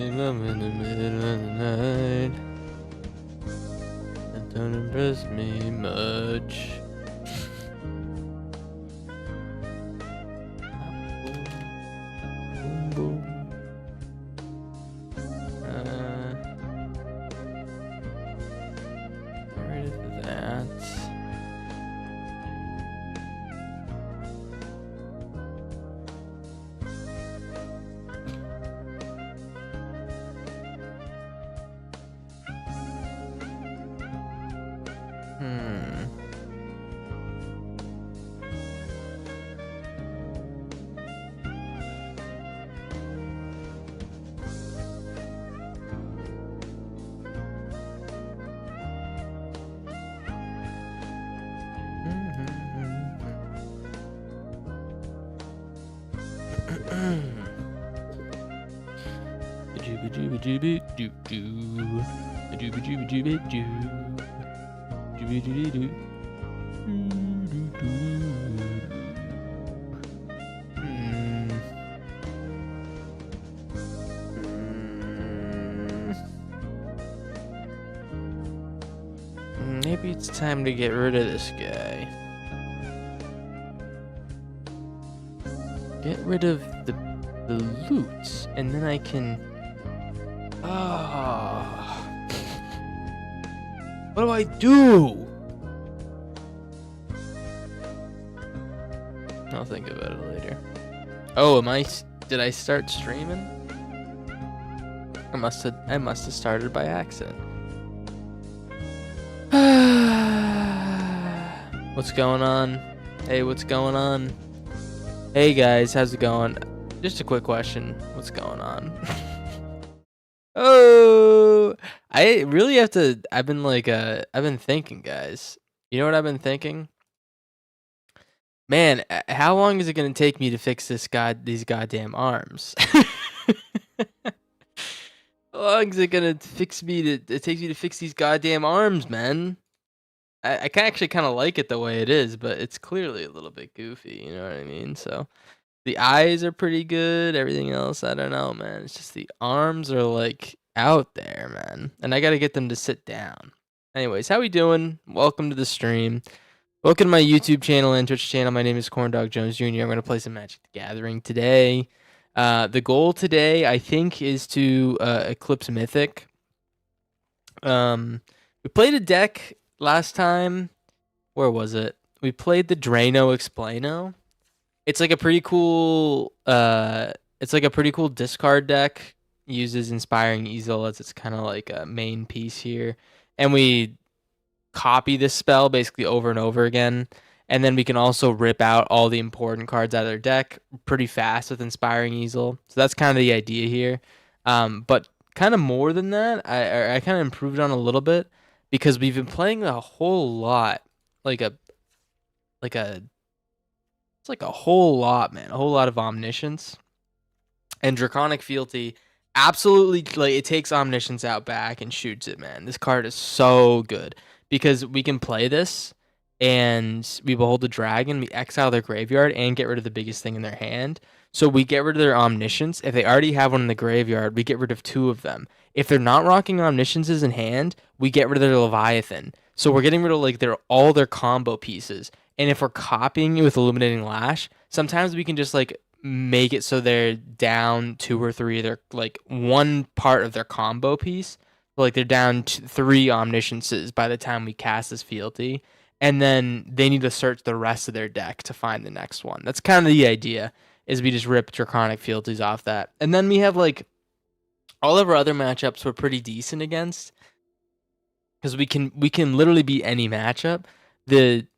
I'm in the middle of the night. That don't impress me much. Boom, boom. Get rid of that. Maybe it's time to get rid of this guy. Get rid of the loot, and then I can... What do I do? I'll think about it later. Oh, did I start streaming? I must have started by accident. What's going on? Hey, what's going on? Hey guys, how's it going? Just a quick question. What's going on? Oh, I really have to. I've been thinking, guys. You know what I've been thinking? Man, how long is it gonna take me to fix these goddamn arms? How long is it gonna fix me it takes me to fix these goddamn arms, man? I actually kind of like it the way it is, but it's clearly a little bit goofy, you know what I mean? So the eyes are pretty good, everything else, I don't know, man. It's just the arms are like out there, man. And I gotta get them to sit down. Anyways, how we doing? Welcome to the stream. Welcome to my YouTube channel and Twitch channel. My name is Corndog Jones Jr. I'm gonna play some Magic the Gathering today. The goal today, I think, is to eclipse Mythic. We played a deck last time. Where was it? We played the Drano Explaino. It's like a pretty cool discard deck. Uses Inspiring Easel as its kind of like a main piece here. And we copy this spell basically over and over again. And then we can also rip out all the important cards out of their deck pretty fast with Inspiring Easel. So that's kind of the idea here. But kind of more than that, I kind of improved on a little bit because we've been playing a whole lot, it's like a whole lot, man, a whole lot of Omniscience and Draconic Fealty. Absolutely, like it takes Omniscience out back and shoots it, man. This card is so good because we can play this. And we behold the dragon, we exile their graveyard and get rid of the biggest thing in their hand. So we get rid of their Omniscience. If they already have one in the graveyard, we get rid of 2 of them. If they're not rocking Omnisciences in hand, we get rid of their Leviathan. So we're getting rid of like all their combo pieces. And if we're copying it with Illuminating Lash, sometimes we can just like make it so they're down 2 or 3. They're like one part of their combo piece. Like they're down 3 Omnisciences by the time we cast this fealty. And then they need to search the rest of their deck to find the next one. That's kind of the idea, is we just rip Draconic Fealties off that. And then we have, like, all of our other matchups we're pretty decent against. Because we can literally beat any matchup. The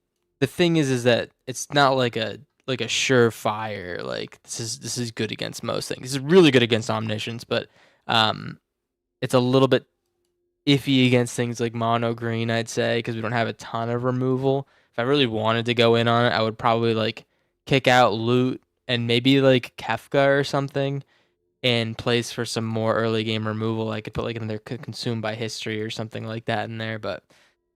thing is that it's not like a surefire, like, this is good against most things. This is really good against Omniscience, but it's a little bit iffy against things like mono green, I'd say, because we don't have a ton of removal. If I really wanted to go in on it, I would probably like kick out loot and maybe like Kefka or something and place for some more early game removal. I could put like another Consumed by History or something like that in there, but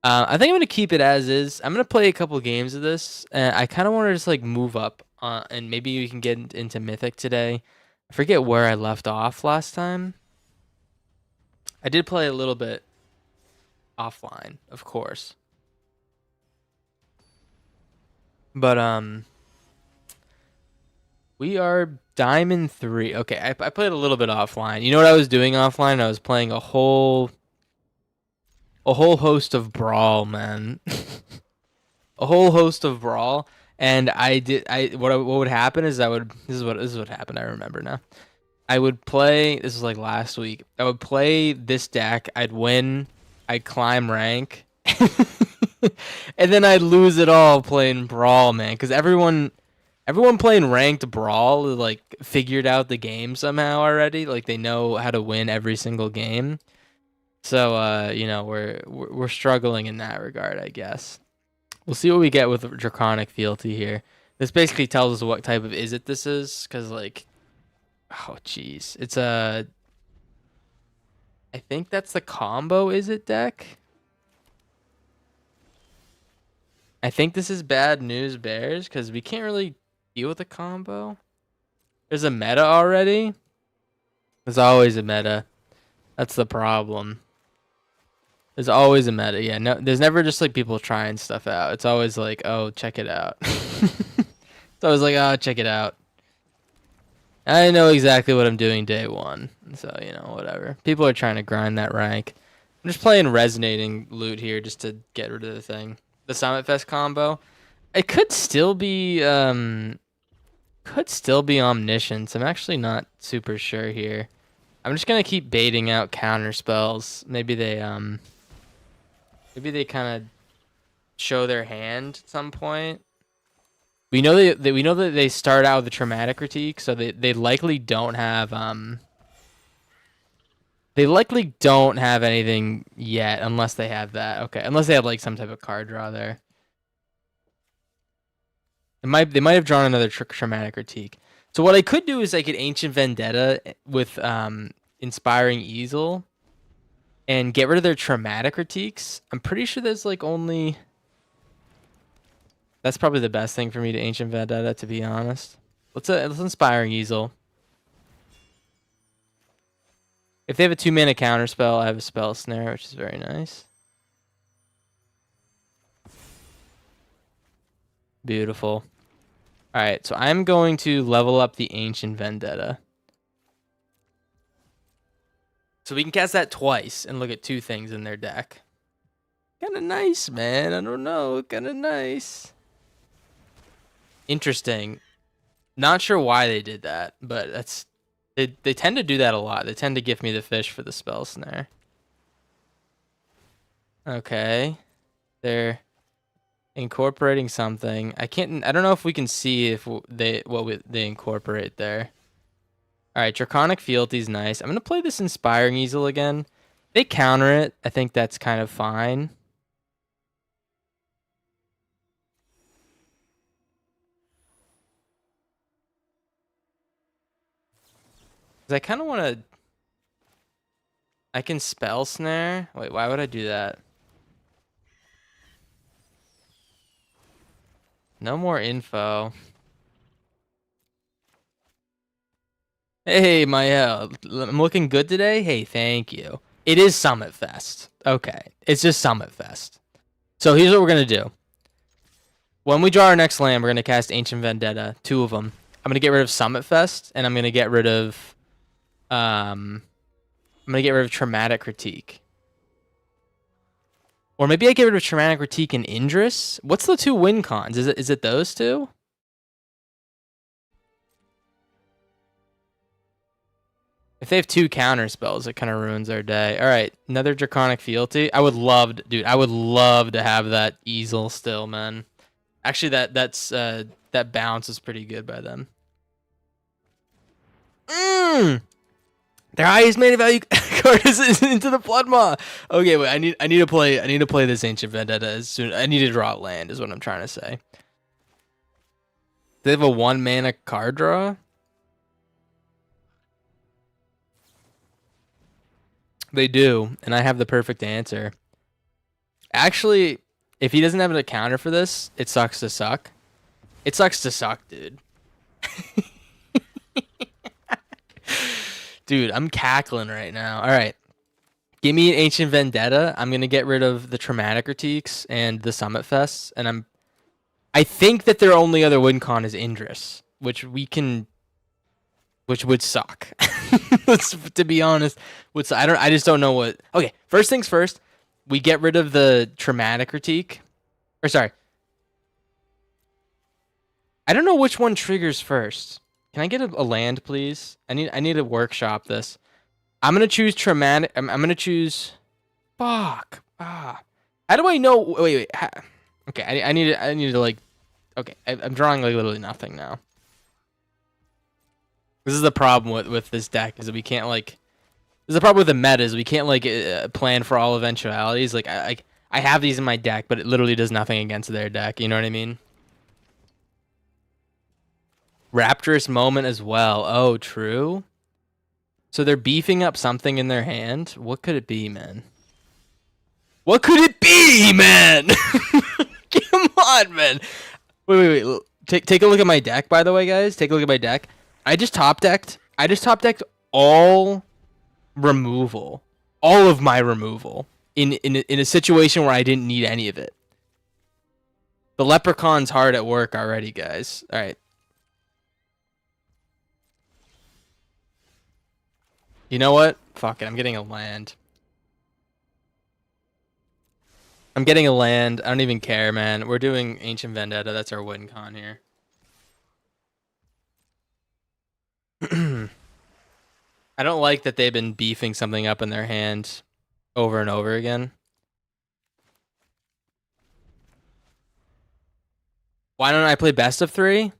I think I'm gonna keep it as is. I'm gonna play a couple games of this. I kind of want to just like move up and maybe we can get into Mythic today. I forget where I left off last time. I did play a little bit offline, of course. But we are Diamond 3. Okay, I played a little bit offline. You know what I was doing offline? I was playing a whole host of Brawl, man. A whole host of Brawl. And what would happen is this is what happened. I remember now. I would play, this was like last week. I would play this deck. I'd win. I'd climb rank. And then I'd lose it all playing Brawl, man, because everyone playing ranked Brawl like figured out the game somehow already. Like they know how to win every single game. So you know, we're struggling in that regard, I guess. We'll see what we get with Draconic Fealty here. This basically tells us what type of Izzet this is, because like, oh jeez, it's a. I think that's the combo Izzet deck. I think this is bad news bears because we can't really deal with the combo. There's a meta already. There's always a meta. That's the problem. There's always a meta. Yeah, no, there's never just like people trying stuff out. It's always like, oh, check it out. It's always like, oh, check it out. I know exactly what I'm doing day one. So, you know, whatever. People are trying to grind that rank. I'm just playing resonating loot here just to get rid of the thing. The Summit Fest combo. It could still be Omniscience. I'm actually not super sure here. I'm just gonna keep baiting out counter spells. Maybe they kind of show their hand at some point. We know that they start out with a traumatic critique, so they likely don't have anything yet unless they have that. Okay, unless they have like some type of card draw there. They might have drawn another traumatic critique. So what I could do is I could Ancient Vendetta with Inspiring Easel and get rid of their traumatic critiques. I'm pretty sure there's like only. That's probably the best thing for me to Ancient Vendetta, to be honest. Let's Inspiring Easel. If they have a 2-mana counter spell, I have a Spell Snare, which is very nice. Beautiful. Alright, so I'm going to level up the Ancient Vendetta. So we can cast that twice and look at 2 things in their deck. Kinda nice, man. I don't know. Kinda nice. Interesting. Not sure why they did that, but that's... They tend to do that a lot. They tend to give me the fish for the Spell Snare. Okay. They're incorporating something. I don't know if we can see if they incorporate there. All right, Draconic Fealty's nice. I'm going to play this Inspiring Easel again. They counter it. I think that's kind of fine. Cuz I kind of want to... I can Spell Snare. Wait, why would I do that? No more info. Hey, Mael. I'm looking good today? Hey, thank you. It is Summit Fest. Okay. It's just Summit Fest. So here's what we're going to do. When we draw our next land, we're going to cast Ancient Vendetta. 2 of them. I'm going to get rid of Summit Fest, and I'm going to get rid of... I'm going to get rid of Traumatic Critique. Or maybe I get rid of Traumatic Critique and Indris. What's the 2 win cons? Is it those 2? If they have 2 counter spells, it kind of ruins their day. All right, another Draconic Fealty. I would love to have that Easel still, man. Actually, that bounce is pretty good by them. Their highest mana value card is into the Blood Maw. Okay, wait. I need to play this Ancient Vendetta as soon. I need to draw land. Is what I'm trying to say. They have a 1 mana card draw. They do, and I have the perfect answer. Actually, if he doesn't have a counter for this, it sucks to suck. It sucks to suck, dude. Dude, I'm cackling right now. All right. Give me an Ancient Vendetta. I'm gonna get rid of the Traumatic Critiques and the Summit Fests, and I think that their only other win con is Indris, which would suck. To be honest, I just don't know what. Okay, first things first, we get rid of the Traumatic Critique, or sorry, I don't know which one triggers first. Can I get a land, please? I need to workshop this. I'm gonna choose traumatic. I'm gonna choose. Fuck. How do I know? Wait. Okay, I need to like. Okay, I'm drawing like literally nothing now. This is the problem with this deck, is that we can't like. This is the problem with the meta, is we can't like plan for all eventualities. Like I have these in my deck, but it literally does nothing against their deck. You know what I mean? Rapturous Moment as well. Oh, true. So they're beefing up something in their hand. What could it be, man? What could it be, man? Come on, man. Wait. Take a look at my deck, by the way, guys. Take a look at my deck. I just top decked all removal. All of my removal in a situation where I didn't need any of it. The Leprechaun's hard at work already, guys. All right. You know what? Fuck it. I'm getting a land. I don't even care, man. We're doing Ancient Vendetta. That's our win con here. I don't like that they've been beefing something up in their hand over and over again. Why don't I play best of 3?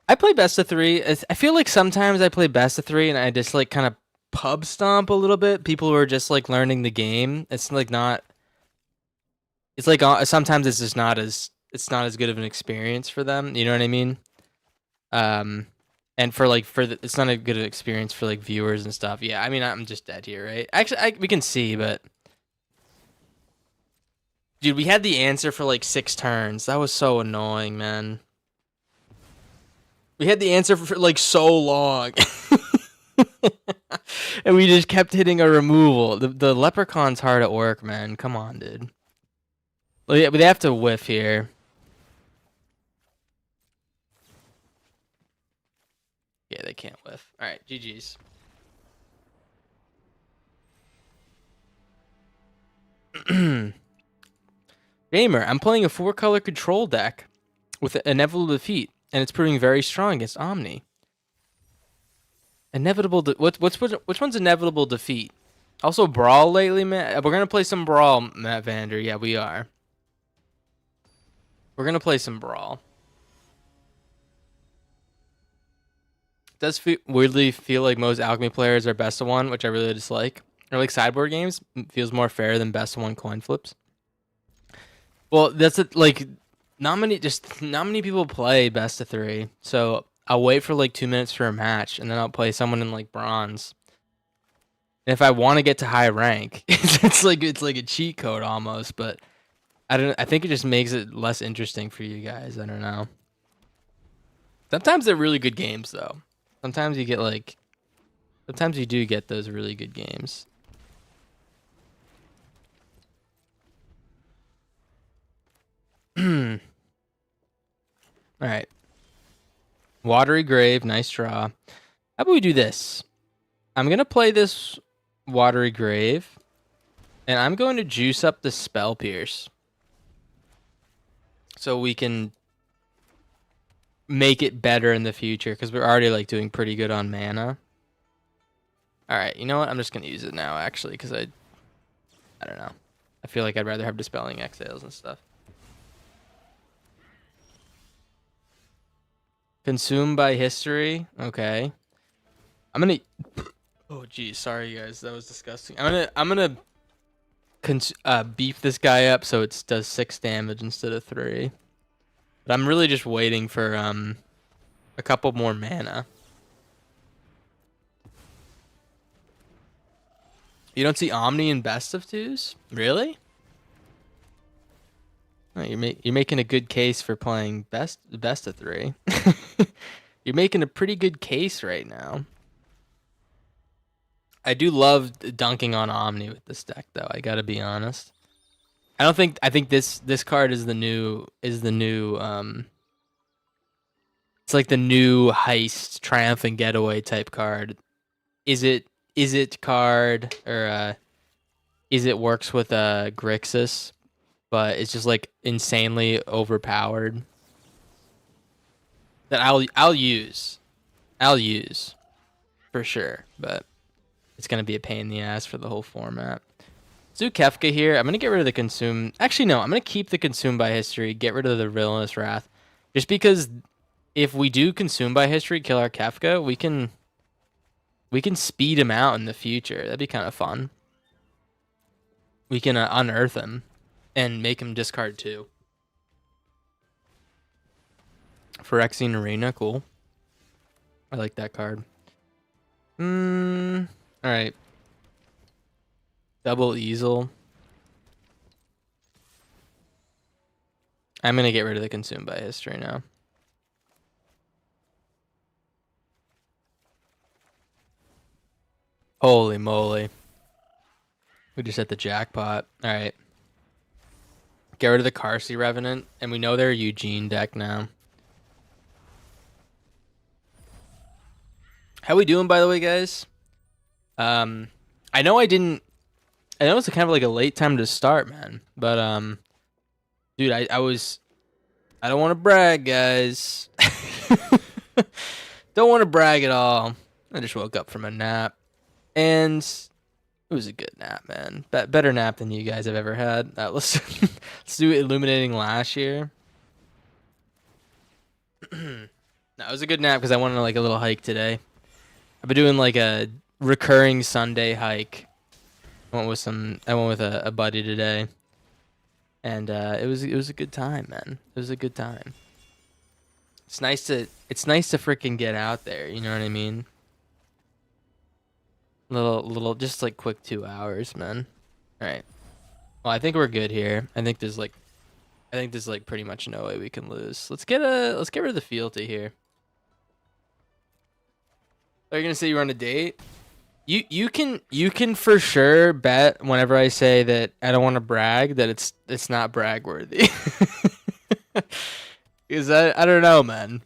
I play best of 3. I feel like sometimes I play best of 3 and I just like kind of pub stomp a little bit. People who are just like learning the game. It's like not. It's like sometimes it's just not as good of an experience for them. You know what I mean? And it's not a good experience for like viewers and stuff. Yeah, I mean I'm just dead here, right? Actually, we can see, but dude, we had the answer for like 6 turns. That was so annoying, man. We had the answer for like so long. And we just kept hitting a removal. The Leprechaun's hard at work, man. Come on, dude. Well, yeah, but they have to whiff here. Yeah, they can't whiff. All right, GG's. Gamer, I'm playing a 4-color control deck with Inevitable Defeat, and it's proving very strong against Omni. Which one's Inevitable Defeat? Also Brawl lately, man. We're gonna play some Brawl, Matt Vander. Yeah, we are. We're gonna play some Brawl. It does weirdly feel like most Alchemy players are best of 1, which I really dislike. Or like sideboard games, it feels more fair than best of 1 coin flips. Well, that's like not many people play best of 3, so I'll wait for like 2 minutes for a match, and then I'll play someone in like bronze. And if I want to get to high rank, it's like a cheat code almost. But I think it just makes it less interesting for you guys. I don't know. Sometimes they're really good games, though. Sometimes you do get those really good games. All right. Watery Grave, nice draw. How about we do this? I'm going to play this Watery Grave, and I'm going to juice up the Spell Pierce so we can make it better in the future, because we're already like doing pretty good on mana. All right, you know what? I'm just going to use it now, actually, because I don't know. I feel like I'd rather have Dispelling Exhales and stuff. Consumed by History. Okay. I'm gonna. Oh geez, sorry guys, that was disgusting. I'm gonna beef this guy up so it does 6 damage instead of 3. But I'm really just waiting for a couple more mana. You don't see Omni in best of 2s? Really? Oh, you're making a good case for playing best of 3. You're making a pretty good case right now. I do love dunking on Omni with this deck, though. I gotta be honest. I think this card is the new it's like the new heist triumphant getaway type card. Is it card or is it works with Grixis, but it's just like insanely overpowered. That I'll use for sure, but it's gonna be a pain in the ass for the whole format. Do Kefka here. I'm gonna get rid of the consume. Actually, no. I'm gonna keep the consume by history. Get rid of the villainous wrath, just because if we do consume by history, kill our Kefka, we can speed him out in the future. That'd be kind of fun. We can unearth him and make him discard 2. Phyrexian Arena, cool. I like that card. All right. Double easel. I'm gonna get rid of the consume by history now. Holy moly. We just hit the jackpot. All right. Get rid of the Carsey Revenant, and we know they're a Eugene deck now. How we doing, by the way, guys? I know it's kind of like a late time to start, man. But dude, I don't want to brag, guys. Don't want to brag at all. I just woke up from a nap, and it was a good nap, man. Better nap than you guys have ever had. Let's do Illuminating Lash here. No, it was a good nap because I went on like a little hike today. I've been doing like a recurring Sunday hike. I went with a buddy today, and it was a good time, man. It was a good time. It's nice to freaking get out there. You know what I mean? Little, just like quick 2 hours, man. All right. Well, I think we're good here. I think there's pretty much no way we can lose. Let's get rid of the fealty here. Are you gonna say you're on a date? You can for sure bet whenever I say that I don't want to brag that it's not brag worthy. Because I don't know, man.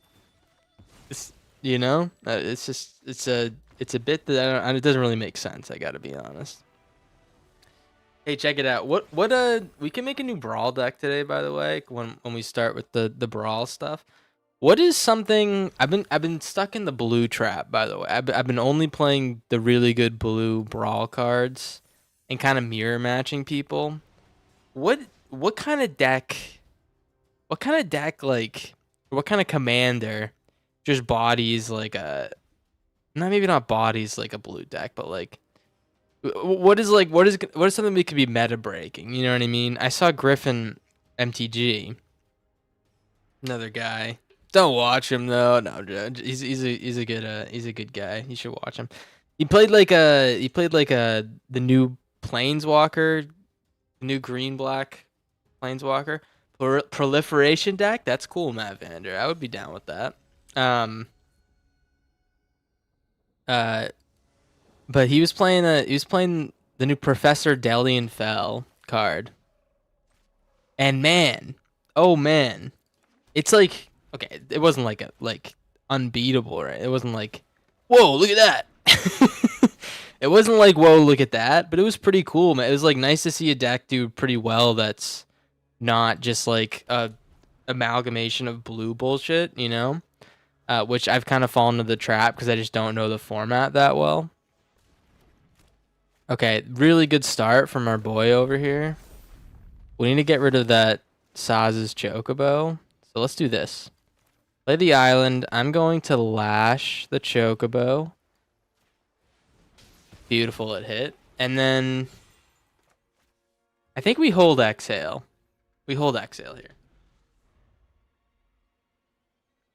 It's it's a bit that it doesn't really make sense. I gotta be honest. Hey, check it out. What we can make a new Brawl deck today, by the way. When we start with the Brawl stuff. What is something I've been stuck in the blue trap, by the way. I've been only playing the really good blue Brawl cards and kind of mirror matching people. What kind of deck like what kind of commander just bodies like a maybe not bodies like a blue deck, but like what is something that could be meta breaking, you know what I mean? I saw Griffin MTG, another guy. Don't watch him though. No, he's a good guy. You should watch him. He played like the new Planeswalker, the new green black Planeswalker proliferation deck. That's cool, Matt Vander. I would be down with that. But he was playing the new Professor Delian Fell card. And man, oh man, it's like. Okay, it wasn't like unbeatable, right? It wasn't like, whoa, look at that. It wasn't like, whoa, look at that, but it was pretty cool, man. It was like nice to see a deck do pretty well that's not just like a amalgamation of blue bullshit, you know? Which I've kind of fallen into the trap because I just don't know the format that well. Okay, really good start from our boy over here. We need to get rid of that Saz's Chocobo. So let's do this. Play the island. I'm going to lash the Chocobo. Beautiful, it hit. And then I think we hold exhale. We hold exhale here.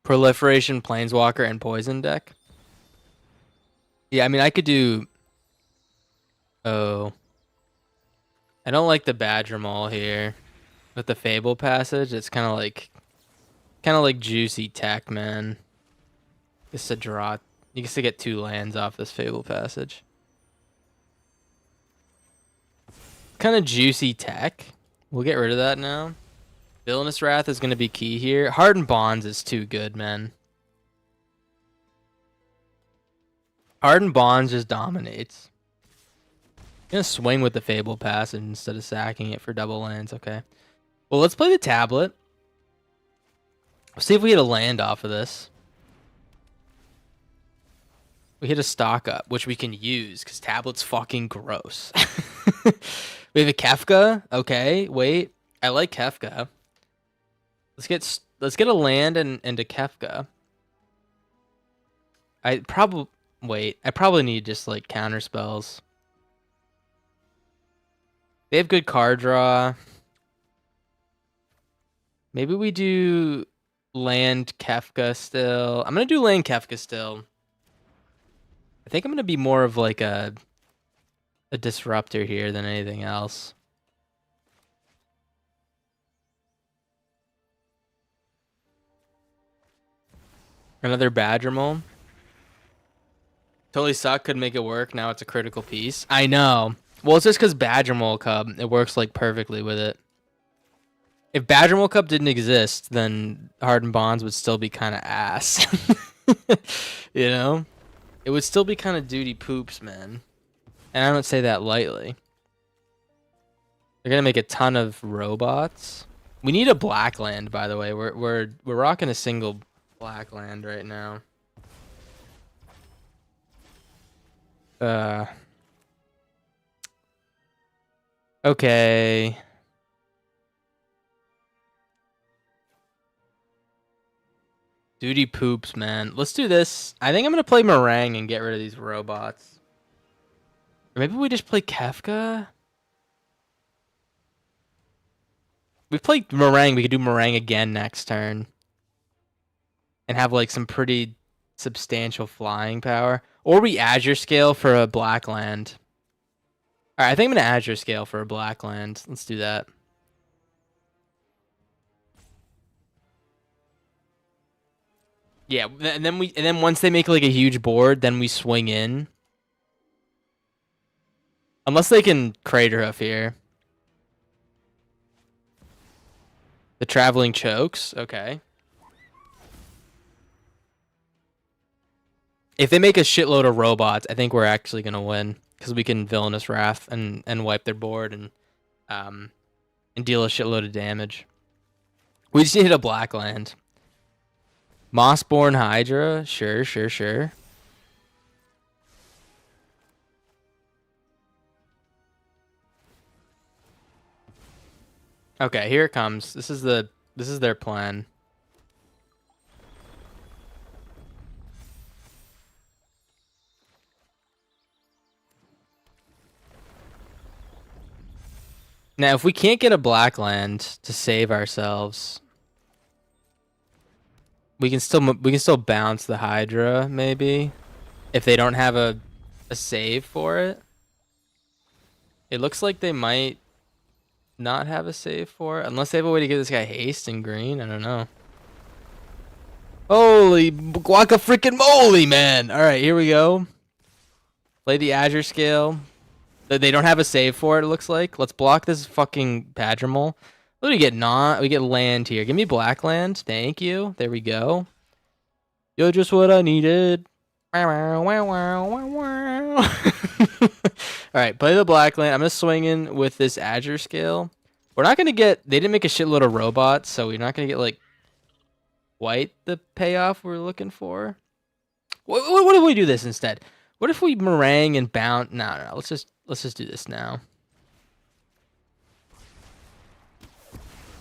Proliferation, Planeswalker, and Poison deck. Yeah, I mean, I could do... Oh. I don't like the Badger Maul here. With the Fable Passage, it's kind of like juicy tech, man. Just a draw. You get to get 2 lands off this Fable Passage. kind of juicy tech. We'll get rid of that now. Villainous Wrath is going to be key here. Hardened Bonds is too good, man. Hardened Bonds just dominates. I'm going to swing with the Fable Passage instead of sacking it for double lands. Okay. Well, let's play the tablet. See if we get a land off of this. We hit a stock up, which we can use because tablet's fucking gross. We have a Kefka. Okay, wait. I like Kefka. Let's get a land and a Kefka. I probably need just like counter spells. They have good card draw. Maybe we do land Kefka still. I'm gonna do land Kefka still. I think I'm gonna be more of like a disruptor here than anything else. Another Badger Mole. Totally suck, could make it work. Now it's a critical piece. I know. Well, it's just because Badger Mole Cub, it works like perfectly with it. If Badger Mole Cub didn't exist, then Hardened Bonds would still be kind of ass. You know? It would still be kind of duty poops, man. And I don't say that lightly. They're gonna make a ton of robots. We need a black land, by the way. We're rocking a single black land right now. Okay. Duty poops, man. Let's do this. I think I'm gonna play Meringue and get rid of these robots. Or maybe we just play Kefka? We played Meringue. We could do Meringue again next turn. And have like some pretty substantial flying power. Or we Azure Scale for a black land. Alright, I think I'm gonna Azure Scale for a black land. Let's do that. Yeah, and then once they make like a huge board, then we swing in. Unless they can Crater Hoof here. The Traveling Chokes, okay. If they make a shitload of robots, I think we're actually gonna win because we can Villainous Wrath and wipe their board and deal a shitload of damage. We just need a black land. Mossborn Hydra, sure. Okay, here it comes. This is their plan. Now, if we can't get a black land to save ourselves, we can still bounce the Hydra maybe if they don't have a save for it. It looks like they might not have a save for it unless they have a way to give this guy haste in green. I don't know. Holy guaca freaking moly, man! All right, here we go. Play the Azure Scale. They don't have a save for it. It looks like. Let's block this fucking Badger Mole. What do we get? We get land here. Give me black land. Thank you. There we go. You're just what I needed. All right, play the black land. I'm gonna swing in with this Azure Scale. We're not gonna get. They didn't make a shitload of robots, so we're not gonna get like white the payoff we're looking for. What if we do this instead? What if we Meringue and bounce? No. Let's just do this now.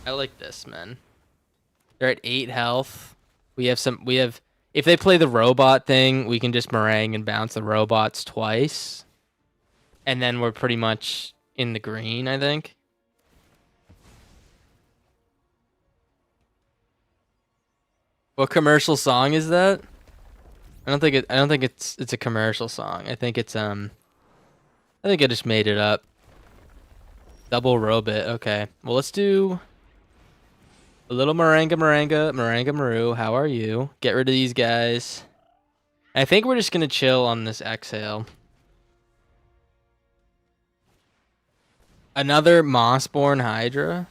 I like this, man. They're at 8 health. We have. If they play the robot thing, we can just Meringue and bounce the robots twice. And then we're pretty much in the green, I think. What commercial song is that? I don't think it's a commercial song. I think it's I think I just made it up. Double robot. Okay. Well, let's do a little Maranga Maru. How are you? Get rid of these guys. I think we're just gonna chill on this exhale. Another Mossborn Hydra.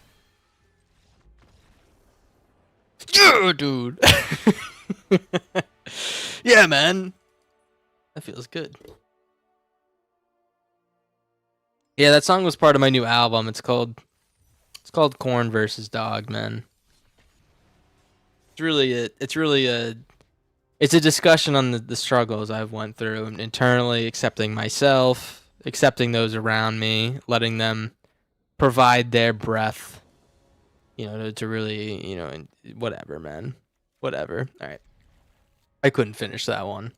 Yeah, dude. Yeah, man. That feels good. Yeah, that song was part of my new album. It's called Corn versus Dog, man. It's a discussion on the struggles I've went through and internally, accepting myself, accepting those around me, letting them provide their breath, to really, and whatever, man. Whatever. All right. I couldn't finish that one.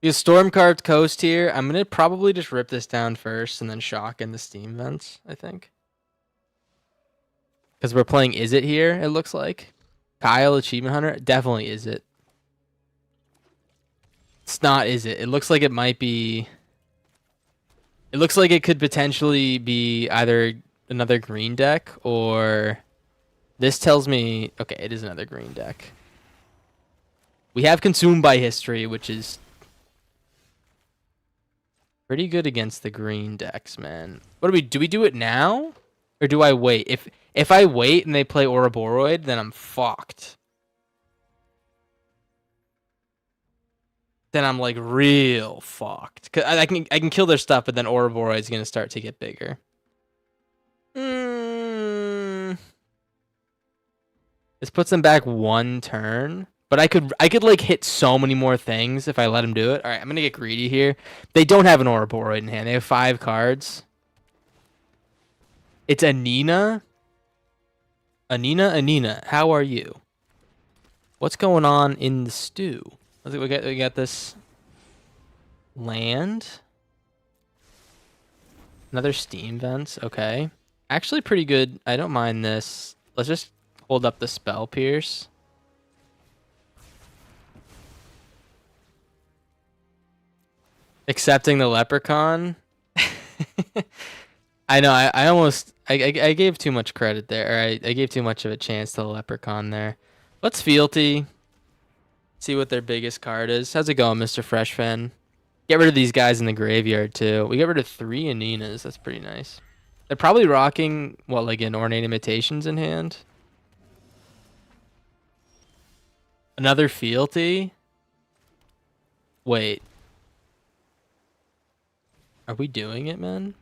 Because Storm carved Coast here, I'm going to probably just rip this down first and then shock in the Steam vents, I think. Because we're playing Is It here, it looks like. Kyle, Achievement Hunter, definitely Is It. It's not Is It. It looks like it might be... It looks like it could potentially be either another green deck or... This tells me... Okay, it is another green deck. We have Consumed by History, which is pretty good against the green decks, man. What do we do it now? Or do I wait? If I wait and they play Ouroboros, then I'm fucked. Then I'm like real fucked. Cause I can kill their stuff, but then Ouroboros is gonna start to get bigger. This puts them back one turn. But I could like hit so many more things if I let him do it. All right, I'm gonna get greedy here. They don't have an Ouroboros in hand. They have 5 cards. It's Anina. Anina, how are you? What's going on in the stew? I think we got this land. Another Steam vents. Okay, actually pretty good. I don't mind this. Let's just hold up the Spell Pierce. Accepting the Leprechaun. I know. I almost I gave too much credit there. Or I gave too much of a chance to the Leprechaun there. Let's Fealty. See what their biggest card is. How's it going, Mr. Fresh Fan? Get rid of these guys in the graveyard too. We get rid of 3 Aninas. That's pretty nice. They're probably rocking what, like an Ornate Imitations in hand. Another Fealty. Wait. Are we doing it, man?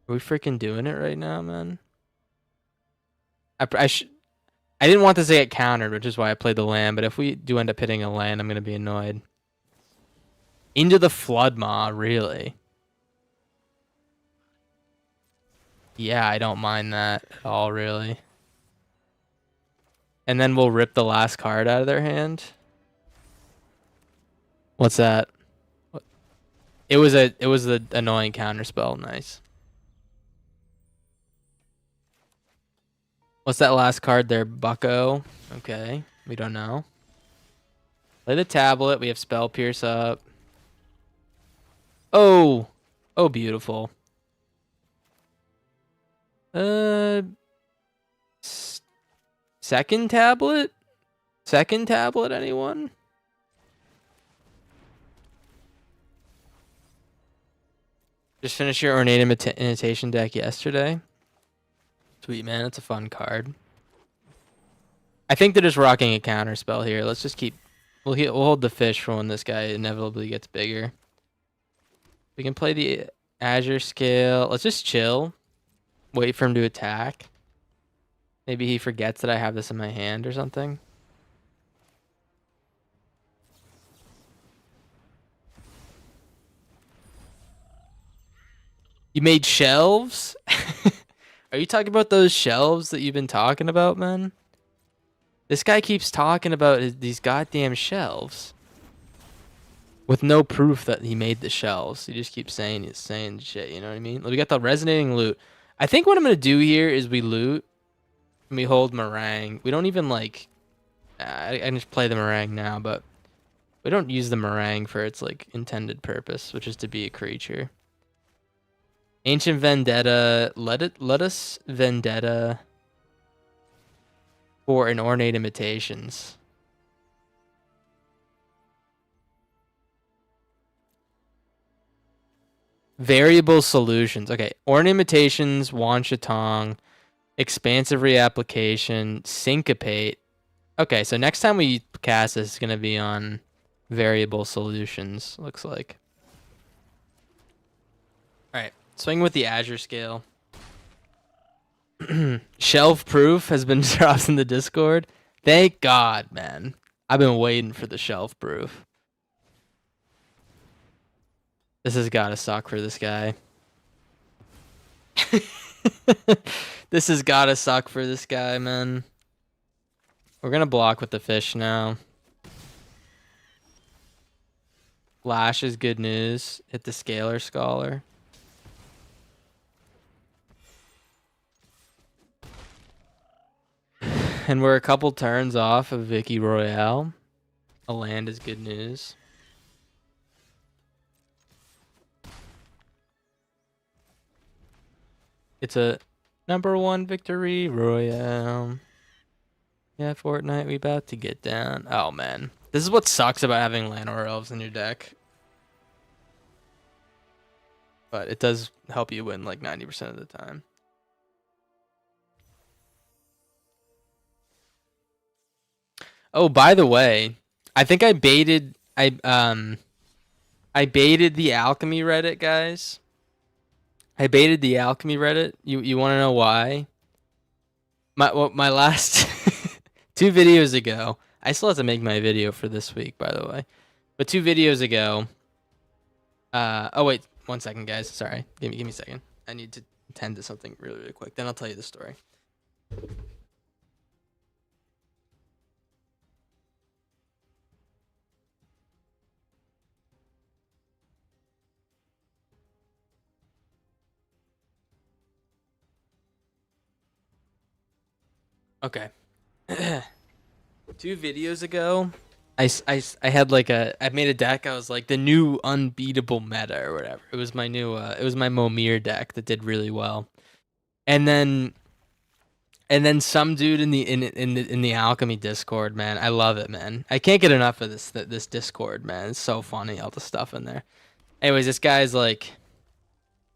Are we freaking doing it right now, man? I didn't want this to get countered, which is why I played the land, but if we do end up hitting a land, I'm going to be annoyed. Into the Flood Maw, really? Yeah, I don't mind that at all, really. And then we'll rip the last card out of their hand. What's that? It was the annoying counter spell. Nice. What's that last card there, Bucko? Okay, we don't know. Play the tablet. We have Spell Pierce up. Oh, oh, beautiful. Second tablet? Second tablet, anyone? Just finished your Ornate Imitation deck yesterday. Sweet, man. It's a fun card. I think they're just rocking a counter spell here. Let's just keep... We'll hold the fish for when this guy inevitably gets bigger. We can play the Azure Scale. Let's just chill. Wait for him to attack. Maybe he forgets that I have this in my hand or something. You made shelves? Are you talking about those shelves that you've been talking about, man? This guy keeps talking about these goddamn shelves. With no proof that he made the shelves. He just keeps saying shit, you know what I mean? We got the Resonating Loot. I think what I'm going to do here is we loot. And we hold Meringue. We don't even like... I can just play the Meringue now, but... We don't use the Meringue for its like intended purpose, which is to be a creature. Ancient Vendetta. Let us Vendetta for an Ornate Imitations. Variable solutions. Okay, ornamentations, Wanshatong, expansive reapplication, syncopate. Okay, so next time we cast this is gonna be on variable solutions, looks like. Alright, swing with the Azure scale. Shelf proof has been dropped in the Discord. Thank God, man. I've been waiting for the shelf proof. This has gotta suck for this guy. This has gotta suck for this guy, man. We're gonna block with the fish now. Lash is good news. Hit the Scalar Scholar. And we're a couple turns off of Vicky Royale. A land is good news. It's a #1 victory Royale. Yeah, Fortnite, we about to get down. Oh, man. This is what sucks about having Llanowar Elves in your deck. But it does help you win like 90% of the time. Oh, by the way, I think I baited the alchemy Reddit, guys. I baited the alchemy Reddit. You want to know why? My last 2 videos ago, I still have to make my video for this week, by the way. But 2 videos ago, oh wait, 1 second, guys. Sorry, give me a second. I need to attend to something really quick. Then I'll tell you the story. Okay. 2 videos ago, I had like I made a deck. I was like the new unbeatable meta or whatever. It was my new it was my Momir deck that did really well. And then some dude in the alchemy Discord, man. I love it, man. I can't get enough of this Discord, man. It's so funny, all the stuff in there. Anyways, this guy's like,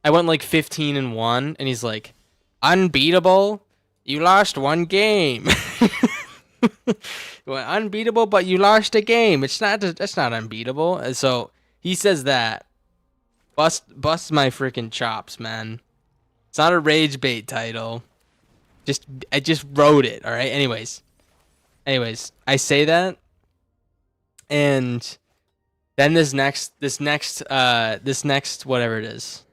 I went like 15-1, and he's like, unbeatable. You lost 1 game. You went unbeatable, but you lost a game. That's not unbeatable. And so he says that. Bust my freaking chops, man. It's not a rage bait title. I just wrote it, all right? Anyways, I say that, and then this next whatever it is,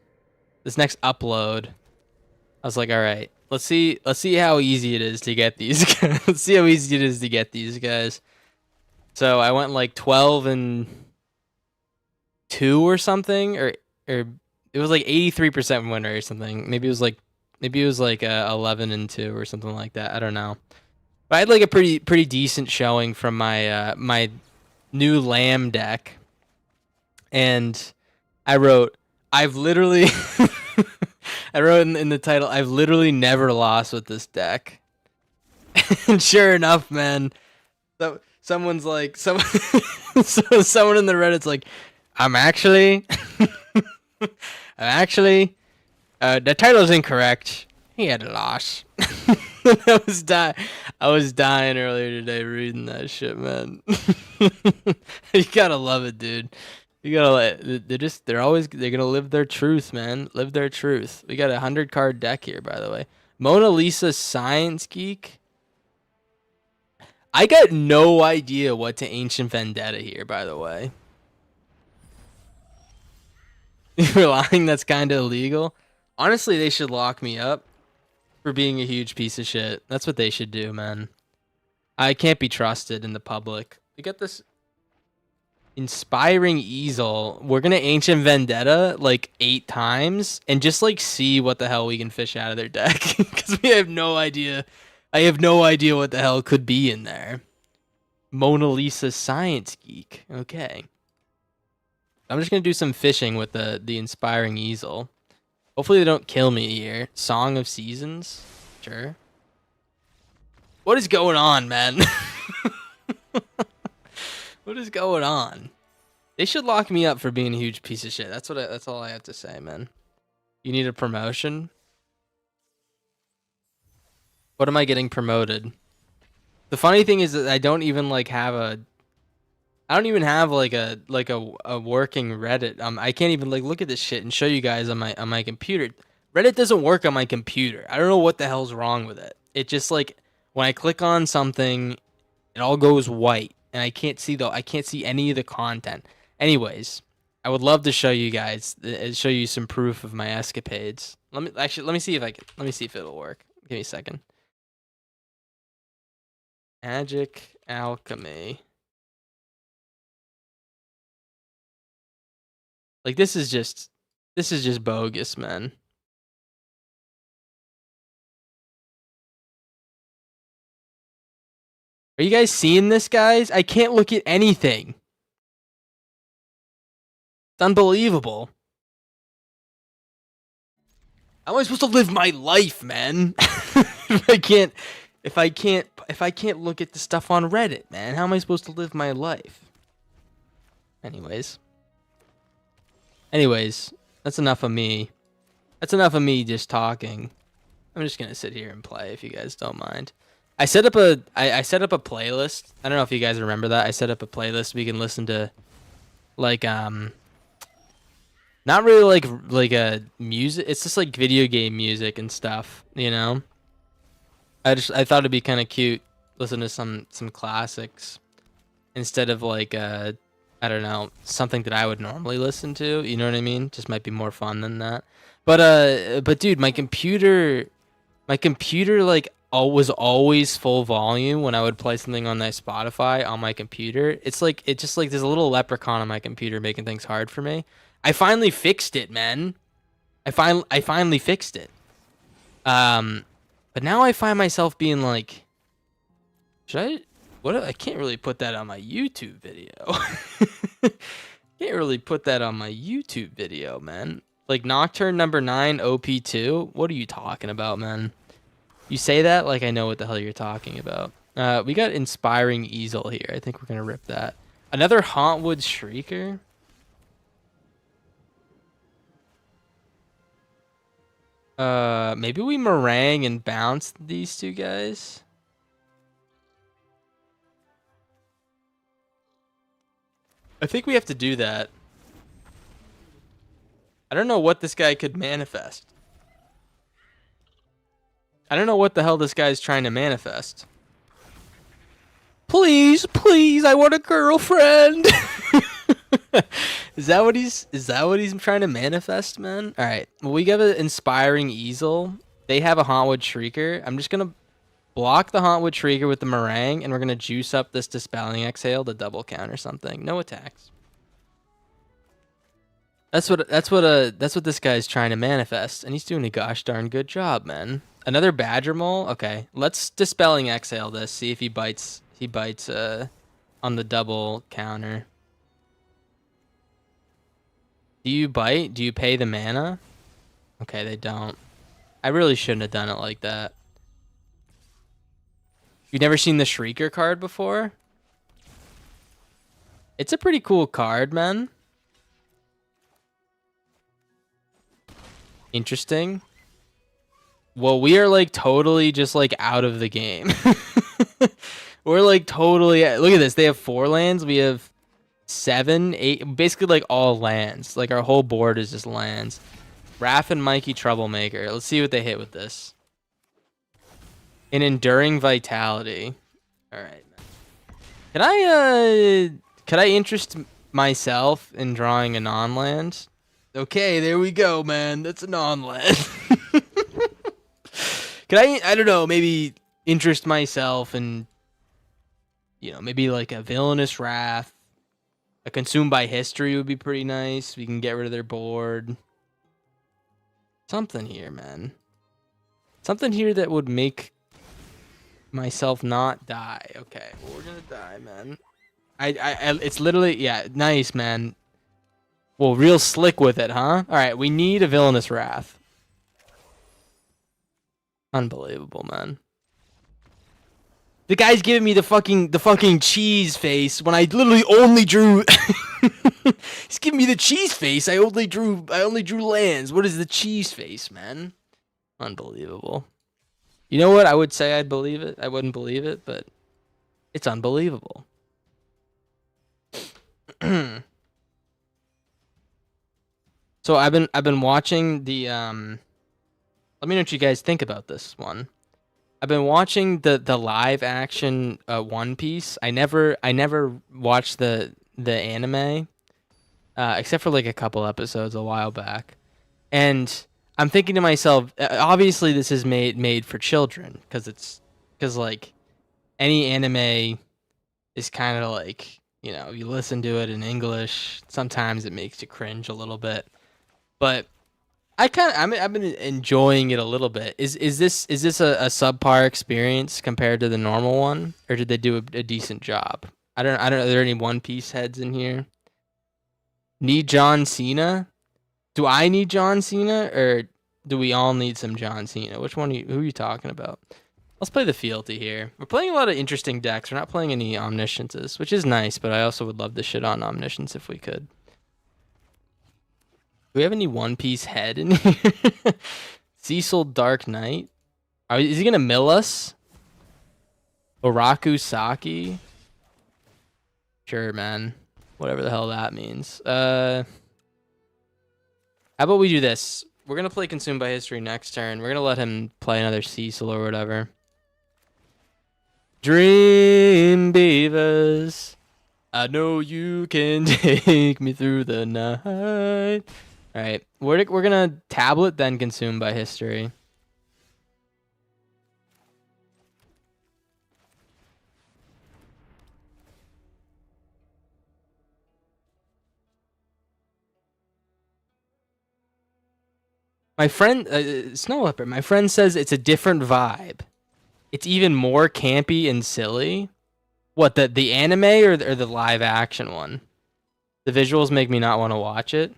this next upload, I was like, all right, let's see how easy it is to get these guys. Let's see how easy it is to get these guys. So I went like 12-2 or something, or it was like 83% winner or something. Maybe it was like 11-2 or something like that. I don't know. But I had like a pretty decent showing from my my new Lamb deck. And I wrote, I've literally I wrote in the title, I've literally never lost with this deck. And sure enough, man, someone's like someone in the Reddit's like, I'm actually the title's incorrect. He had a loss. I was dying earlier today reading that shit, man. You gotta love it, dude. You gotta they're gonna live their truth, man. Live their truth. We got a 100-card deck here, by the way. Mona Lisa Science Geek. I got no idea what to Ancient Vendetta here, by the way. You're lying? That's kind of illegal. Honestly, they should lock me up for being a huge piece of shit. That's what they should do, man. I can't be trusted in the public. We got this Inspiring Easel. We're gonna Ancient Vendetta like 8 times and just like see what the hell we can fish out of their deck. Because we have no idea. I have no idea what the hell could be in there. Mona Lisa Science Geek. Okay. I'm just gonna do some fishing with the Inspiring Easel. Hopefully they don't kill me here. Song of Seasons? Sure. What is going on, man? What is going on? They should lock me up for being a huge piece of shit. That's all I have to say, man. You need a promotion? What am I getting promoted? The funny thing is that I don't even like have a I don't even have like a working Reddit. I can't even like look at this shit and show you guys on my computer. Reddit doesn't work on my computer. I don't know what the hell's wrong with it. It just like when I click on something, it all goes white and I can't see any of the content. Anyways, I would love to show you guys show you some proof of my escapades. Let me see if it'll work. Give me a second. Magic Alchemy. Like this is just bogus, man. Are you guys seeing this, guys? I can't look at anything. It's unbelievable. How am I supposed to live my life, man? if I can't look at the stuff on Reddit, man, how am I supposed to live my life? Anyways, that's enough of me. That's enough of me just talking. I'm just gonna sit here and play if you guys don't mind. I set up a playlist. I don't know if you guys remember that. I set up a playlist we can listen to, like not really like a music. It's just like video game music and stuff, you know. I thought it'd be kind of cute listen to some classics instead of like I don't know, something that I would normally listen to. You know what I mean? Just might be more fun than that. But dude, my computer like was always full volume when I would play something on my Spotify on my computer. It's just like there's a little leprechaun on my computer making things hard for me. I finally fixed it, man. I finally fixed it. But now I find myself being like, I can't really put that on my YouTube video. Can't really put that on my YouTube video, man. Like Nocturne number 9 OP2. What are you talking about, man? You say that like I know what the hell you're talking about. We got Inspiring Easel here. I think we're gonna rip that. Another Hauntwood Shrieker. Maybe we meringue and bounce these two guys. I think we have to do that. I don't know what this guy could manifest. I don't know what the hell this guy's trying to manifest. Please, please, I want a girlfriend. Is that what he's trying to manifest, man? All right. Well, we got an Inspiring Easel. They have a Hauntwood Shrieker. I'm just gonna block the Hauntwood Shrieker with the meringue, and we're gonna juice up this Dispelling Exhale to double count or something. No attacks. That's what this guy's trying to manifest, and he's doing a gosh darn good job, man. Another Badger Mole. Okay, let's Dispelling Exhale this. See if he bites. He bites on the double counter. Do you bite? Do you pay the mana? Okay, they don't. I really shouldn't have done it like that. You've never seen the Shrieker card before? It's a pretty cool card, man. Interesting. Well, we are like totally just like out of the game. We're like totally... Look at this. They have 4 lands. We have 7, 8... Basically like all lands. Like our whole board is just lands. Raph and Mikey Troublemaker. Let's see what they hit with this. An Enduring Vitality. Alright. Could I interest myself in drawing a non-land? Okay, there we go, man. That's a non-land. Could I don't know, maybe interest myself in, you know, maybe like a Villainous Wrath. A Consumed by History would be pretty nice. We can get rid of their board. Something here, man. Something here that would make myself not die. Okay, well, we're gonna die, man. It's literally, yeah, nice, man. Well, real slick with it, huh? All right, we need a Villainous Wrath. Unbelievable, man. The guy's giving me the fucking cheese face when I literally only drew He's giving me the cheese face. I only drew lands. What is the cheese face, man? Unbelievable. You know what? I would say I'd believe it. I wouldn't believe it, but it's unbelievable. So I've been watching the let me know what you guys think about this one. I've been watching the live action One Piece. I never watched the anime except for like a couple episodes a while back. And I'm thinking to myself, obviously this is made for children because like any anime is kind of like, you know, you listen to it in English, sometimes it makes you cringe a little bit. But I've been enjoying it a little bit. Is this a subpar experience compared to the normal one, or did they do a decent job? I don't know. Are there any One Piece heads in here? Need John Cena? Do I need John Cena, or do we all need some John Cena? Which one? Who are you talking about? Let's play the fealty here. We're playing a lot of interesting decks. We're not playing any omnisciences, which is nice, but I also would love to shit on omniscience if we could. Do we have any One Piece head in here? Cecil Dark Knight. Is he gonna mill us? Oraku Saki. Sure, man. Whatever the hell that means. How about we do this? We're gonna play Consumed by History next turn. We're gonna let him play another Cecil or whatever. Dream Beavers. I know you can take me through the night. All right, we're gonna tablet then Consumed by History. My friend Snow Leopard, my friend says it's a different vibe. It's even more campy and silly. What, the anime or the live action one? The visuals make me not want to watch it.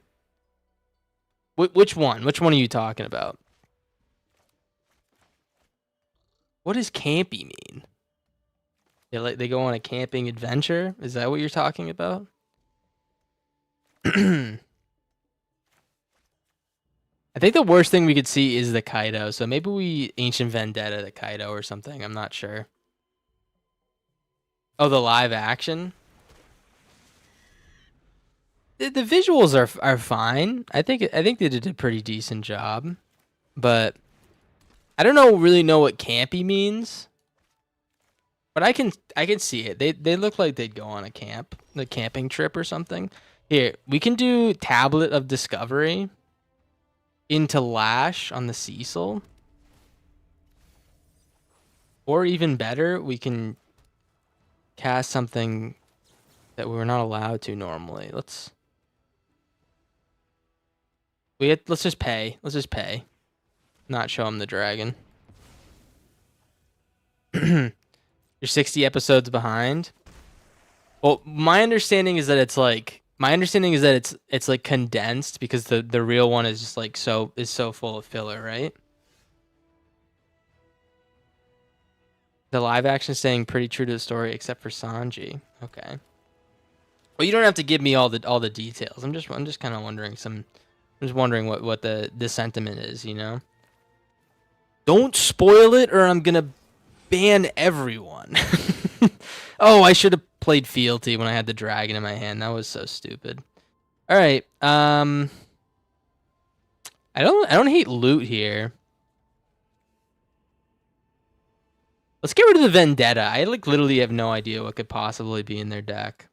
Which one? Which one are you talking about? What does campy mean? They go on a camping adventure? Is that what you're talking about? I think the worst thing we could see is the Kaido, so maybe we Ancient Vendetta the Kaido or something. I'm not sure. Oh, the live action? The visuals are fine. I think they did a pretty decent job, but I don't really know what campy means. But I can see it. They look like they'd go on a camping trip or something. Here, we can do Tablet of Discovery into Lash on the Cecil. Or even better, we can cast something that we're not allowed to normally. Let's just pay. Let's just pay. Not show him the dragon. You're 60 episodes behind. Well, my understanding is that it's like condensed because the real one is just like so full of filler, right? The live action is staying pretty true to the story except for Sanji. Okay. Well, you don't have to give me all the details. I'm just kind of wondering what the sentiment is, you know? Don't spoil it or I'm going to ban everyone. Oh, I should have played Fealty when I had the dragon in my hand. That was so stupid. All right. I don't hate loot here. Let's get rid of the Vendetta. I literally have no idea what could possibly be in their deck.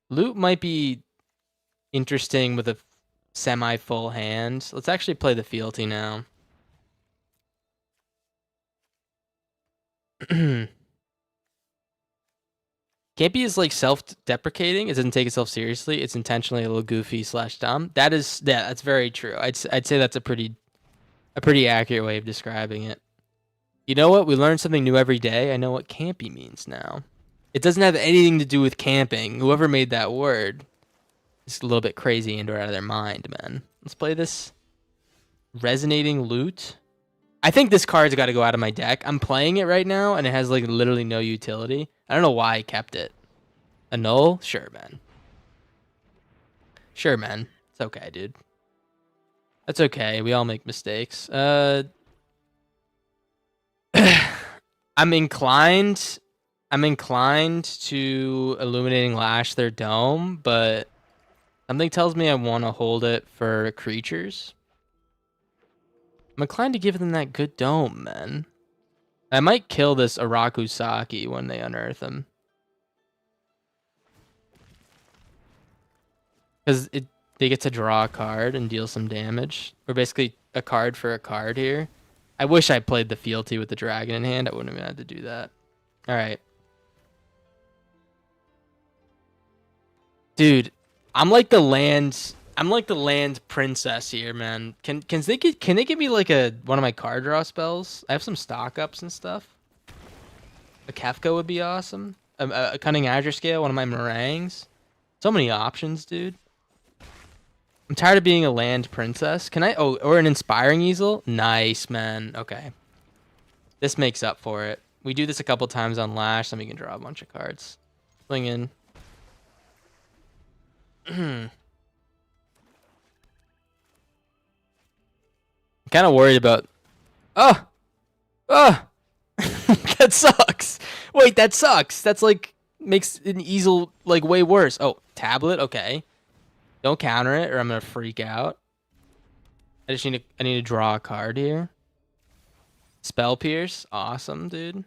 Loot might be interesting with a semi-full hand. Let's actually play the Fealty now. Campy is like self-deprecating. It doesn't take itself seriously. It's intentionally a little goofy / dumb. That's very true. I'd say that's a pretty accurate way of describing it. You know what? We learn something new every day. I know what campy means now. It doesn't have anything to do with camping. Whoever made that word is a little bit crazy and or out of their mind, man. Let's play this. Resonating Loot. I think this card's got to go out of my deck. I'm playing it right now, and it has like literally no utility. I don't know why I kept it. A null? Sure, man. Sure, man. It's okay, dude. That's okay. We all make mistakes. I'm inclined to Illuminating Lash their dome, but something tells me I want to hold it for creatures. I'm inclined to give them that good dome, man. I might kill this Arakusaki when they unearth him. Because they get to draw a card and deal some damage. We're basically a card for a card here. I wish I played the fealty with the dragon in hand. I wouldn't have had to do that. All right. Dude, I'm like the land princess here, man. Can they give me like one of my card draw spells? I have some stock ups and stuff. A Kefka would be awesome. A Cunning Azure Scale, one of my meringues. So many options, dude. I'm tired of being a land princess. Can I? Oh, or an Inspiring Easel? Nice, man. Okay. This makes up for it. We do this a couple times on Lash, then we can draw a bunch of cards. Swing in. I'm kind of worried about... Oh! That sucks! Wait, that sucks! That's like... Makes an easel like way worse. Oh, tablet? Okay. Don't counter it or I'm gonna freak out. I need to draw a card here. Spell Pierce. Awesome, dude.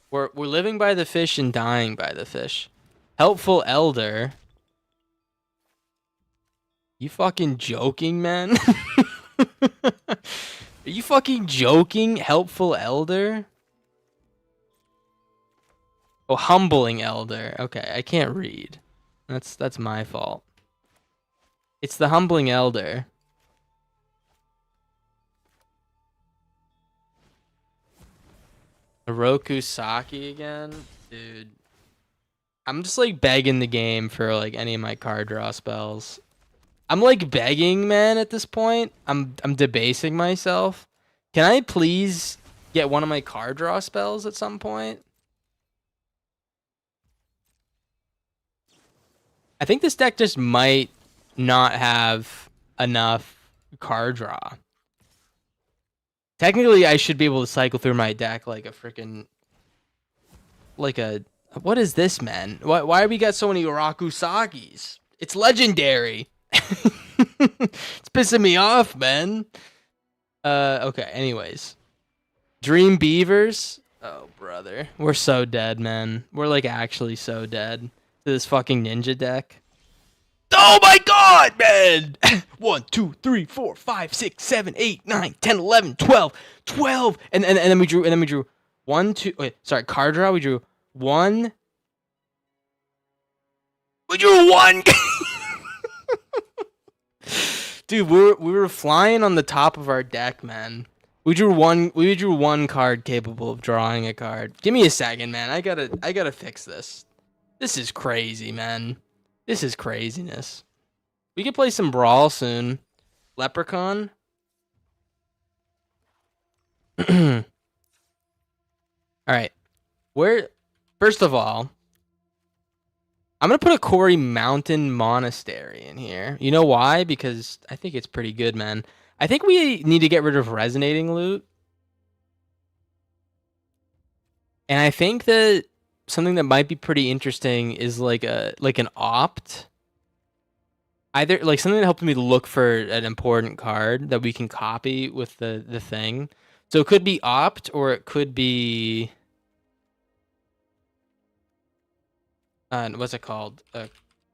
We're living by the fish and dying by the fish. Helpful Elder. You fucking joking, man? Are you fucking joking? Helpful Elder? Oh, Humbling Elder. Okay, I can't read. That's my fault. It's the Humbling Elder. Oroku Saki again? Dude. I'm just like begging the game for like any of my card draw spells. I'm like begging, man, at this point. I'm debasing myself. Can I please get one of my card draw spells at some point? I think this deck just might not have enough card draw. Technically, I should be able to cycle through my deck like a freaking... Like a... What is this, man? Why we got so many Urakusakis? It's legendary. It's pissing me off, man. Okay, anyways. Dream Beavers. Oh, brother. We're so dead, man. We're like actually so dead. This fucking ninja deck. Oh my god, man! 1, 2, 3, 4, 5, 6, 7, 8, 9, 10, 11, 12. 12! And then we drew 1, 2. Wait, sorry, card draw. We drew 1. We drew 1! Dude, we were flying on the top of our deck, man. We drew one card capable of drawing a card. Give me a second, man. I gotta fix this. This is crazy, man. This is craziness. We could play some Brawl soon. Leprechaun. All right. First of all, I'm going to put a Quarry Mountain Monastery in here. You know why? Because I think it's pretty good, man. I think we need to get rid of Resonating Loot. And I think that something that might be pretty interesting is like an opt. Either like something that helps me look for an important card that we can copy with the thing. So it could be opt or it could be what's it called?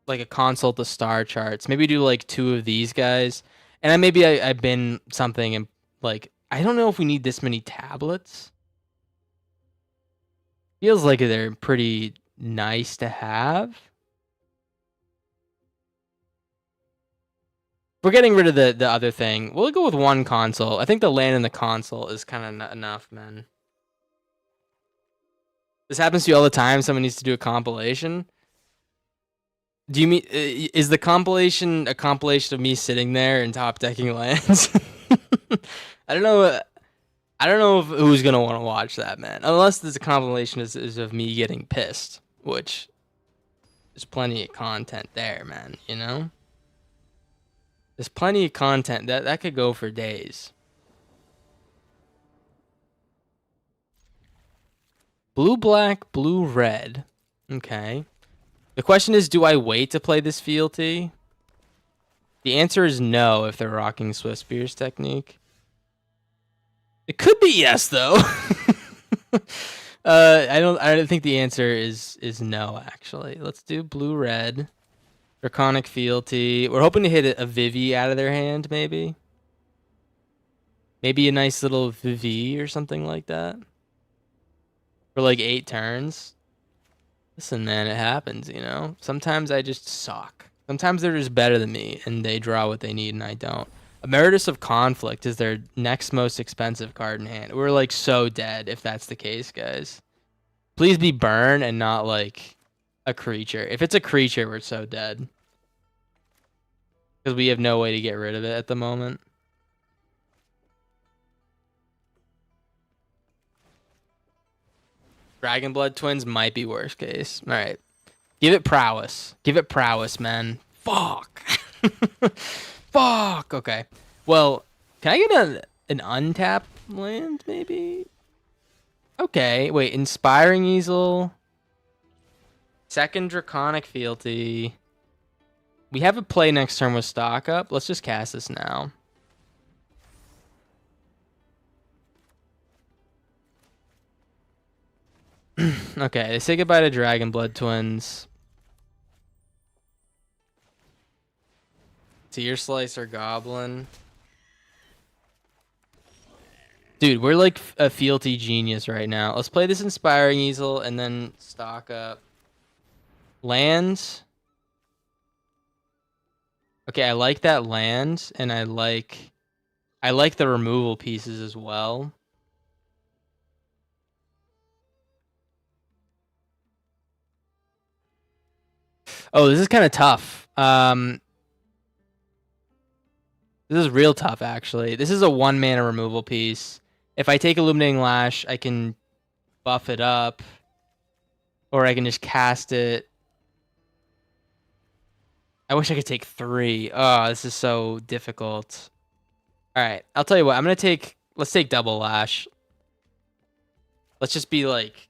Like a consult the star charts. Maybe do like 2 of these guys. And then maybe I bin something and like I don't know if we need this many tablets. Feels like they're pretty nice to have. We're getting rid of the other thing. We'll go with 1 console. I think the land in the console is kind of enough, man. This happens to you all the time. Someone needs to do a compilation. Do you mean is the compilation a compilation of me sitting there and top decking lands? I don't know. I don't know if who's gonna want to watch that, man. Unless there's a compilation is of me getting pissed, which there's plenty of content there, man, you know? There's plenty of content that could go for days. Blue, black, blue, red. Okay. The question is, do I wait to play this fealty? The answer is no if they're rocking Swift Spears technique. It could be yes, though. I don't think the answer is no, actually. Let's do blue, red. Draconic fealty. We're hoping to hit a Vivi out of their hand, maybe. Maybe a nice little Vivi or something like that. For like 8 turns. Listen, man, it happens, you know? Sometimes I just suck. Sometimes they're just better than me, and they draw what they need, and I don't. Emeritus of Conflict is their next most expensive card in hand. We're, like, so dead if that's the case, guys. Please be burn and not, like, a creature. If it's a creature, we're so dead. Because we have no way to get rid of it at the moment. Dragonblood Twins might be worst case. All right. Give it prowess. Give it prowess, man. Fuck. Fuck. Okay. Well, can I get an untapped land, maybe? Okay. Wait. Inspiring Easel. Second Draconic Fealty. We have a play next turn with stock up. Let's just cast this now. Okay, they say goodbye to Dragonblood Twins. Tear Slicer Goblin. Dude, we're like a fealty genius right now. Let's play this Inspiring Easel and then stock up. Lands. Okay, I like that land, and I like the removal pieces as well. Oh, this is kind of tough. This is real tough, actually. This is a 1-mana removal piece. If I take Illuminating Lash, I can buff it up. Or I can just cast it. I wish I could take 3. Oh, this is so difficult. Alright, I'll tell you what. Let's take Double Lash. Let's just be, like,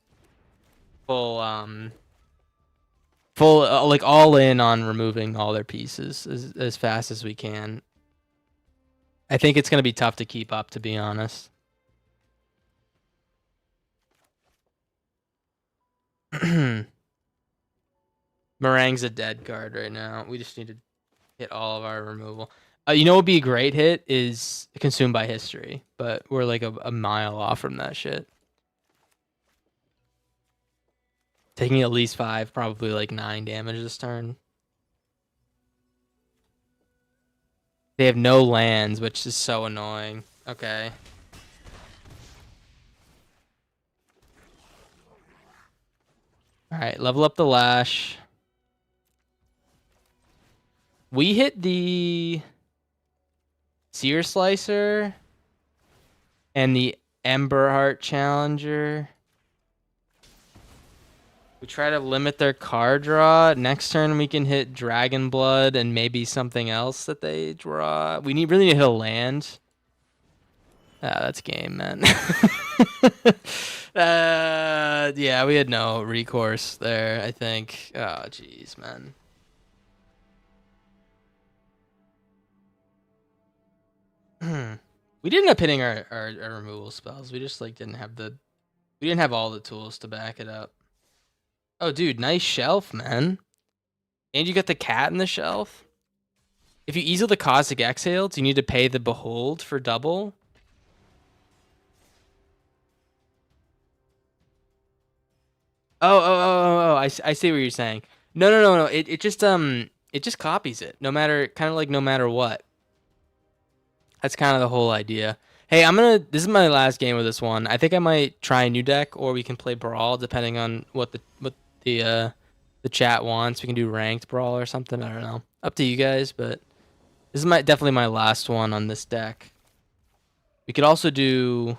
like, all in on removing all their pieces as fast as we can. I think it's going to be tough to keep up, to be honest. Meringue's a dead card right now. We just need to hit all of our removal. You know what would be a great hit is Consumed by History, but we're like a mile off from that shit. Taking at least 5, probably like 9 damage this turn. They have no lands, which is so annoying. Okay. Alright, level up the Lash. We hit the Seer Slicer and the Emberheart Challenger. We try to limit their card draw. Next turn we can hit Dragon Blood and maybe something else that they draw. We really need to hit a land. Ah, that's game, man. Yeah, we had no recourse there, I think. Oh, jeez, man. We didn't end up hitting our removal spells. We just like didn't have all the tools to back it up. Oh, dude, nice shelf, man. And you got the cat in the shelf. If you easel the Cosmic Exhale, do you need to pay the Behold for double? Oh, I see what you're saying. No. It just copies it. No matter what. That's kind of the whole idea. Hey, this is my last game with this one. I think I might try a new deck, or we can play Brawl, depending on what the chat wants. We can do ranked Brawl or something. I don't know. Up to you guys, but this is definitely my last one on this deck. We could also play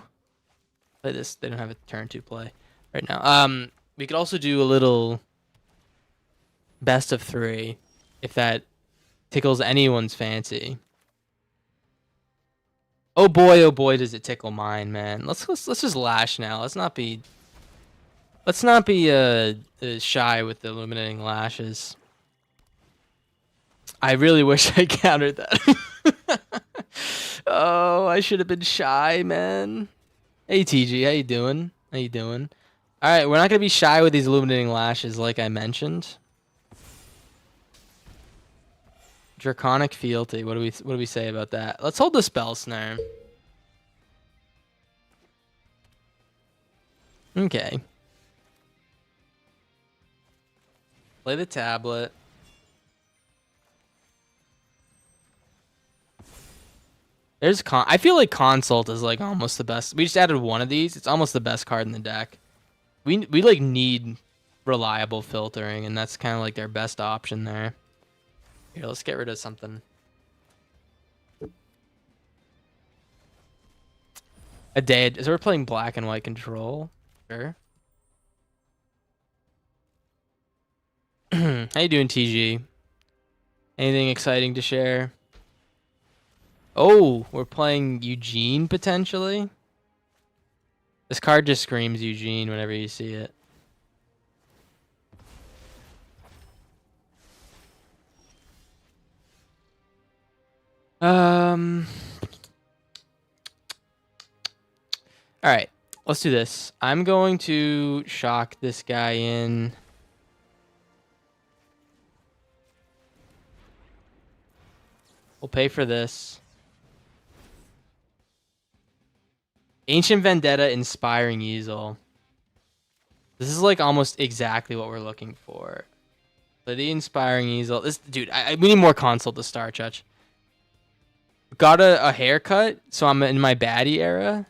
this. They don't have a turn 2 play right now. We could also do a little best of 3, if that tickles anyone's fancy. Oh boy, does it tickle mine, man. Let's just lash now. Let's not be shy with the illuminating lashes. I really wish I countered that. Oh, I should have been shy, man. Hey TG, how you doing? How you doing? All right, we're not gonna be shy with these illuminating lashes, like I mentioned. Draconic Fealty. What do we say about that? Let's hold the Spell Snare. Okay. Play the tablet. There's I feel like Consult is like almost the best. We just added one of these. It's almost the best card in the deck. We like need reliable filtering, and that's kind of like their best option there. Here, let's get rid of something. A day. So we're playing black and white control. Sure. How you doing, TG? Anything exciting to share? Oh, we're playing Eugene potentially. This card just screams Eugene whenever you see it. All right, let's do this. I'm going to shock this guy in. We'll pay for this. Ancient Vendetta, Inspiring Easel. This is like almost exactly what we're looking for. Play the Inspiring Easel. This dude, we need more Consult to start, Chutch. Got a haircut, so I'm in my baddie era.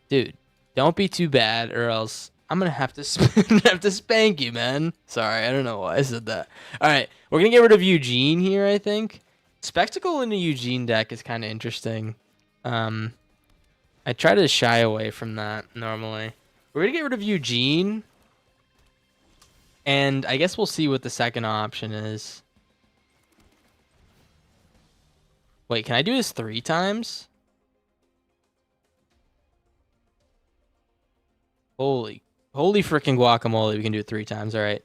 Dude, don't be too bad, or else I'm gonna have to spank you, man. Sorry, I don't know why I said that. All right, we're gonna get rid of Eugene here. I think Spectacle in a Eugene deck is kind of interesting. I try to shy away from that normally. We're gonna get rid of Eugene, and I guess we'll see what the second option is. Wait, can I do this 3 times? Holy freaking guacamole! We can do it 3 times. All right.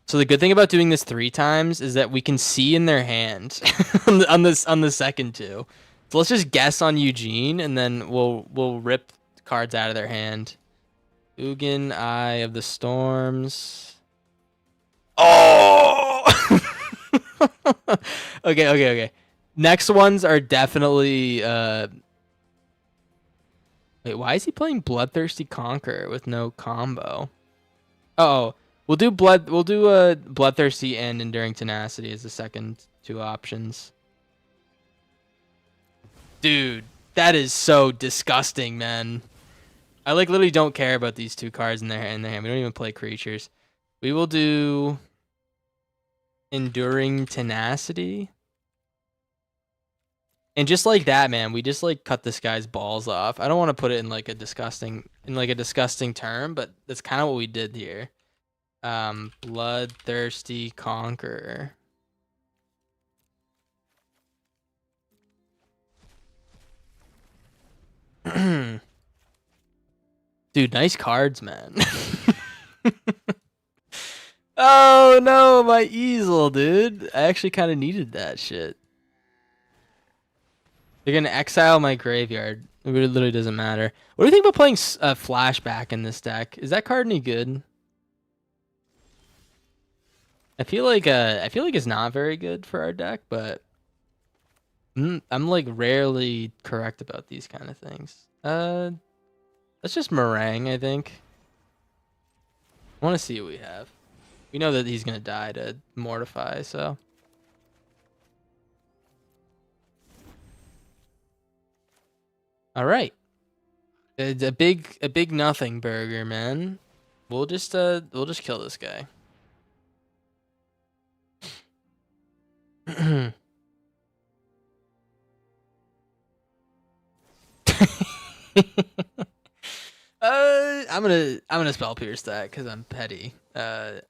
So the good thing about doing this 3 times is that we can see in their hand on the second 2. So let's just guess on Eugene, and then we'll rip cards out of their hand. Ugin, Eye of the Storms. Oh! Okay. Next ones are definitely. Wait, why is he playing Bloodthirsty Conqueror with no combo? Oh, we'll do Bloodthirsty and Enduring Tenacity as the second 2 options. Dude, that is so disgusting, man. I like literally don't care about these 2 cards in their hand. We don't even play creatures. We will do Enduring Tenacity. And just like that, man, we just like cut this guy's balls off. I don't want to put it in like a disgusting term, but that's kind of what we did here. Bloodthirsty Conqueror. Dude, nice cards, man. Oh no, my easel, dude. I actually kind of needed that shit. They're gonna exile my graveyard. It literally doesn't matter. What do you think about playing Flashback in this deck? Is that card any good? I feel like it's not very good for our deck, but I'm like rarely correct about these kind of things. Let's just meringue, I think. I want to see what we have. We know that he's gonna die to Mortify, so. All right. It's a big nothing burger, man. We'll just kill this guy. I'm gonna spell pierce that because I'm petty. And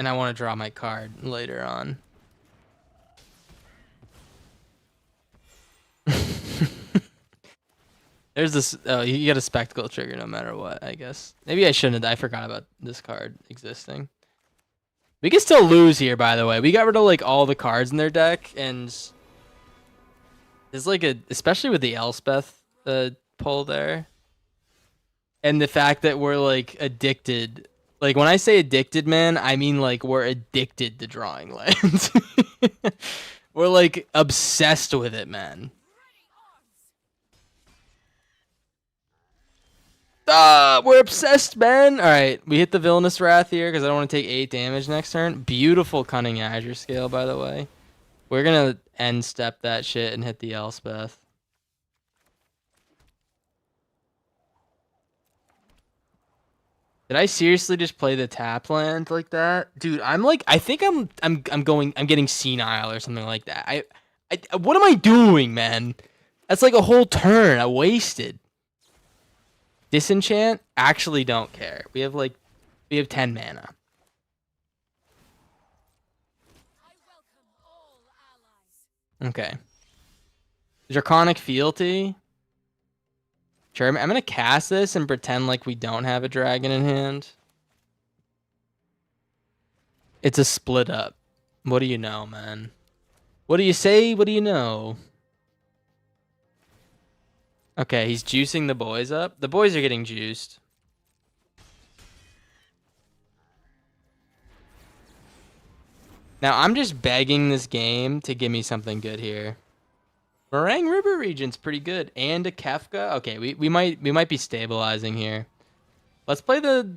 And I want to draw my card later on. There's this. Oh, you get a spectacle trigger no matter what, I guess. Maybe I shouldn't have. I forgot about this card existing. We can still lose here, by the way. We got rid of like all the cards in their deck, and there's like a, especially with the Elspeth pull there, and the fact that we're like addicted. Like when I say addicted, man, I mean like we're addicted to drawing lands. We're like obsessed with it, man. We're obsessed, man. All right, we hit the Villainous Wrath here because I don't want to take 8 damage next turn. Beautiful Cunning Azure Scale, by the way. We're gonna end step that shit and hit the Elspeth. Did I seriously just play the tap land like that, dude? I'm like, I think I'm getting senile or something like that. What am I doing, man? That's like a whole turn I wasted. Disenchant? Actually don't care. We have 10 mana. Okay. Draconic Fealty. Sure, I'm gonna cast this and pretend like we don't have a dragon in hand. It's a split up. What do you know, man? What do you say? What do you know? Okay, he's juicing the boys up. The boys are getting juiced. Now, I'm just begging this game to give me something good here. Meringue River Region's pretty good. And a Kefka. Okay, we might be stabilizing here. Let's play the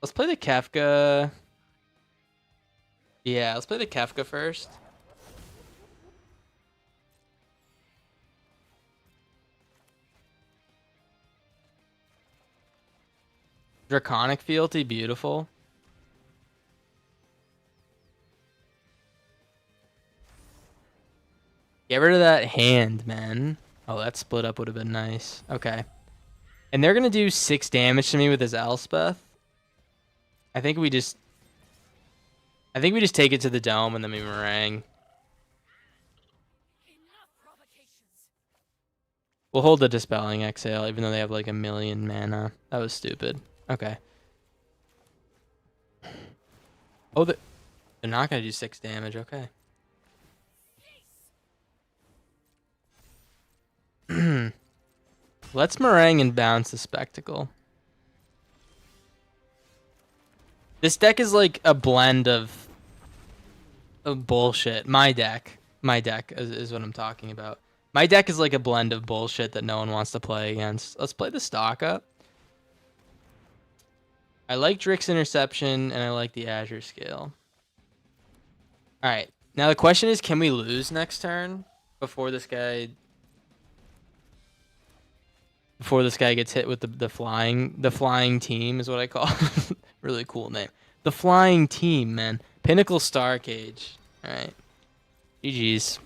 Kefka. Yeah, let's play the Kefka first. Draconic Fealty, beautiful. Get rid of that hand, man. Oh, that split up would have been nice. Okay. And they're going to do 6 damage to me with his Elspeth. I think we just take it to the dome and then we meringue. We'll hold the Dispelling Exhale, even though they have like a million mana. That was stupid. Okay. Oh, they're not going to do 6 damage. Okay. Let's meringue and bounce the Spectacle. This deck is like a blend of bullshit. My deck is what I'm talking about. My deck is like a blend of bullshit that no one wants to play against. Let's play the stock up. I like Drick's Interception, and I like the Azure Scale. Alright. Now the question is, can we lose next turn before this guy gets hit with the flying team is what I call it. Really cool name. The Flying Team, man. Pinnacle Star Cage. Alright. GG's.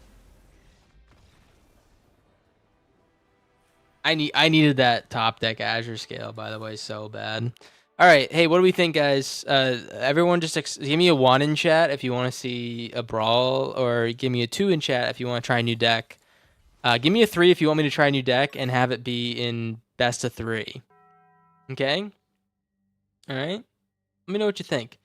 I needed that top deck Azure Scale, by the way, so bad. All right, hey, what do we think, guys? Everyone just give me a 1 in chat if you want to see a Brawl, or give me a 2 in chat if you want to try a new deck. Give me a 3 if you want me to try a new deck and have it be in best of 3. Okay? All right? Let me know what you think.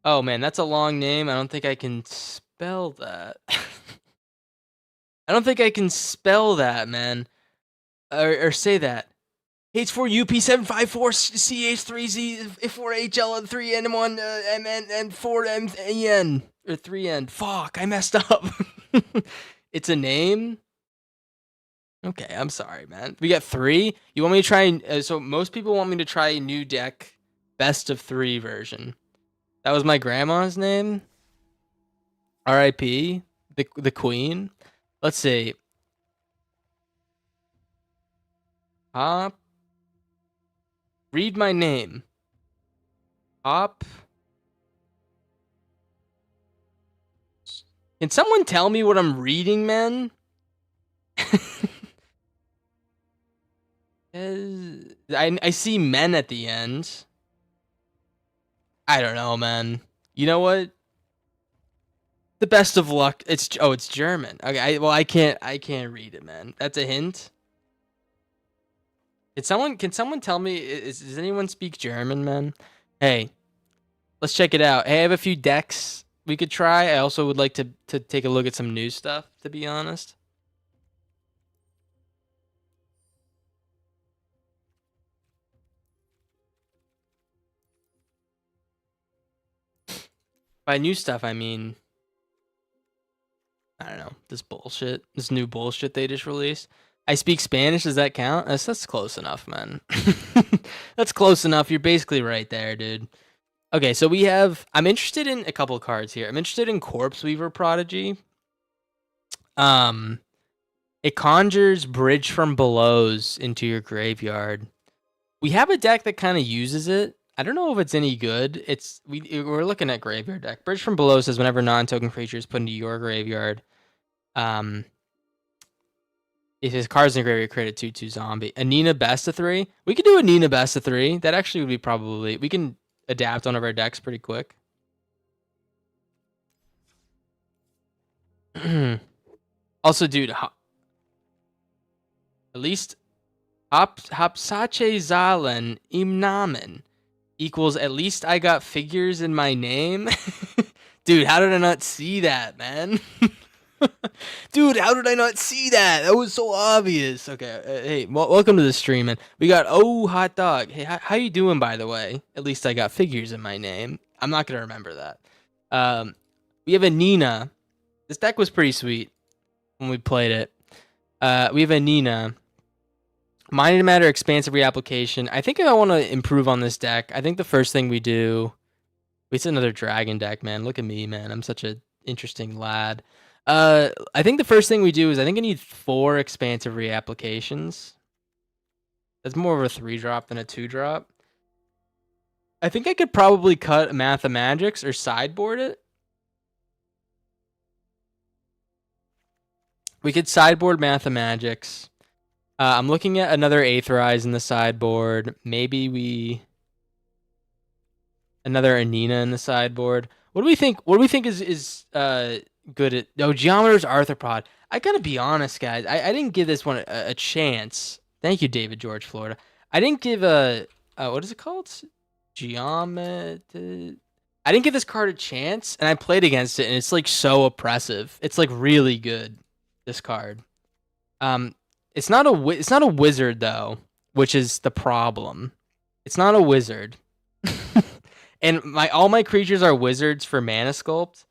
Oh, man, that's a long name. I don't think I can spell that. I don't think I can spell that, man. Or say that. H4UP754CH3Z4HL3N1MN4MN or 3N. Fuck, I messed up. It's a name? Okay, I'm sorry, man. We got 3? You want me to try... so most people want me to try a new deck, best of 3 version. That was my grandma's name. R.I.P. The queen. Let's see. Hop. Read my name. Hop. Can someone tell me what I'm reading, man? I see men at the end. I don't know, man. You know what? The best of luck. It's German. Okay, I can't read it, man. That's a hint. Can someone tell me does anyone speak German, man? Hey, let's check it out. Hey, I have a few decks we could try. I also would like to take a look at some new stuff, to be honest. By new stuff, I mean, I don't know, this bullshit. This new bullshit they just released. I speak Spanish, does that count? That's close enough, man. That's close enough. You're basically right there, dude. Okay, so I'm interested in a couple cards here. I'm interested in Corpse Weaver Prodigy. Um, it conjures Bridge from Belows into your graveyard. We have a deck that kind of uses it. I don't know if it's any good. We're looking at graveyard deck. Bridge from Below says whenever non-token creature is put into your graveyard, um, if his card's in the graveyard, create a 2/2 zombie. A Nina best of 3. We could do a Nina best of 3. That actually would be probably, we can adapt one of our decks pretty quick. Also, dude, at least Hapsache Zahlen im Namen equals at least I got figures in my name. Dude, how did I not see that, man? Dude, how did I not see that? That was so obvious. Okay, hey, welcome to the stream, man. We got hot dog. Hey, how you doing, by the way? At least I got figures in my name. I'm not gonna remember that. We have a Nina. This deck was pretty sweet when we played it. We have a Nina. Mind and Matter expansive reapplication. I think I want to improve on this deck. I think the first thing we do. It's another dragon deck, man. Look at me, man. I'm such an interesting lad. I think the first thing we do is I think I need 4 expansive reapplications. That's more of a 3-drop than a 2-drop. I think I could probably cut Mathemagics or sideboard it. We could sideboard Mathemagics. I'm looking at another Aetherize in the sideboard. Maybe another Anina in the sideboard. What do we think? What do we think is good at? No, Geometer's Arthropod. I gotta be honest, guys. I didn't give this one a chance. Thank you, David George, Florida. I didn't give what is it called? Geometer. I didn't give this card a chance, and I played against it, and it's like so oppressive. It's like really good. This card. It's not a wizard though, which is the problem. It's not a wizard. And all my creatures are wizards for Mana Sculpt.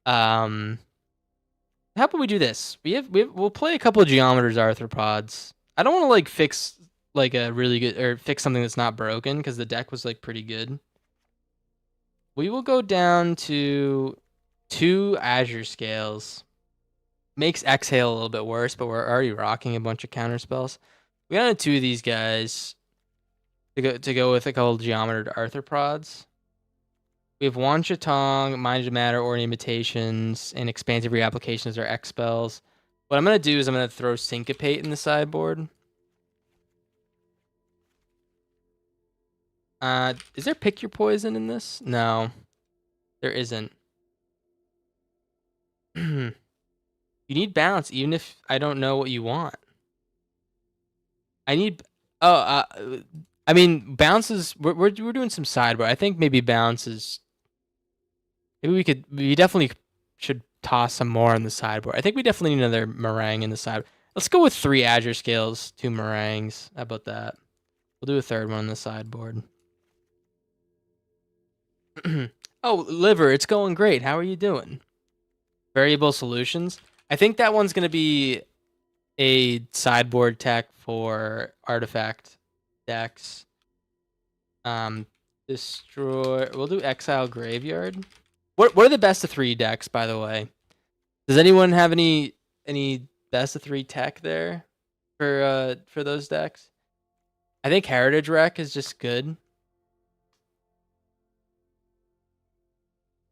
How about we do this? We'll play a couple of Geometer's Arthropods. I don't want to like fix like a really good or fix something that's not broken because the deck was like pretty good. We will go down to 2 Azure Scales. Makes Exhale a little bit worse, but we're already rocking a bunch of counter spells. We got 2 of these guys to go with a couple of Geometer Arthropods. We have Wan Chatong, Mind of Matter, or Imitations, and Expansive Reapplications or X spells. What I'm gonna do is I'm gonna throw Syncopate in the sideboard. Is there Pick Your Poison in this? No, there isn't. You need balance, even if I don't know what you want. I need. Oh, I mean, bounce is. We're doing some sideboard. I think maybe bounce is. Maybe we definitely should toss some more on the sideboard. I think we definitely need another meringue in the side. Let's go with 3 Azure Scales, 2 meringues. How about that? We'll do a 3rd one on the sideboard. Oh, Liver, it's going great. How are you doing? Variable Solutions. I think that one's going to be a sideboard tech for artifact decks. Destroy. We'll do Exile Graveyard. What are the best of 3 decks, by the way? Does anyone have any best of 3 tech there for those decks? I think Heritage Wreck is just good.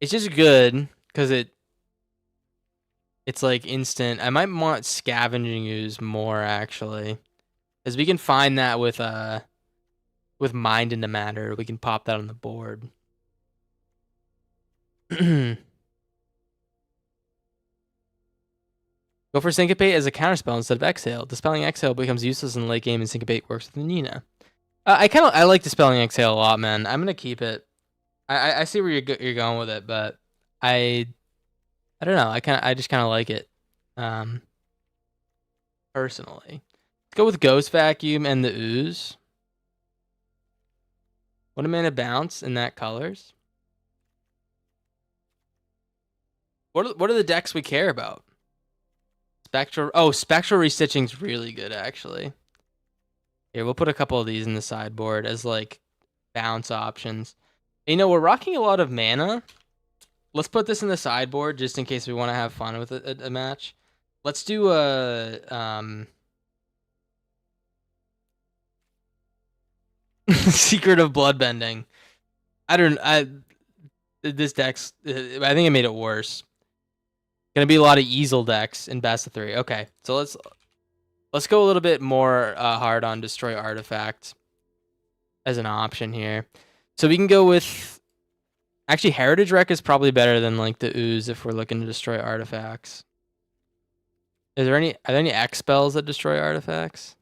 It's just good because it's like instant. I might want Scavenging Ooze more actually, because we can find that with Mind into Matter. We can pop that on the board. Go for Syncopate as a counterspell instead of Exhale. Dispelling Exhale becomes useless in late game, and Syncopate works with Nina. I like Dispelling Exhale a lot, man. I'm gonna keep it. I see where you're going with it, but I don't know. I just kind of like it, personally. Let's go with Ghost Vacuum and the Ooze. What a mana bounce in that colors. What are the decks we care about? Spectral Restitching's really good, actually. Here, we'll put a couple of these in the sideboard as like bounce options. You know, we're rocking a lot of mana. Let's put this in the sideboard just in case we want to have fun with a match. Let's do a Secret of Bloodbending. This deck's, I think it made it worse. Gonna be a lot of easel decks in best of 3. Okay, so let's go a little bit more hard on Destroy Artifact as an option here. So we can go with, actually Heritage Wreck is probably better than like the Ooze if we're looking to destroy artifacts. Are there any X spells that destroy artifacts?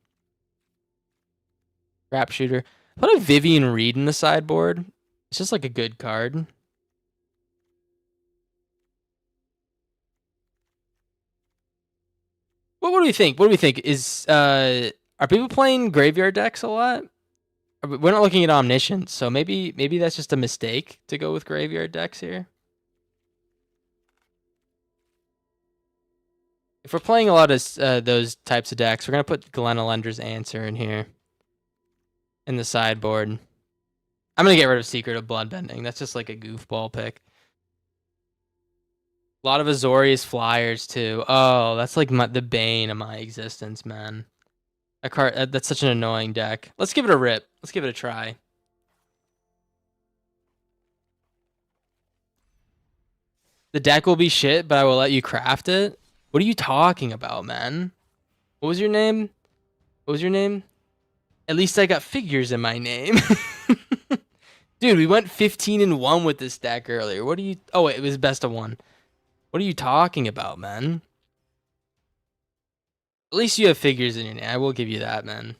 Trap Shooter. Put a Vivian Reed in the sideboard. It's just like a good card. What do we think? What do we think? Are people playing graveyard decks a lot? We're not looking at Omniscience, so maybe that's just a mistake to go with graveyard decks here. If we're playing a lot of those types of decks, we're gonna put Glenalendra's Answer in here in the sideboard. I'm gonna get rid of Secret of Bloodbending. That's just like a goofball pick. A lot of Azorius Flyers too. Oh, that's like the bane of my existence, man. That card, that's such an annoying deck. Let's give it a rip. Let's give it a try. The deck will be shit, but I will let you craft it. What are you talking about, man? What was your name? What was your name? At least I got figures in my name. Dude, we went 15-1 with this deck earlier. What are you... Oh, wait, it was best of 1. What are you talking about, man? At least you have figures in your name. I will give you that, man.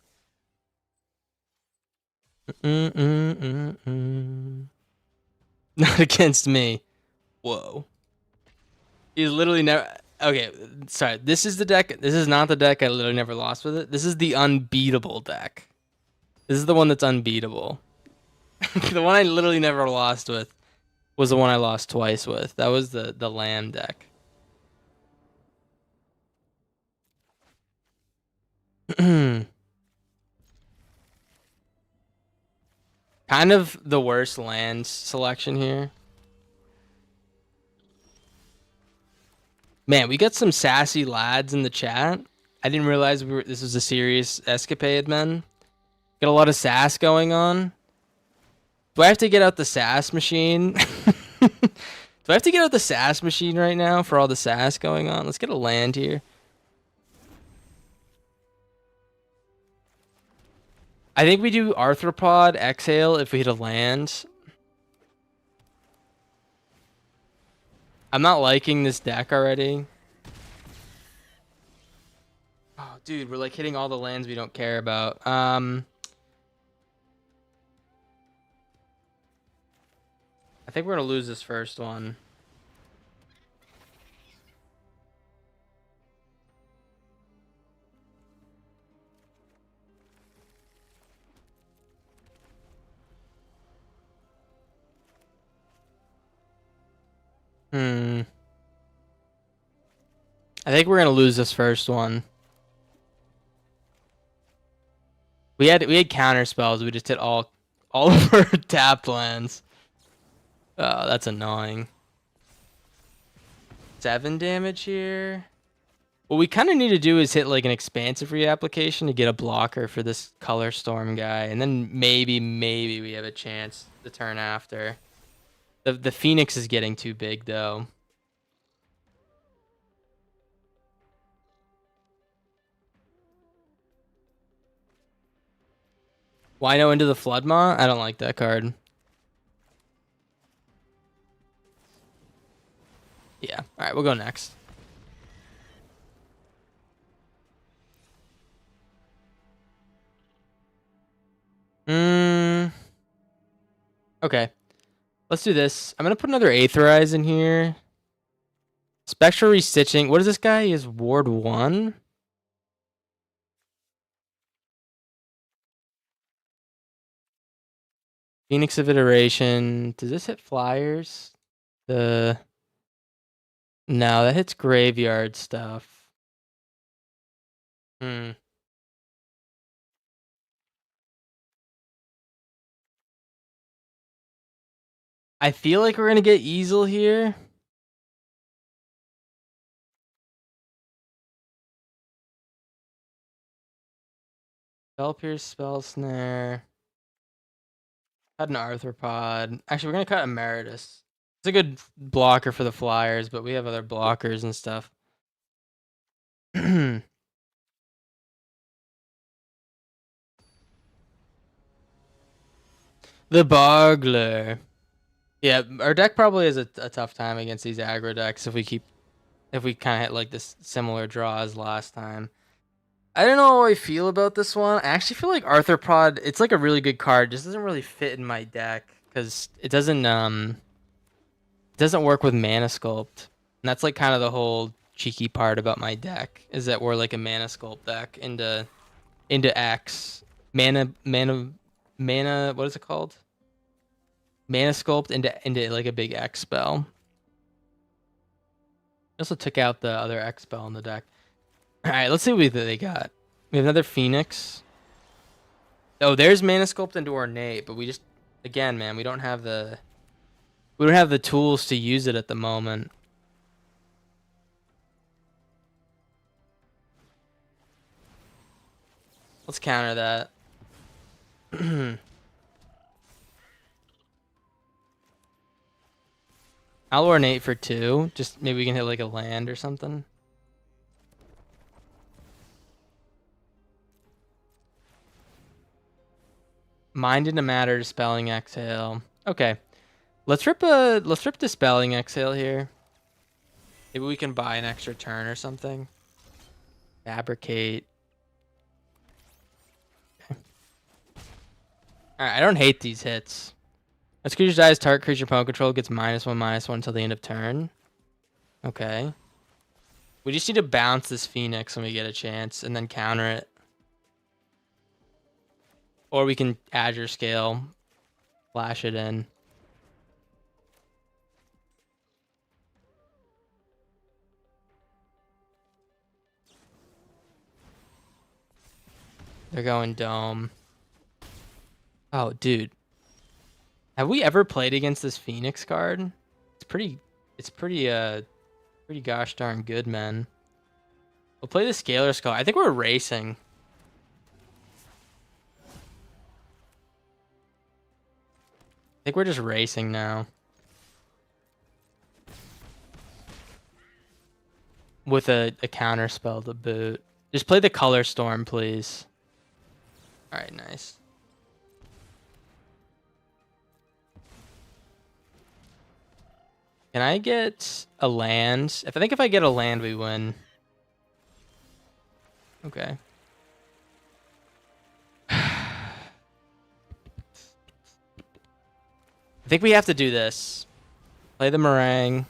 Not against me. Whoa. He's literally never... Okay, sorry. This is the deck. This is not the deck I literally never lost with it. This is the unbeatable deck. This is the one that's unbeatable. The one I literally never lost with was the one I lost twice with. That was the Lamb deck. Kind of the worst land selection here. Man, we got some sassy lads in the chat. I didn't realize this was a serious escapade, man. Got a lot of sass going on. Do I have to get out the sass machine? Do I have to get out the sass machine right now for all the sass going on? Let's get a land here. I think we do Arthropod, Exhale if we hit a land. I'm not liking this deck already. Oh, dude, we're like hitting all the lands we don't care about. I think we're gonna lose this first one. I think we're gonna lose this first one. We had counter spells. We just hit all of our tapped lands. Oh, that's annoying. 7 damage here. What we kind of need to do is hit like an expansive reapplication to get a blocker for this Color Storm guy, and then maybe we have a chance the turn after. The Phoenix is getting too big though. Wino into the Floodmaw? I don't like that card. Yeah. All right, we'll go next. Okay. Let's do this. I'm gonna put another Aetherize in here. Spectral Restitching. What is this guy? He is Ward 1. Phoenix of Iteration. Does this hit flyers? No, that hits graveyard stuff. I feel like we're gonna get Easel here. Spell Pierce, Spell Snare. Cut an Arthropod. Actually, we're gonna cut Emeritus. It's a good blocker for the Flyers, but we have other blockers and stuff. The Boggler. Yeah, our deck probably has a tough time against these aggro decks if we kind of hit like this similar draw as last time. I don't know how I feel about this one. I actually feel like Arthropod, it's like a really good card. It just doesn't really fit in my deck because it doesn't work with Mana Sculpt. And that's like kind of the whole cheeky part about my deck is that we're like a Mana Sculpt deck into X. Mana what is it called? Mana Sculpt into like a big X spell. I also took out the other X spell in the deck. Alright, let's see what they got. We have another Phoenix. Oh, there's Mana Sculpt into Ornate, but we just again, man, we don't have the tools to use it at the moment. Let's counter that. I'll Ornate for 2. Just maybe we can hit like a land or something. Mind into Matter, Dispelling Exhale. Okay. Let's rip Dispelling Exhale here. Maybe we can buy an extra turn or something. Fabricate. Okay. Alright, I don't hate these hits. As creature dies, target creature opponent control gets -1/-1 until the end of turn. Okay. We just need to bounce this Phoenix when we get a chance and then counter it. Or we can Azure Scale, flash it in. They're going Dome. Oh, dude. Have we ever played against this Phoenix card? It's pretty gosh darn good, man. We'll play the Scalar Skull. I think we're racing. I think we're just racing now. With a counter spell to boot. Just play the Color Storm, please. Alright, nice. Can I get a land? I think if I get a land, we win. Okay. I think we have to do this. Play the Meringue.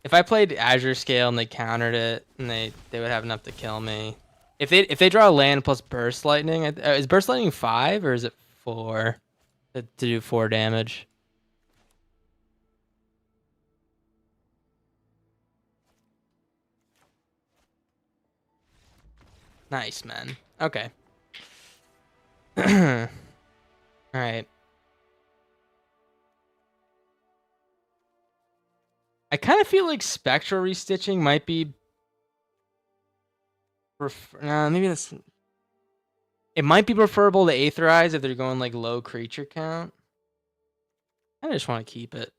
If I played Azure Scale and they countered it, and they would have enough to kill me. If they draw a land plus Burst Lightning, is Burst Lightning 5 or is it 4 to do 4 damage? Nice, man. Okay. All right. I kind of feel like Spectral Restitching might be... maybe that's... It might be preferable to Aetherize if they're going like low creature count. I just want to keep it.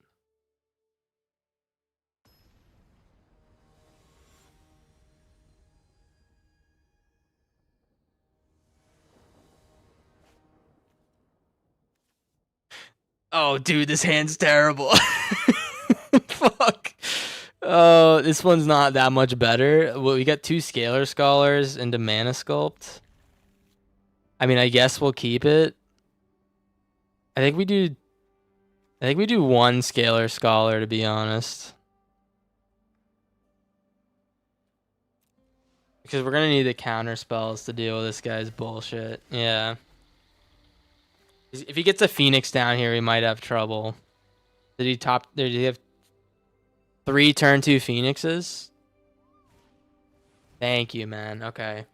Oh, dude, this hand's terrible. Fuck. Oh, this one's not that much better. Well, we got 2 Scalar Scholars into Mana Sculpt. I mean, I guess we'll keep it. I think we do 1 Scalar Scholar, to be honest. Because we're gonna need the counter spells to deal with this guy's bullshit. Yeah. If he gets a Phoenix down here, we might have trouble. Did he have 3 turn 2 Phoenixes? Thank you, man. Okay.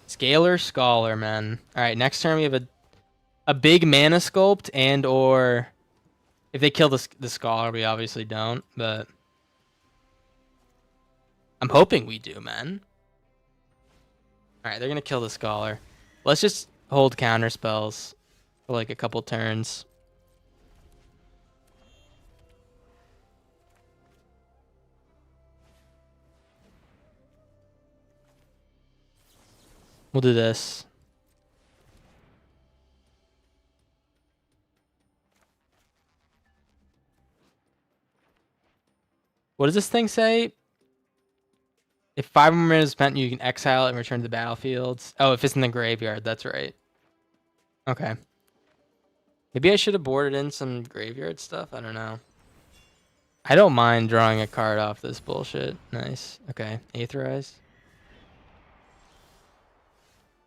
Scalar Scholar, man. All right, next turn we have a big Mana Sculpt and or if they kill the Scholar, we obviously don't, but I'm hoping we do, man. All right, they're gonna kill the Scholar. Let's just hold counter spells for like a couple turns. We'll do this. What does this thing say? If 5 more minutes spent, you can exile it and return to the battlefield. Oh, if it's in the graveyard, that's right. Okay. Maybe I should have boarded in some graveyard stuff. I don't know. I don't mind drawing a card off this bullshit. Nice. Okay. Aetherize.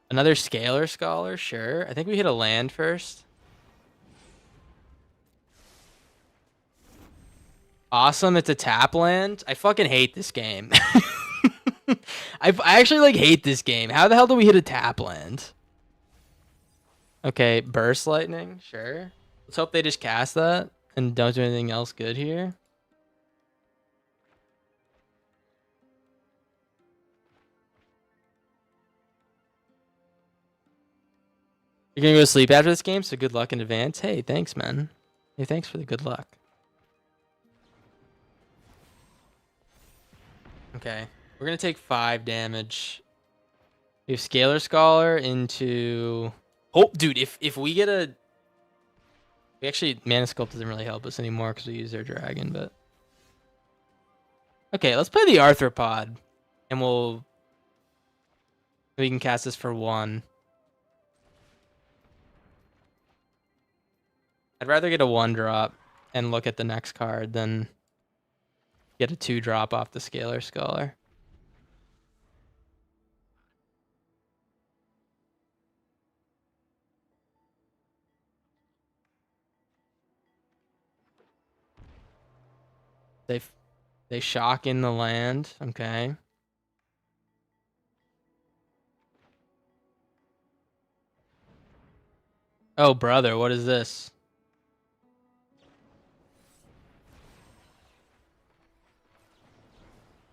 Another Scalar Scholar? Sure. I think we hit a land first. Awesome. It's a tap land. I fucking hate this game. I actually like hate this game. How the hell do we hit a tap land? Okay, Burst Lightning. Sure. Let's hope they just cast that and don't do anything else good here. You're gonna go to sleep after this game, so good luck in advance. Hey, thanks, man. Hey, thanks for the good luck. Okay, we're gonna take 5 damage. We have Scalar Scholar into... Oh, dude, if we get a... We actually... Mana Sculpt doesn't really help us anymore because we use their dragon, but... Okay, let's play the Arthropod. And we can cast this for 1. I'd rather get a 1-drop and look at the next card than get a 2-drop off the Scalar Scholar. They shock in the land. Okay. Oh, brother, what is this?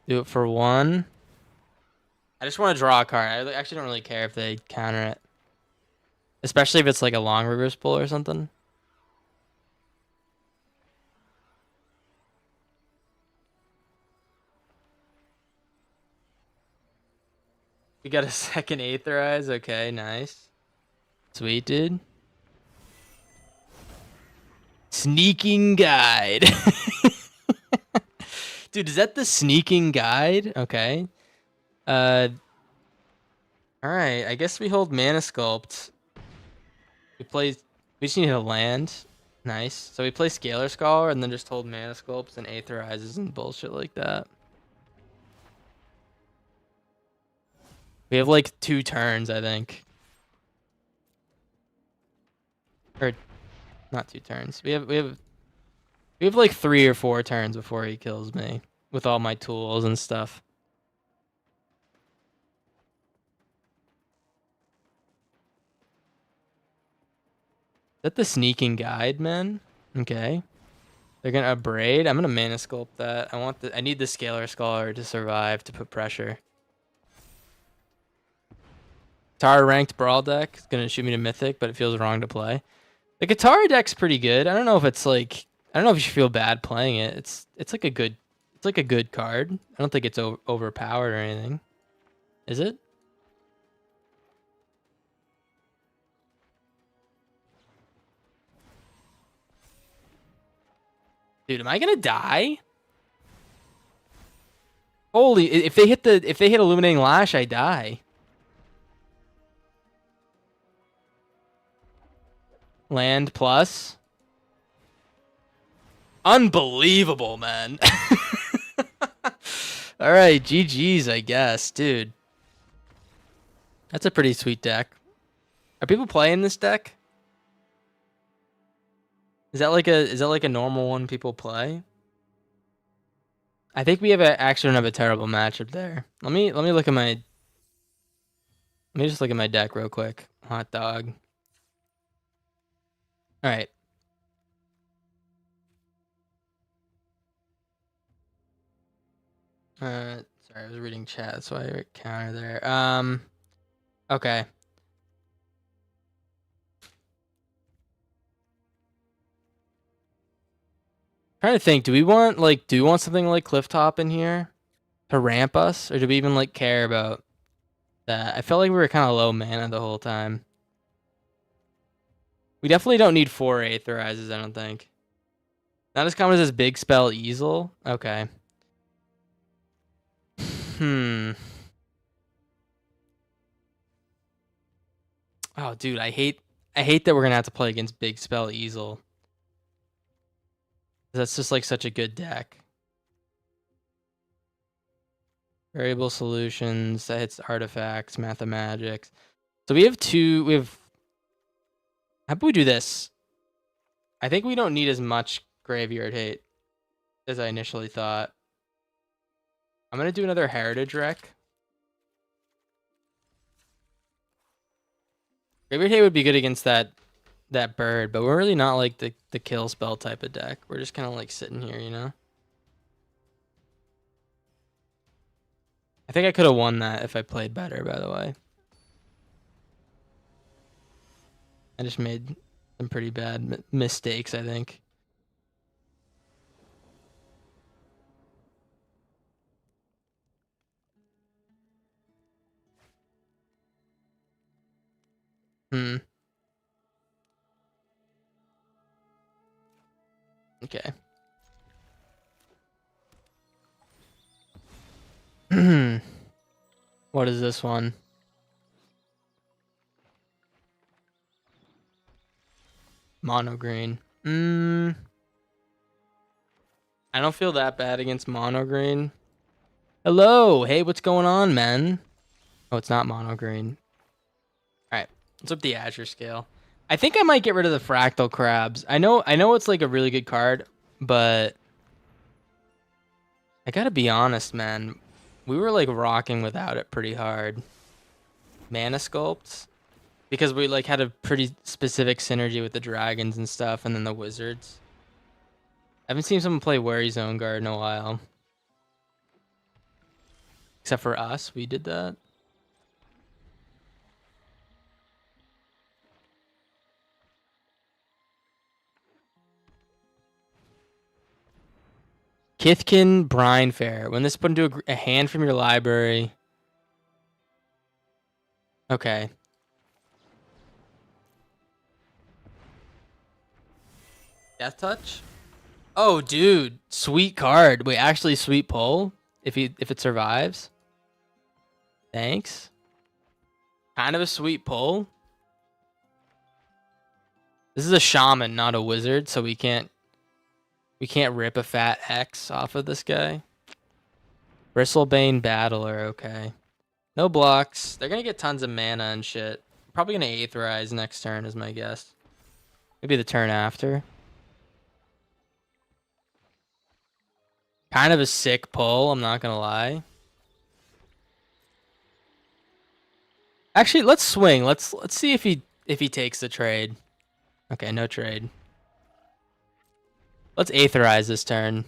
Do it for 1. I just want to draw a card. I actually don't really care if they counter it. Especially if it's like a long reverse pull or something. We got a second Aetherize. Okay, nice. Sweet, dude. Sneaking Guide. Dude, is that the Sneaking Guide? Okay. Alright, I guess we hold Mana Sculpt. We just need to land. Nice. So we play Scalar Scholar and then just hold Mana Sculpts and Aetherizes and bullshit like that. We have like 2 turns, I think. Or not 2 turns. We have like 3 or 4 turns before he kills me with all my tools and stuff. Is that the Sneaking Guide, man? Okay. They're gonna abrade. I'm gonna Mana Sculpt that. I need the Scalar Scholar to survive to put pressure. Guitar ranked Brawl deck. It's gonna shoot me to Mythic, but it feels wrong to play. The Guitar deck's pretty good. I don't know if it's like... I don't know if you should feel bad playing it. It's like a good card. I don't think it's overpowered or anything. Is it? Dude, am I gonna die? Holy, if they hit Illuminating Lash, I die. Land plus. Unbelievable, man. All right, GG's, I guess, dude. That's a pretty sweet deck. Are people playing this deck? Is that like a normal one people play? I think we actually don't have a terrible matchup there. Let me look at my. Let me just look at my deck real quick. Hot dog. All right. Sorry, I was reading chat, so I counter there. Okay. Trying to think, do we want something like Clifftop in here to ramp us, or do we even like care about that? I felt like we were kind of low mana the whole time. We definitely don't need 4 Aetherizes, I don't think. Not as common as this big spell Easel. Okay. Oh, dude, I hate that we're gonna have to play against big spell Easel. That's just like such a good deck. Variable solutions that hits artifacts, mathemagics. So we have how about we do this? I think we don't need as much graveyard hate as I initially thought. I'm gonna do another heritage wreck. Graveyard hate would be good against that bird, but we're really not like the kill spell type of deck. We're just kind of like sitting here, you know? I think I could have won that if I played better, by the way. I just made some pretty bad mistakes, I think. Okay. What is this one? Mono green. I don't feel that bad against mono green. Hello. Hey, what's going on, man? Oh, it's not mono green. All right. Let's up the Azure scale. I think I might get rid of the Fractal Crabs. I know it's like a really good card, but I gotta be honest, man. We were like rocking without it pretty hard. Mana Sculpts. Because we like had a pretty specific synergy with the dragons and stuff, and then the wizards. I haven't seen someone play Wary Zone Guard in a while. Except for us, we did that. Kithkin Brine Fair. When this put into a hand from your library. Okay. Death Touch? Oh, dude. Sweet card. Wait, actually sweet pull? If it survives? Thanks. Kind of a sweet pull. This is a shaman, not a wizard, so we can't rip a fat X off of this guy. Bristlebane Battler, okay. No blocks. They're gonna get tons of mana and shit. Probably gonna Aetherize next turn is my guess. Maybe the turn after. Kind of a sick pull, I'm not gonna lie. Actually, let's swing. Let's see if he takes the trade. Okay, no trade. Let's Aetherize this turn.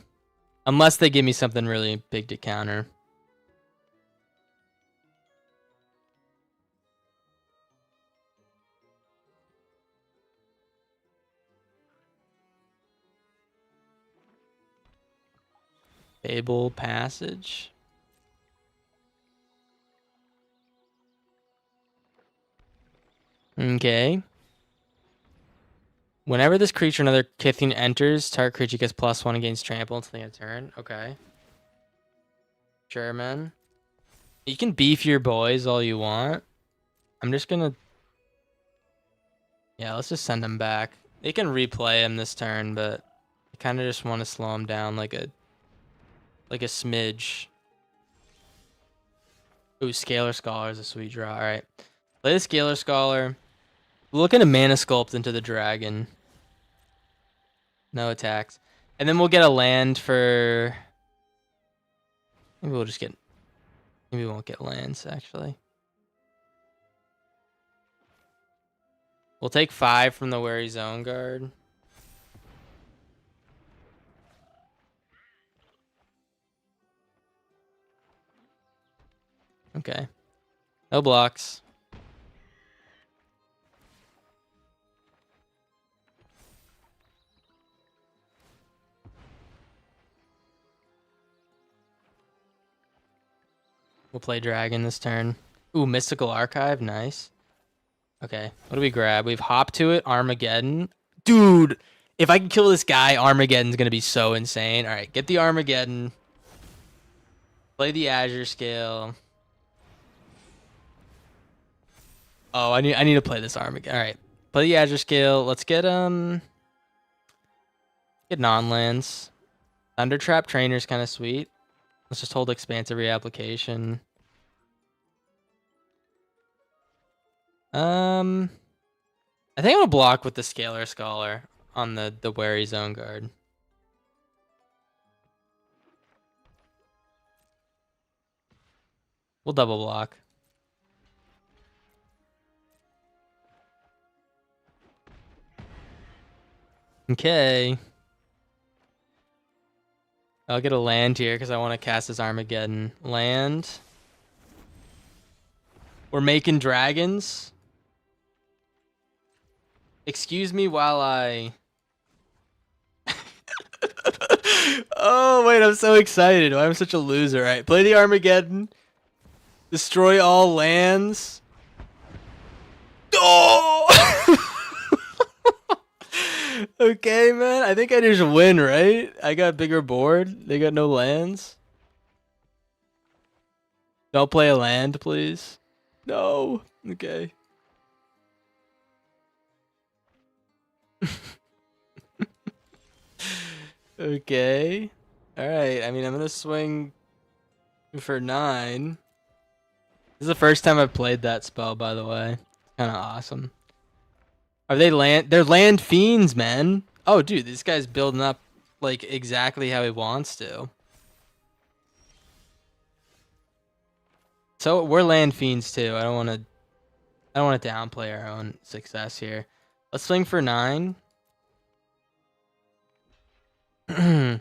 Unless they give me something really big to counter. Fable Passage. Okay. Whenever this creature another Kithing enters, target creature gets +1 against trample until the end of turn. Okay. Sure, man. You can beef your boys all you want. I'm just gonna... Yeah, let's just send them back. They can replay him this turn, but I kind of just want to slow him down like a smidge. Ooh, Scalar Scholar is a sweet draw. All right. Play the Scalar Scholar. Looking to Mana Sculpt into the dragon. No attacks. And then we'll get a land for... Maybe we'll just get... Maybe we won't get lands, actually. We'll take 5 from the Wary Zone Guard. Okay. No blocks. We'll play Dragon this turn. Ooh, Mystical Archive. Nice. Okay. What do we grab? We have Hop to it. Armageddon. Dude, if I can kill this guy, Armageddon's going to be so insane. All right. Get the Armageddon. Play the Azure Scale. Oh, I need to play this Armageddon. All right. Play the Azure Scale. Let's get non-lands. Thunder Trap Trainer's kind of sweet. Let's just hold Expansive Reapplication. I think I'm gonna block with the Scalar Scholar on the Wary Zone Guard. We'll double block. Okay. I'll get a land here because I want to cast this Armageddon. Land. We're making dragons. Excuse me while I... Oh, wait, I'm so excited. I'm such a loser. All right, play the Armageddon. Destroy all lands. Oh! Okay, man. I think I just win, right? I got bigger board. They got no lands. Don't play a land, please. No. Okay. Okay. All right. I mean, I'm gonna swing for 9. This is the first time I've played that spell, by the way. Kind of awesome. Are they land? They're land fiends, man. Oh, dude, this guy's building up like exactly how he wants to. So we're land fiends too. I don't want to downplay our own success here. Let's swing for 9. I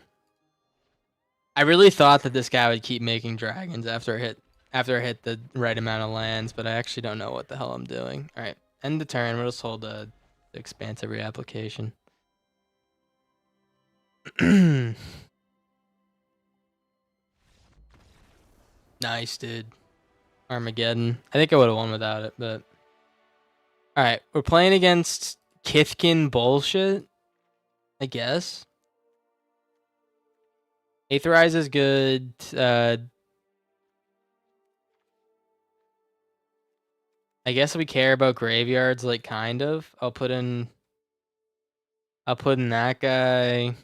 really thought that this guy would keep making dragons after I hit the right amount of lands, but I actually don't know what the hell I'm doing. All right, end the turn. We'll just hold the Expansive Reapplication. Nice, dude. Armageddon. I think I would have won without it, but... Alright, we're playing against Kithkin bullshit, I guess. Aetherize is good. I guess we care about graveyards, like, kind of. I'll put in that guy.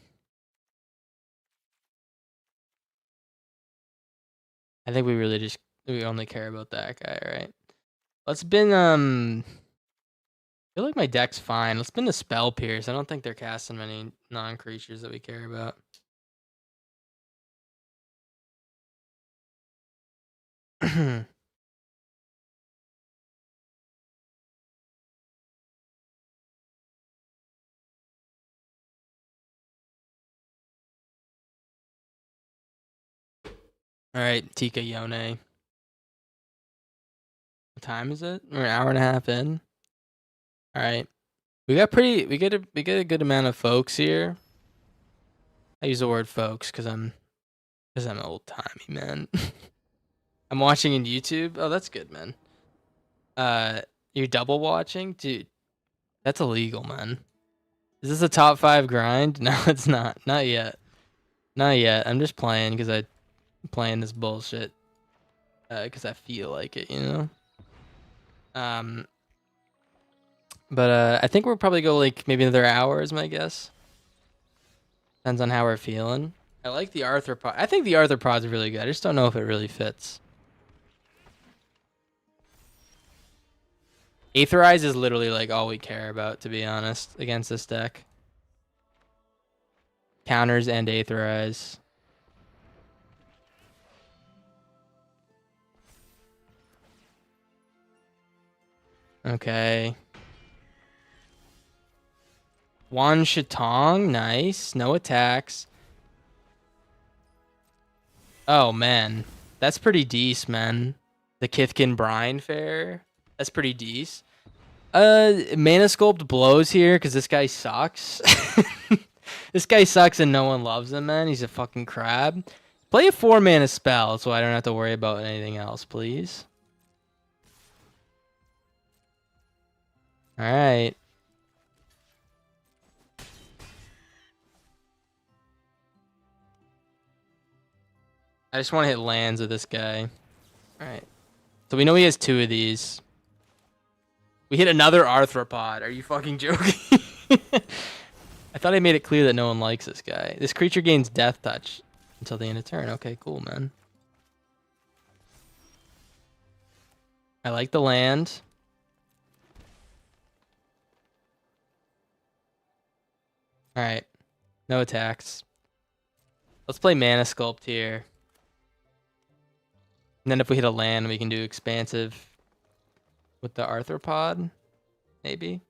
I think we only care about that guy, right? Let's bin, I feel like my deck's fine. Let's bin the Spell Pierce. I don't think they're casting many non-creatures that we care about. Alright, Tika Yone. What time is it? We're an hour and a half in. Alright. We get a good amount of folks here. I use the word folks because I'm old timey, man. I'm watching in YouTube. Oh, that's good, man. You're double watching? Dude, that's illegal, man. Is this a top 5 grind? No, it's not. Not yet. Not yet. I'm just playing because I'm playing this bullshit. Because I feel like it, you know? But I think we'll probably go like maybe another hour is my guess. Depends on how we're feeling. I like the arthropod. I think the arthropod's really good. I just don't know if it really fits. Aetherize is literally like all we care about, to be honest, against this deck. Counters and Aetherize. Okay. One Shatong, nice. No attacks. Oh man, that's pretty decent, man. The Kithkin Brine Fair. That's pretty decent. Mana Sculpt blows here because this guy sucks. This guy sucks and no one loves him, man. He's a fucking crab. Play a 4-mana spell so I don't have to worry about anything else, please. Alright. I just want to hit lands with this guy. Alright. So we know he has 2 of these. We hit another arthropod. Are you fucking joking? I thought I made it clear that no one likes this guy. This creature gains death touch until the end of turn. Okay, cool, man. I like the land. Alright. No attacks. Let's play Mana Sculpt here. And then if we hit a land, we can do expansive with the arthropod. Maybe.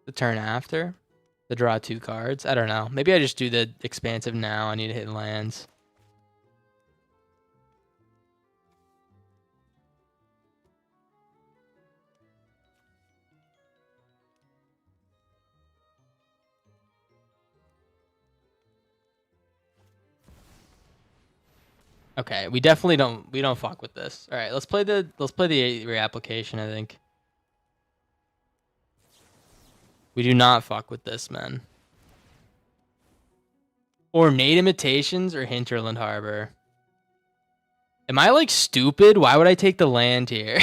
The turn after. To draw 2 cards. I don't know. Maybe I just do the expansive now. I need to hit lands. Okay, we definitely don't fuck with this. All right, let's play the reapplication, I think. We do not fuck with this, man. Ornate Imitations or Hinterland Harbor. Am I like stupid? Why would I take the land here?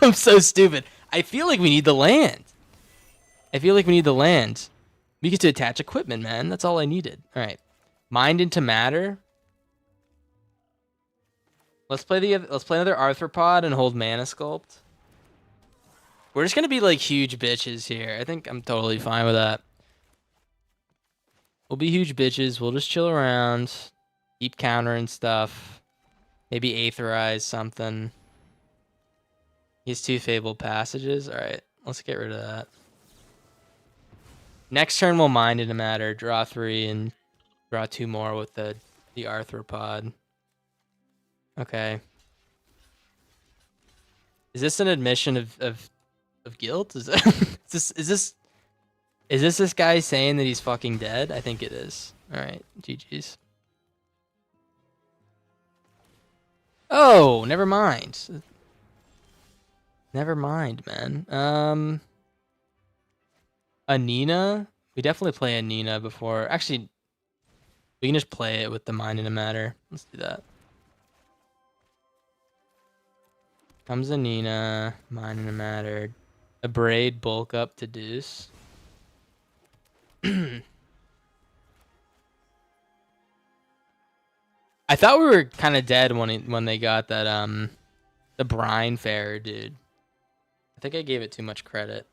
I'm so stupid. I feel like we need the land. I feel like we need the land. We get to attach equipment, man. That's all I needed. All right. Mind into Matter. Let's play another Arthropod and hold Mana Sculpt. We're just gonna be like huge bitches here. I think I'm totally fine with that. We'll be huge bitches. We'll just chill around, keep countering stuff. Maybe Aetherize something. He has 2 Fabled Passages. All right, let's get rid of that. Next turn we'll Mind into Matter, draw 3, and draw 2 more with the Arthropod. Okay. Is this an admission of guilt? Is this guy saying that he's fucking dead? I think it is. All right, GG's. Oh, never mind. Never mind, man. A Nina? We definitely play a Nina before. Actually, we can just play it with the Mind in a Matter. Let's do that. Comes a Nina, Mind in a Matter. A Braid, bulk up to Deuce. I thought we were kind of dead when they got that the Brine Fair, dude. I think I gave it too much credit.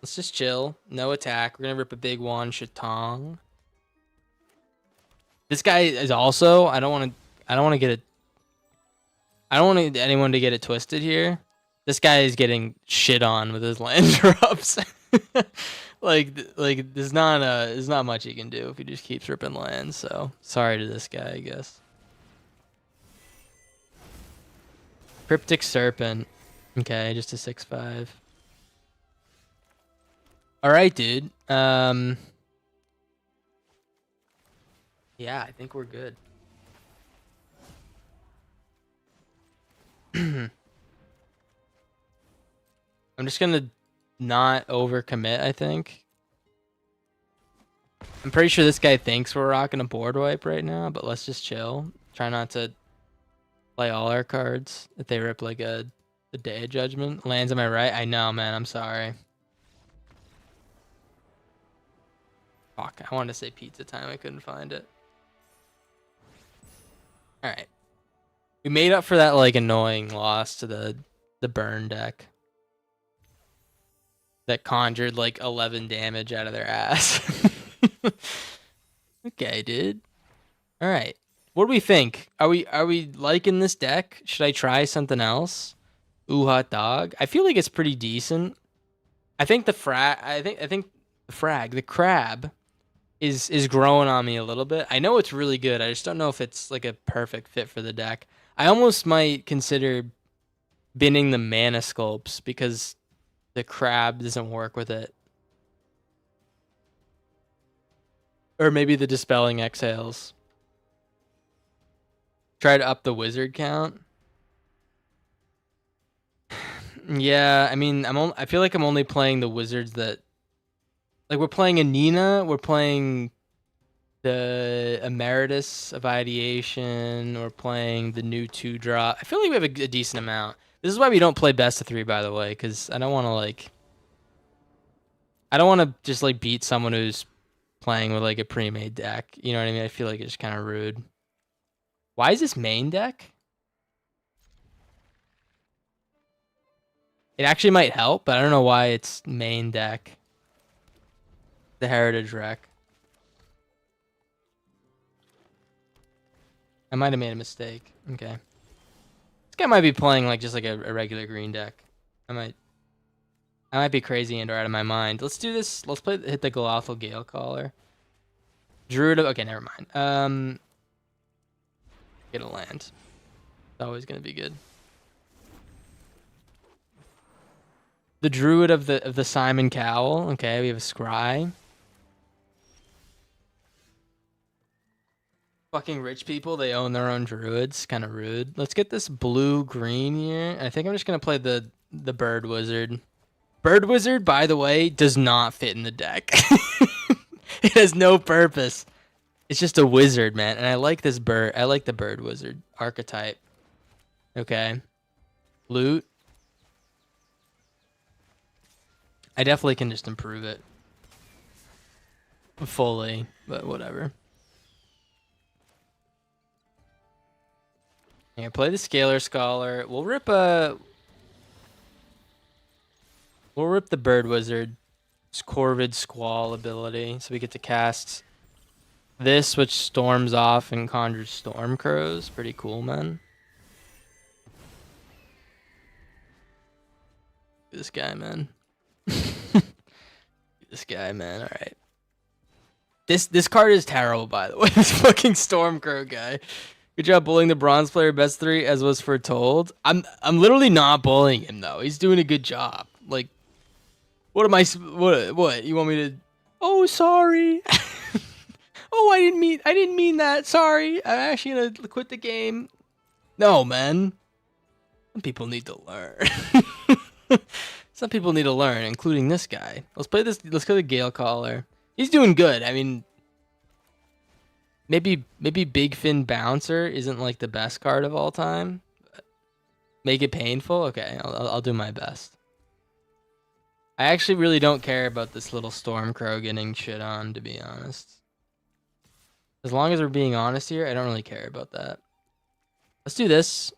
Let's just chill. No attack. We're gonna rip a big one, Shatong. This guy is also. I don't want to get it. I don't want anyone to get it twisted here. This guy is getting shit on with his land drops. like there's not much he can do if he just keeps ripping lands. So sorry to this guy, I guess. Cryptic Serpent. Okay, just a 6/5. All right, dude. Yeah, I think we're good. I'm just gonna not overcommit, I think. I'm pretty sure this guy thinks we're rocking a board wipe right now, but let's just chill. Try not to play all our cards. If they rip like a Day of Judgment. Lands, am I right? I know, man. I'm sorry. Fuck, I wanted to say pizza time. I couldn't find it. Alright. We made up for that like annoying loss to the burn deck. That conjured like 11 damage out of their ass. Okay, dude. Alright. What do we think? Are we liking this deck? Should I try something else? Ooh, hot dog. I feel like it's pretty decent. I think the crab is growing on me a little bit. I know it's really good. I just don't know if it's like a perfect fit for the deck. I almost might consider binning the mana sculpts because the crab doesn't work with it. Or maybe the dispelling exhales. Try to up the wizard count. Yeah, I mean, I feel like I'm only playing the wizards that, like, we're playing a Nina, we're playing the Emeritus of Ideation, we're playing the new 2-drop. I feel like we have a decent amount. This is why we don't play best of 3, by the way, because I don't want to just like beat someone who's playing with like a pre-made deck. You know what I mean? I feel like it's kind of rude. Why is this main deck? It actually might help, but I don't know why it's main deck. The Heritage Wreck. I might have made a mistake. Okay. This guy might be playing like just like a regular green deck. I might be crazy and or out of my mind. Let's do this. Let's hit the Galothal Gale Caller. Druid of, okay, never mind. Get a land. It's always gonna be good. The Druid of the Simon Cowell. Okay, we have a Scry. Fucking rich people, they own their own druids. Kind of rude. Let's get this blue-green here. I think I'm just gonna play the Bird Wizard. Bird Wizard, by the way, does not fit in the deck. It has no purpose. It's just a wizard, man. And I like this bird. I like the Bird Wizard archetype. Okay. Loot. I definitely can just improve it fully, but whatever. Yeah, play the Scalar Scholar. We'll rip the Bird Wizard Corvid Squall ability, so we get to cast this, which storms off and conjures Storm Crows. Pretty cool, man. This guy, man. This guy, man. All right. This card is terrible, by the way. This fucking Stormcrow guy. Good job bullying the bronze player best 3 as was foretold. I'm literally not bullying him though. He's doing a good job. Like, what you want me to? Oh, sorry. Oh, I didn't mean that. Sorry. I'm actually gonna quit the game. No, man. Some people need to learn. Some people need to learn, including this guy. Let's play this. Let's go to Gale Caller. He's doing good. I mean, maybe Big Fin Bouncer isn't like the best card of all time. Make it painful. Okay, I'll do my best. I actually really don't care about this little Stormcrow getting shit on, to be honest. As long as we're being honest here, I don't really care about that. Let's do this.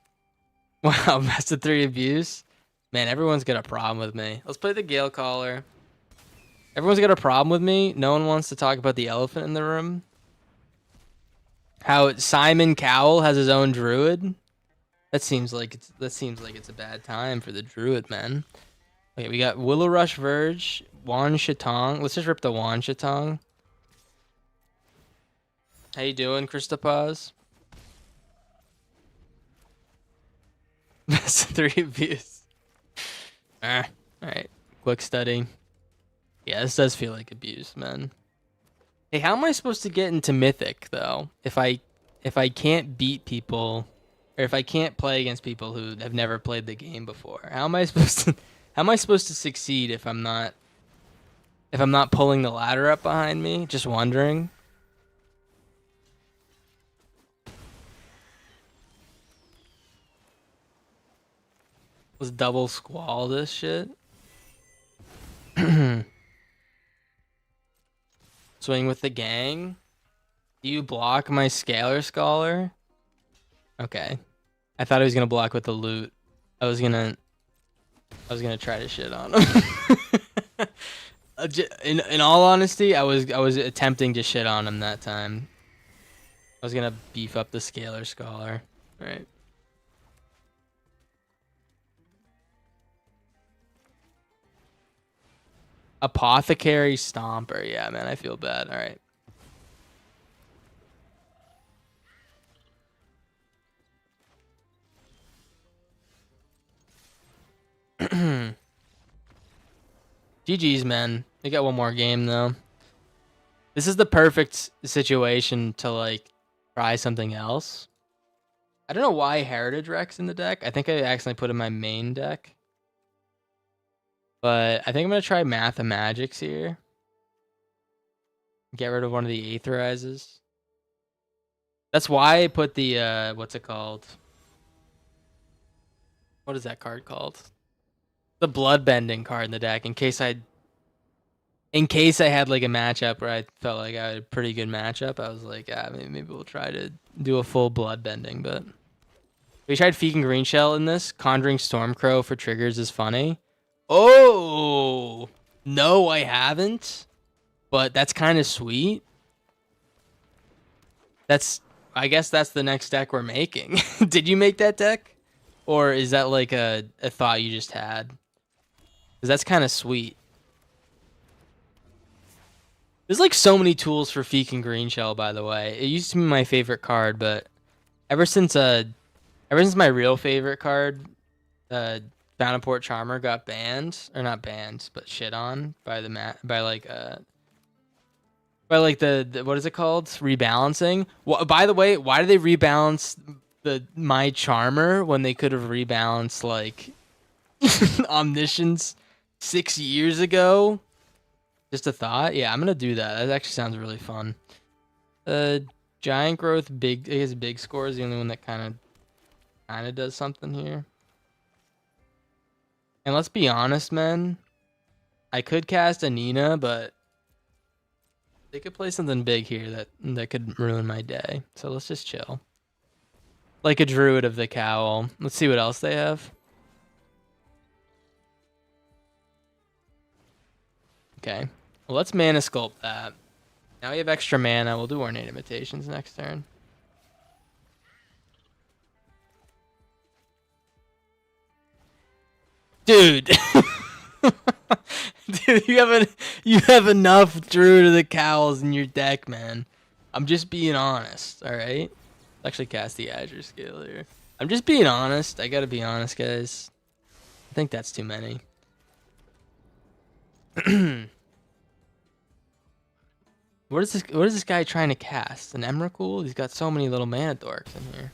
Wow, best of 3 abuse. Man, everyone's got a problem with me. Let's play the Gale Caller. Everyone's got a problem with me. No one wants to talk about the elephant in the room. How Simon Cowell has his own druid. That seems like it's a bad time for the druid, man. Okay, we got Willow Rush Verge, Wan Shatong. Let's just rip the Wan Shatong. How you doing, Christopaz? That's 3 abuse. Alright. Quick study. Yeah, this does feel like abuse, man. Hey, how am I supposed to get into Mythic though? If I can't beat people, or if I can't play against people who have never played the game before, how am I supposed How am I supposed to succeed if I'm not pulling the ladder up behind me? Just wondering. Let's double squall this shit. Swing with the gang. Do you block my Scalar Scholar? Okay. I thought he was gonna block with the loot. I was gonna try to shit on him. In all honesty, I was attempting to shit on him that time. I was gonna beef up the Scalar Scholar. Right. Apothecary Stomper. Yeah, man, I feel bad. All right. GG's, man. They got one more game, though. This is the perfect situation to, like, try something else. I don't know why Heritage Rex in the deck. I think I accidentally put in my main deck. But I think I'm going to try Mathemagics here. Get rid of one of the Aetherizes. That's why I put the, what's it called? What is that card called? The Bloodbending card in the deck, in case I had like a matchup where I felt like I had a pretty good matchup. I was like, maybe we'll try to do a full Bloodbending. But we tried Feking Greenshell in this. Conjuring Stormcrow for triggers is funny. Oh no, I haven't. But that's kind of sweet. I guess that's the next deck we're making. Did you make that deck? Or is that like a thought you just had? Because that's kind of sweet. There's like so many tools for Feking Greenshell, by the way. It used to be my favorite card, but ever since my real favorite card, Bountyport Charmer, got banned, or not banned, but shit on by the what is it called? Rebalancing. Well, by the way, why do they rebalance my Charmer when they could have rebalanced like Omniscience 6 years ago? Just a thought. Yeah, I'm gonna do that. That actually sounds really fun. Giant Growth, big score is the only one that kind of does something here. And let's be honest, man. I could cast a Nina, but they could play something big here that could ruin my day. So let's just chill. Like a Druid of the Cowl. Let's see what else they have. Okay. Well, let's Mana Sculpt that. Now we have extra mana. We'll do Ornate Imitations next turn. Dude. Dude, you have enough Druid of the Cowls in your deck, man. I'm just being honest, alright? Let's actually cast the Azure Scale here. I'm just being honest. I gotta be honest, guys. I think that's too many. What is this guy trying to cast? An Emrakul? He's got so many little mana dorks in here.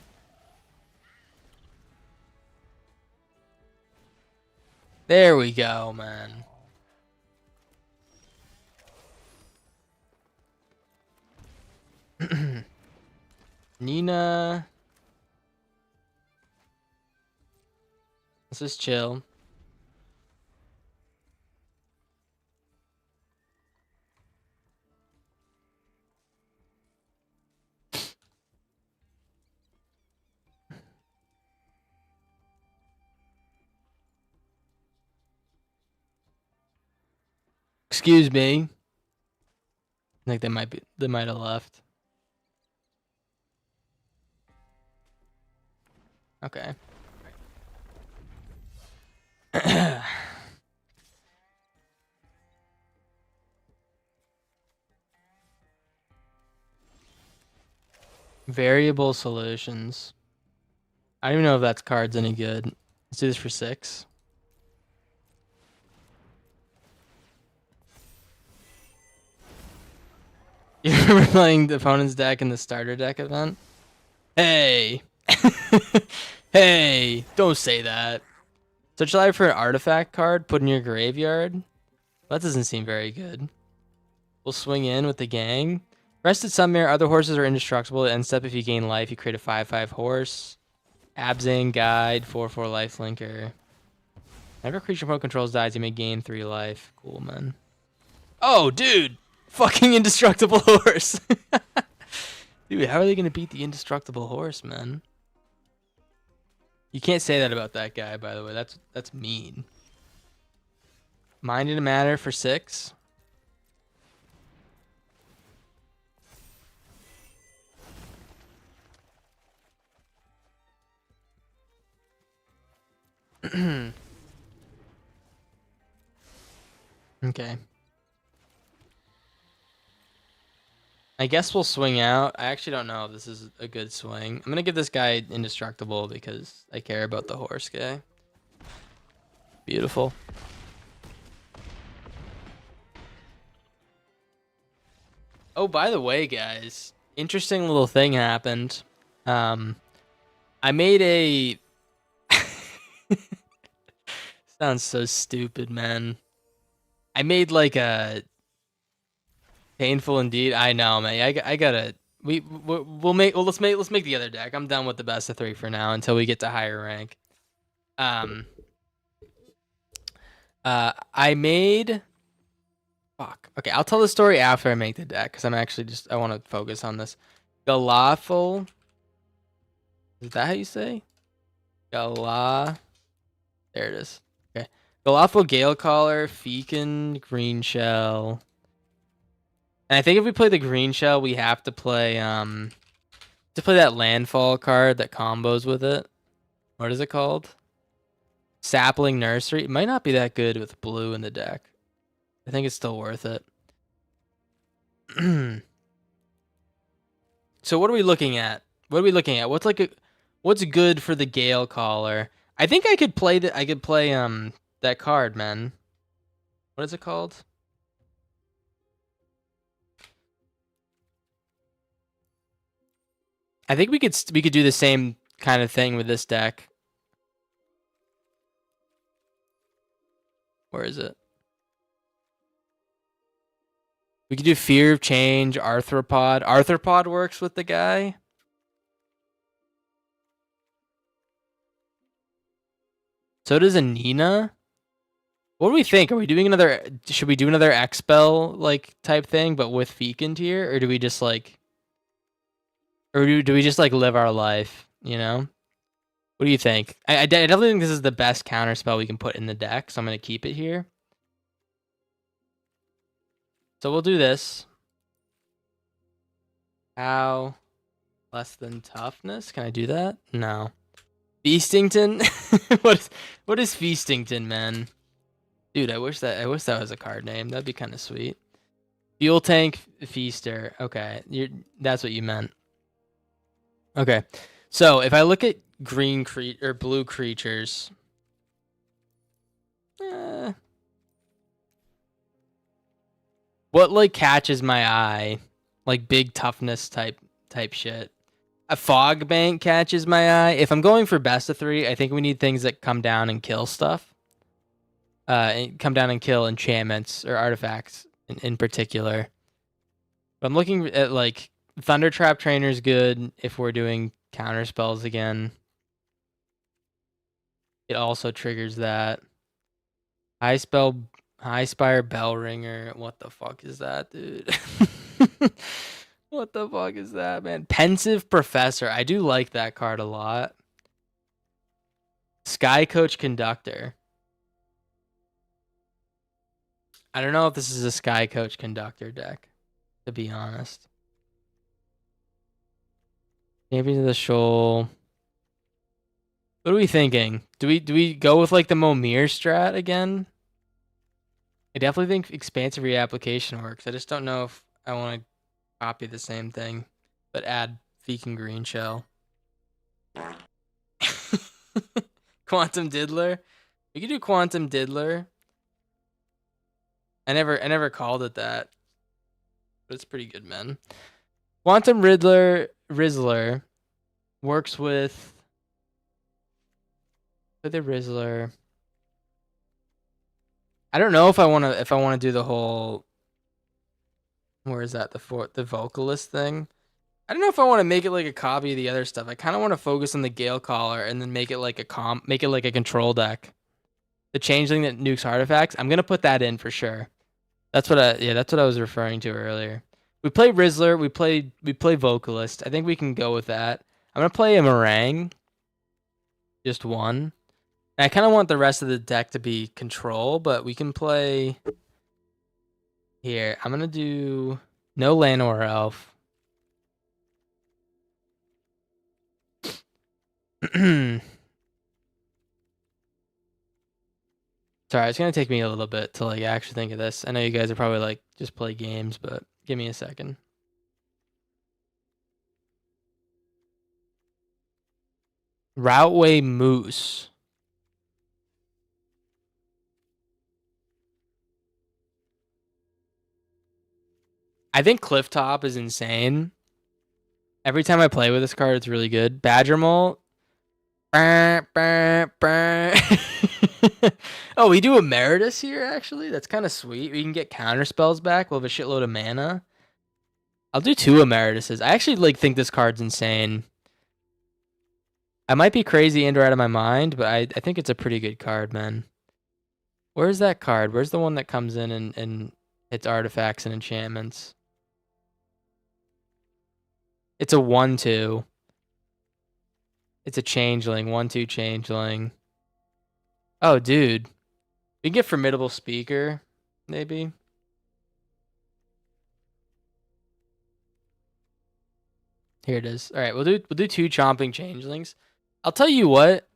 There we go, man. Nina. Let's just chill. Excuse me. I think they might have left. Okay. Variable solutions. I don't even know if that card's any good. Let's do this for 6. You remember playing the opponent's deck in the starter deck event? Hey! Hey! Don't say that. Search the library for an artifact card, put in your graveyard. That doesn't seem very good. We'll swing in with the gang. Rested Sunmare, other horses are indestructible. End step, if you gain life, you create a 5/5 horse. Abzan Guide, 4/4 lifelinker. Whenever creature opponent controls dies, you may gain 3 life. Cool, man. Oh, dude! Fucking indestructible horse. Dude, how are they gonna beat the indestructible horse, man? You can't say that about that guy, by the way. That's mean. Mind in a Matter for 6. Okay. I guess we'll swing out. I actually don't know if this is a good swing. I'm gonna give this guy indestructible because I care about the horse guy. Beautiful. Oh, by the way, guys, interesting little thing happened. I made a... Sounds so stupid, man. I made like a... Painful indeed. I know, man. I gotta... Let's make the other deck. I'm done with the best of 3 for now until we get to higher rank. I made... Fuck. Okay, I'll tell the story after I make the deck, because I'm actually just... I want to focus on this. Galafel... Is that how you say? There it is. Okay. Galafel Gale Caller, Fekin, Green Shell. And I think if we play the Green Shell, we have to play that landfall card that combos with it. What is it called? Sapling Nursery. It might not be that good with blue in the deck. I think it's still worth it. So what are we looking at? What's good for the Gale Caller? I think I could play that card, man. What is it called? I think we could do the same kind of thing with this deck. Where is it? We could do Fear of Change, Arthropod. Arthropod works with the guy. So does a Nina. What do we think? Are we doing another... Should we do another Expel like type thing, but with Fekin tier, or do we just like... Or do we just like live our life? You know. What do you think? I definitely think this is the best counter spell we can put in the deck, so I'm gonna keep it here. So we'll do this. How? Less than toughness? Can I do that? No. Feastington? What is Feastington, man? Dude, I wish that was a card name. That'd be kind of sweet. Fuel Tank Feaster. Okay, that's what you meant. Okay, so if I look at blue creatures, what like catches my eye? Like big toughness type shit. A Fog Bank catches my eye. If I'm going for best of 3, I think we need things that come down and kill stuff. And come down and kill enchantments or artifacts in particular. But I'm looking at like Thunder Trap Trainer's good if we're doing counter spells again. It also triggers that. High Spire Bell Ringer. What the fuck is that, dude? What the fuck is that, man? Pensive Professor. I do like that card a lot. Sky Coach Conductor. I don't know if this is a Sky Coach Conductor deck, to be honest. Champions of the Shoal. What are we thinking? Do we go with like the Momir strat again? I definitely think expansive reapplication works. I just don't know if I want to copy the same thing, but add Fekin Green Shell. Quantum Diddler. We could do Quantum Diddler. I never called it that, but it's pretty good, man. Quantum Rizzler works with the Rizzler. I don't know if I wanna do the whole, where is that, the vocalist thing. I don't know if I want to make it like a copy of the other stuff. I kind of want to focus on the Gale Caller and then make it like a control deck. The changeling that nukes artifacts. I'm gonna put that in for sure. That's what I was referring to earlier. We play Rizzler, we play Vocalist. I think we can go with that. I'm gonna play a Meringue. Just one. And I kind of want the rest of the deck to be control, but we can play here. I'm gonna do no Llanowar Elf. Sorry, it's gonna take me a little bit to like actually think of this. I know you guys are probably like, just play games, but give me a second. Routeway Moose. I think Clifftop is insane. Every time I play with this card, it's really good. Badger Mole. Oh, we do Emeritus here, actually? That's kind of sweet. We can get counter spells back. We'll have a shitload of mana. I'll do 2 Emerituses. I actually like think this card's insane. I might be crazy and or out of my mind, but I think it's a pretty good card, man. Where's that card? Where's the one that comes in and hits artifacts and enchantments? It's a 1/2. It's a changeling. 1/2 changeling. Oh, dude. We can get Formidable Speaker, maybe. Here it is. All right, we'll do 2 Chomping Changelings. I'll tell you what.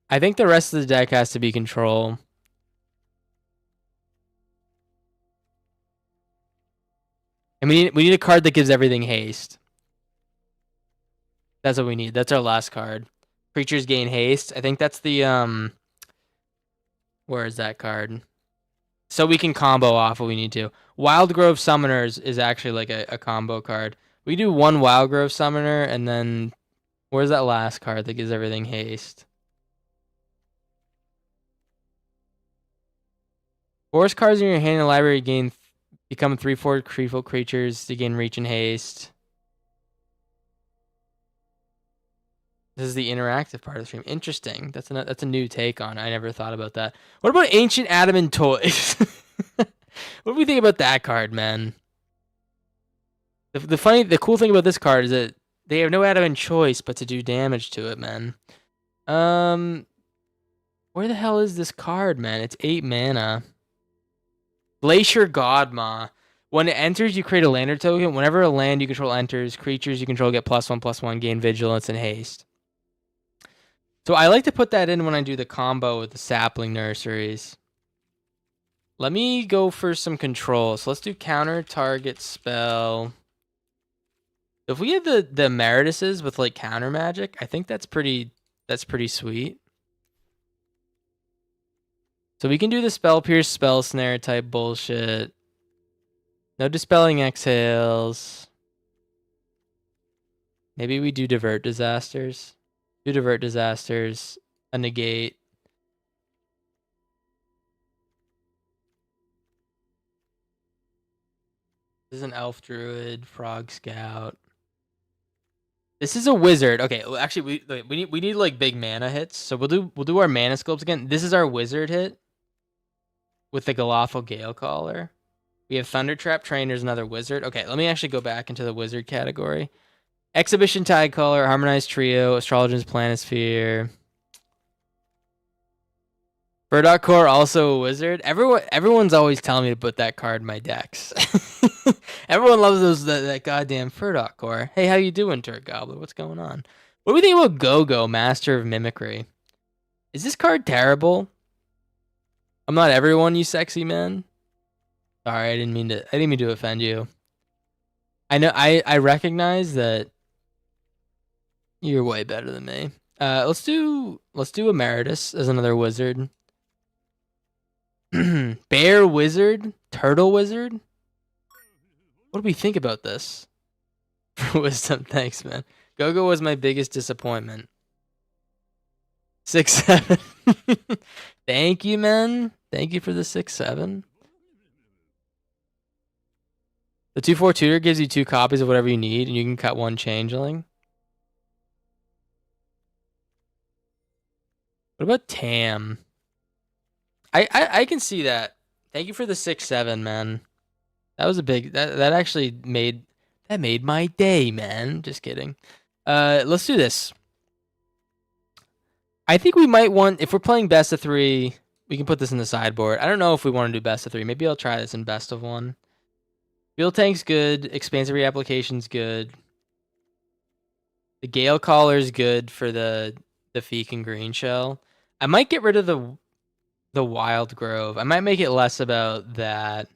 I think the rest of the deck has to be control. And we need a card that gives everything haste. That's what we need. That's our last card. Creatures gain haste. I think that's the where is that card? So we can combo off what we need to. Wildgrove Summoners is actually like a combo card. We do 1 Wildgrove Summoner and then where's that last card that gives everything haste? Forest cards in your hand in the library become 3/4 creepful creatures to gain reach and haste. This is the interactive part of the stream. Interesting. That's a new take on it. I never thought about that. What about Ancient Adamant Toys? What do we think about that card, man? The cool thing about this card is that they have no adamant choice but to do damage to it, man. Where the hell is this card, man? It's 8 mana. Glacier Godma. When it enters, you create a lander token. Whenever a land you control enters, creatures you control get +1/+1, gain vigilance and haste. So I like to put that in when I do the combo with the sapling nurseries. Let me go for some control. So let's do counter target spell. If we have the Emerituses with like counter magic, I think that's pretty sweet. So we can do the Spell Pierce, Spell Snare type bullshit. No Dispelling Exhales. Maybe we do Divert Disasters. Do Divert Disasters. A negate. This is an Elf Druid, Frog Scout. This is a wizard. Okay, well, actually, we need like big mana hits. So we'll do our mana sculpts again. This is our wizard hit with the Galafal Gale Caller. We have Thunder Trap Trainer's another wizard. Okay, let me actually go back into the wizard category. Exhibition Tide Caller, Harmonized Trio, Astrologer's Planisphere. Burdock Core, also a wizard. Everyone's always telling me to put that card in my decks. Everyone loves that goddamn Burdock Core. Hey, how you doing, Turk Gobbler? What's going on? What do we think about Go-Go, Master of Mimicry? Is this card terrible? I'm not everyone, you sexy man. Sorry, I didn't mean to offend you. I know I recognize that you're way better than me. Let's do Emeritus as another wizard. Bear Wizard, Turtle Wizard. What do we think about this? Wisdom, thanks, man. Go-Go was my biggest disappointment. 6/7. Thank you, man. Thank you for the 6/7. The 2/4 tutor gives you 2 copies of whatever you need, and you can cut 1 changeling. What about Tam? I can see that. Thank you for the 6/7, man. That was a big. That actually made my day, man. Just kidding. Let's do this. I think we might want, if we're playing best of 3, we can put this in the sideboard. I don't know if we want to do best of 3. Maybe I'll try this in best of 1. Fuel tank's good. Expansive reapplication's good. The Gale Caller's good for the Feek and Green Shell. I might get rid of the Wild Grove. I might make it less about that.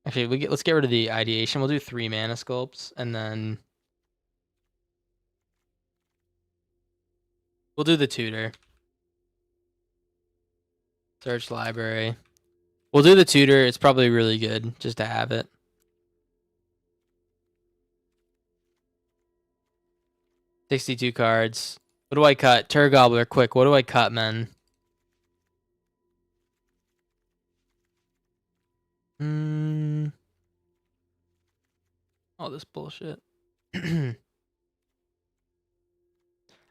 Actually, let's get rid of the Ideation. We'll do 3 Mana Sculpts, and then we'll do the Tutor. Search Library. We'll do the Tutor. It's probably really good just to have it. $62 cards. What do I cut? Turgobbler, quick. What do I cut, man? All this bullshit.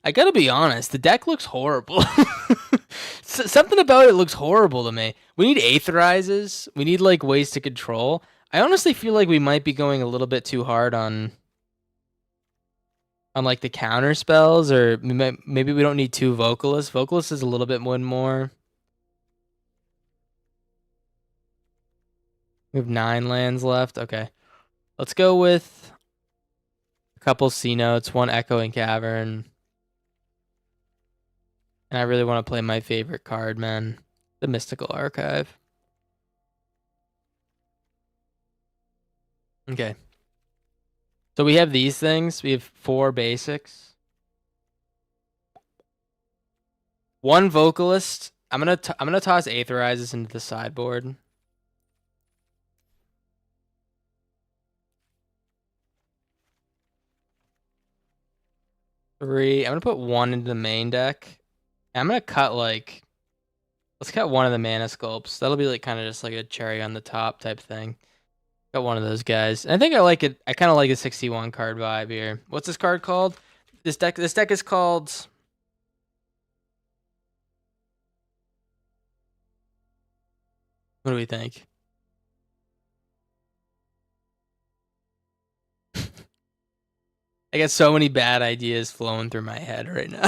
I gotta be honest, the deck looks horrible. Something about it looks horrible to me. We need Aetherizes. We need like ways to control. I honestly feel like we might be going a little bit too hard on like the counter spells, or maybe we don't need 2 Vocalists. Vocalist is a little bit more. We have 9 lands left. Okay. Let's go with a couple C notes, 1 Echoing Cavern. And I really want to play my favorite card, man. The Mystical Archive. Okay. So we have these things. We have 4 basics. 1 Vocalist. I'm gonna toss Aetherizes into the sideboard. I'm gonna put 1 into the main deck. I'm gonna cut like, let's cut 1 of the Mana Sculpts. That'll be like kind of just like a cherry on the top type thing. Got 1 of those guys. And I think I like it. I kind of like a 61 card vibe here. What's this card called? This deck is called. What do we think? I got so many bad ideas flowing through my head right now.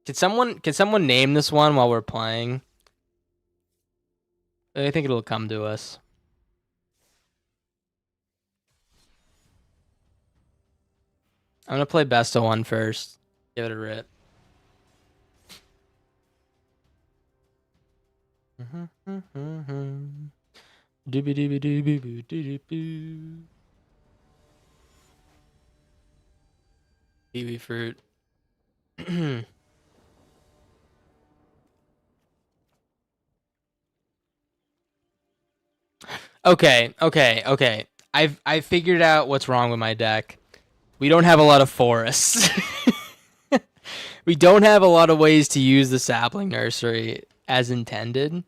Can someone name this one while we're playing? I think it'll come to us. I'm gonna play best of 1 first. Give it a rip. Doobie doobie doobie boo doobie boo. Kiwi fruit. Okay. I've figured out what's wrong with my deck. We don't have a lot of forests. We don't have a lot of ways to use the sapling nursery as intended.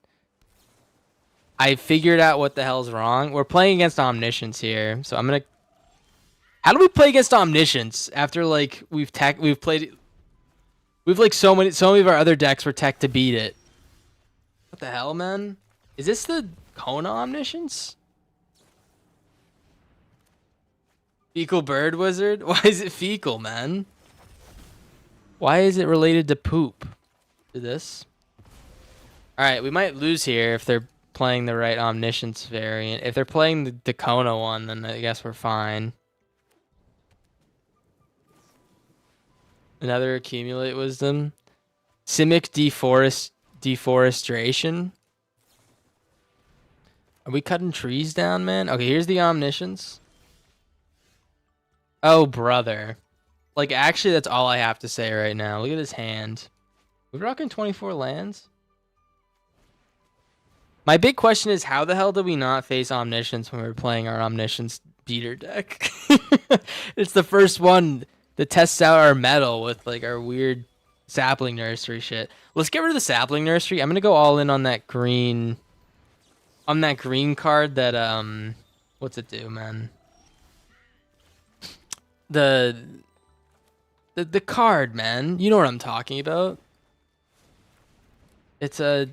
I figured out what the hell's wrong. We're playing against Omniscience here, so I'm gonna. How do we play against Omniscience after like we've like so many of our other decks were tech to beat it? What the hell, man? Is this the Kona Omniscience? Fecal Bird Wizard? Why is it fecal, man? Why is it related to poop? To this? Alright, we might lose here if they're playing the right Omniscience variant. If they're playing the Dakona one, then I guess we're fine. Another Accumulate Wisdom. Simic Deforestation. Are we cutting trees down, man? Okay, here's the Omniscience. Oh, brother. Like, actually, that's all I have to say right now. Look at his hand. We're rocking 24 lands? My big question is, how the hell did we not face Omniscience when we were playing our Omniscience beater deck? It's the first one that tests out our metal with like our weird sapling nursery shit. Let's get rid of the sapling nursery. I'm gonna go all in on that green. On that green card that what's it do, man? The card, man. You know what I'm talking about. It's the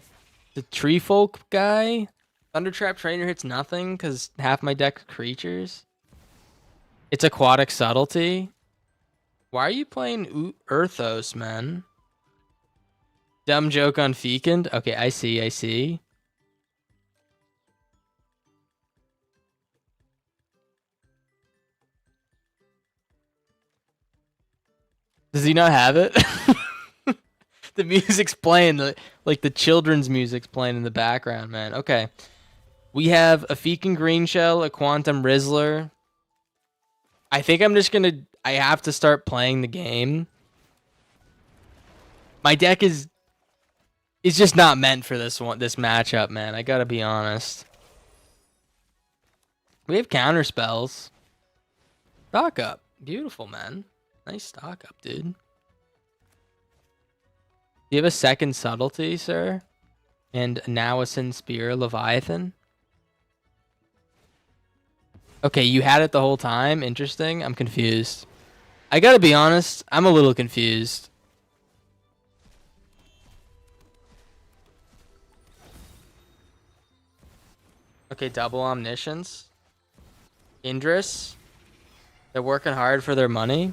tree folk guy. Thundertrap Trainer hits nothing because half my deck's creatures. It's Aquatic Subtlety. Why are you playing Earthos, man? Dumb joke on Fecund? Okay, I see. Does he not have it? The music's playing, like the children's music's playing in the background, man. Okay. We have a Fecund Green Shell, a Quantum Rizzler. I think I'm just gonna... I have to start playing the game. My deck is just not meant for this matchup, man. I gotta be honest. We have counter spells. Stock up. Beautiful, man. Nice stock up, dude. Do you have a second Subtlety, sir? And now a Sin Spear Leviathan? Okay, you had it the whole time? Interesting. I'm confused. I gotta be honest, I'm a little confused. Okay, double Omniscience. Indris. They're working hard for their money.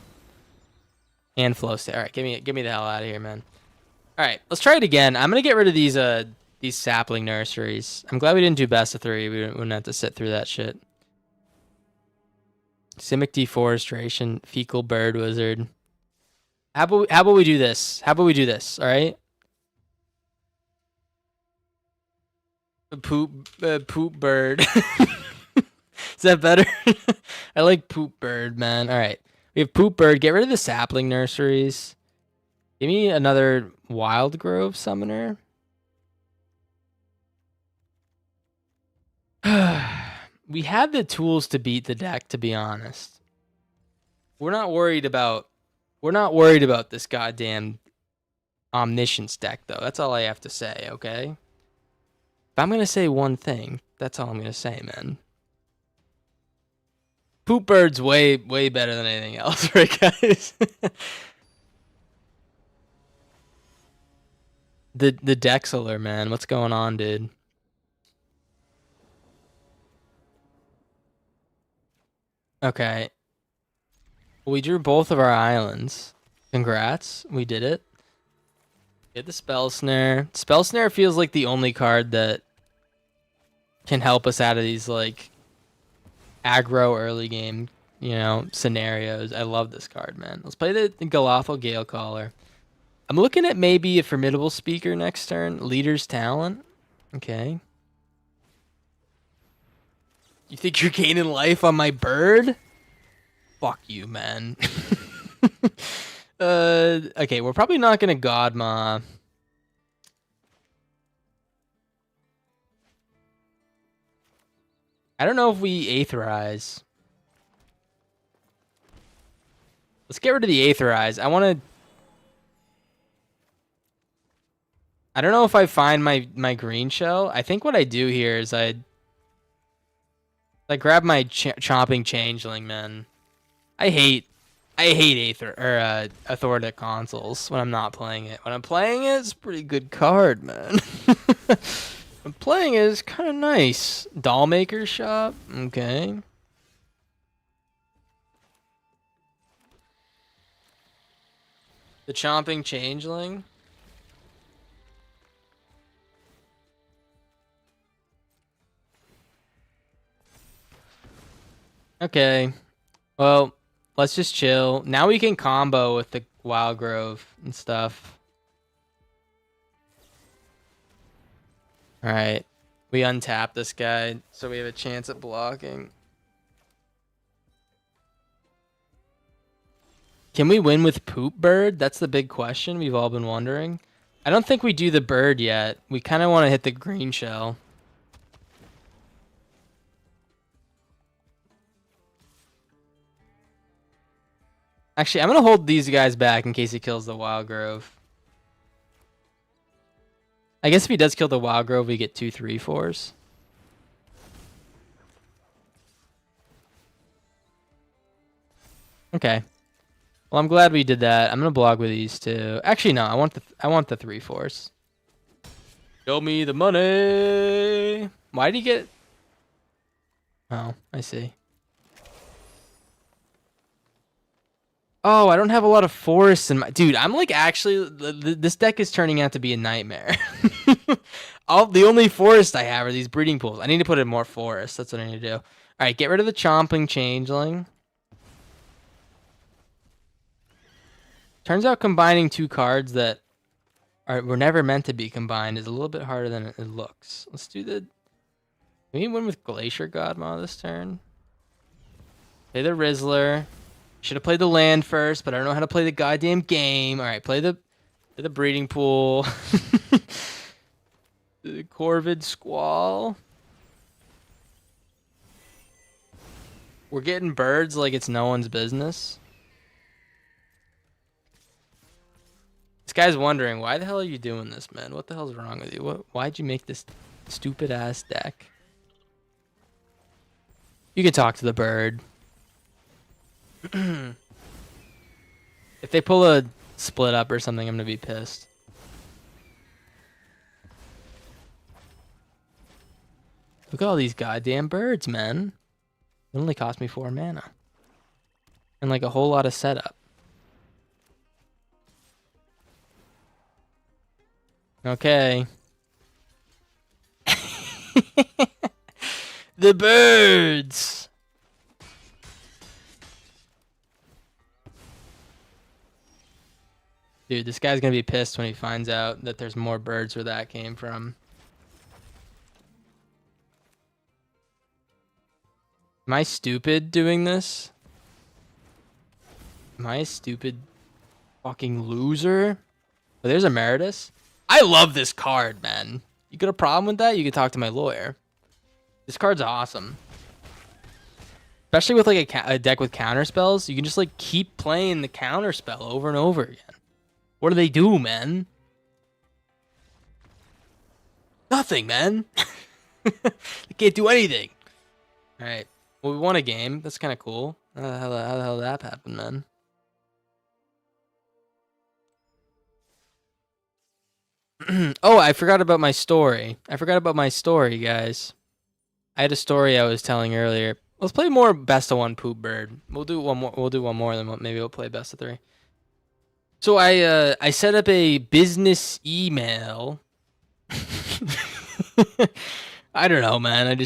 And Flow State. Alright, get me the hell out of here, man. Alright, let's try it again. I'm gonna get rid of these sapling nurseries. I'm glad we didn't do best of 3. We wouldn't have to sit through that shit. Simic Deforestation, Fecal Bird Wizard. How about we do this? Alright? Poop bird. Is that better? I like poop bird, man. Alright. We have poop bird. Get rid of the sapling nurseries. Give me another Wild Grove summoner. We have the tools to beat the deck, to be honest. We're not worried about this goddamn Omniscience deck, though. That's all I have to say, okay? If I'm gonna say one thing, that's all I'm gonna say, man. Poop Bird's way better than anything else, right, guys? The Dexler, man. What's going on, dude? Okay. We drew both of our islands. Congrats. We did it. Get the Spell Snare. Spell Snare feels like the only card that can help us out of these, like, aggro early game, scenarios. I love this card, man. Let's play the Galothal Gale Caller. I'm looking at maybe a Formidable Speaker next turn. Leader's Talent. Okay. You think you're gaining life on my bird? Fuck you, man. Okay, we're probably not gonna Godma. I don't know if we Aetherize. Let's get rid of the Aetherize. I don't know if I find my green shell. I think what I do here is I grab my Chomping Changeling, man. I hate Authoritative Consoles when I'm not playing it. When I'm playing it, it's a pretty good card, man. I'm playing it, it's kind of nice. Dollmaker Shop, okay. The Chomping Changeling. Okay. Well, let's just chill. Now we can combo with the Wild Grove and stuff. Alright. We untap this guy, so we have a chance at blocking. Can we win with Poop Bird? That's the big question we've all been wondering. I don't think we do the bird yet. We kind of want to hit the green shell. Actually, I'm gonna hold these guys back in case he kills the Wild Grove. I guess if he does kill the Wild Grove, we get 2 3/4s. Okay. Well, I'm glad we did that. I'm gonna block with these two. Actually, no. I want the 3/4s. Show me the money. Why did he get? Oh, I see. Oh, I don't have a lot of forests in my... Dude, I'm like actually... This deck is turning out to be a nightmare. The only forest I have are these breeding pools. I need to put in more forests. That's what I need to do. All right, get rid of the Chomping Changeling. Turns out combining 2 cards that were never meant to be combined is a little bit harder than it looks. Let's do the... Can we win with Glacier Godma this turn? Play the Rizzler. Should have played the land first, but I don't know how to play the goddamn game. All right, play the breeding pool. The Corvid Squall. We're getting birds like it's no one's business. This guy's wondering, why the hell are you doing this, man? What the hell's wrong with you? Why'd you make this stupid ass deck? You can talk to the bird. If they pull a split up or something, I'm gonna be pissed. Look at all these goddamn birds, man. It only cost me 4 mana. And like a whole lot of setup. Okay. The birds! Dude, this guy's gonna be pissed when he finds out that there's more birds where that came from. Am I stupid doing this? Am I a stupid fucking loser? Oh, there's Emeritus. I love this card, man. You got a problem with that? You can talk to my lawyer. This card's awesome. Especially with like a deck with counter spells. You can just like keep playing the counter spell over and over again. What do they do, man? Nothing, man. They can't do anything. All right. Well, we won a game. That's kind of cool. How the hell did that happen, man? Oh, I forgot about my story. Guys. I had a story I was telling earlier. Let's play more best of 1 poop bird. We'll do one more. We'll do one more, then maybe we'll play best of 3. So I set up a business email. I don't know, man.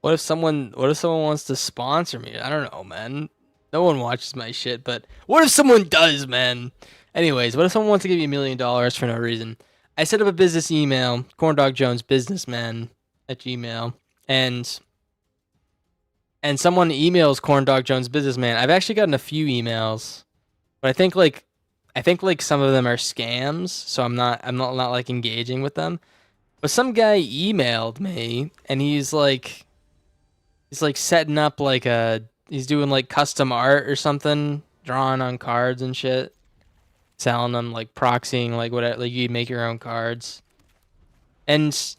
What if someone wants to sponsor me? I don't know, man. No one watches my shit, but what if someone does, man? Anyways, what if someone wants to give you $1 million for no reason? I set up a business email, Corndog Jones Businessman at Gmail, and someone emails Corndog Jones Businessman. I've actually gotten a few emails, but I think like some of them are scams, so I'm not like engaging with them. But some guy emailed me, and he's like setting up like he's doing like custom art or something, drawing on cards and shit, selling them, like proxying, like whatever, like you make your own cards. And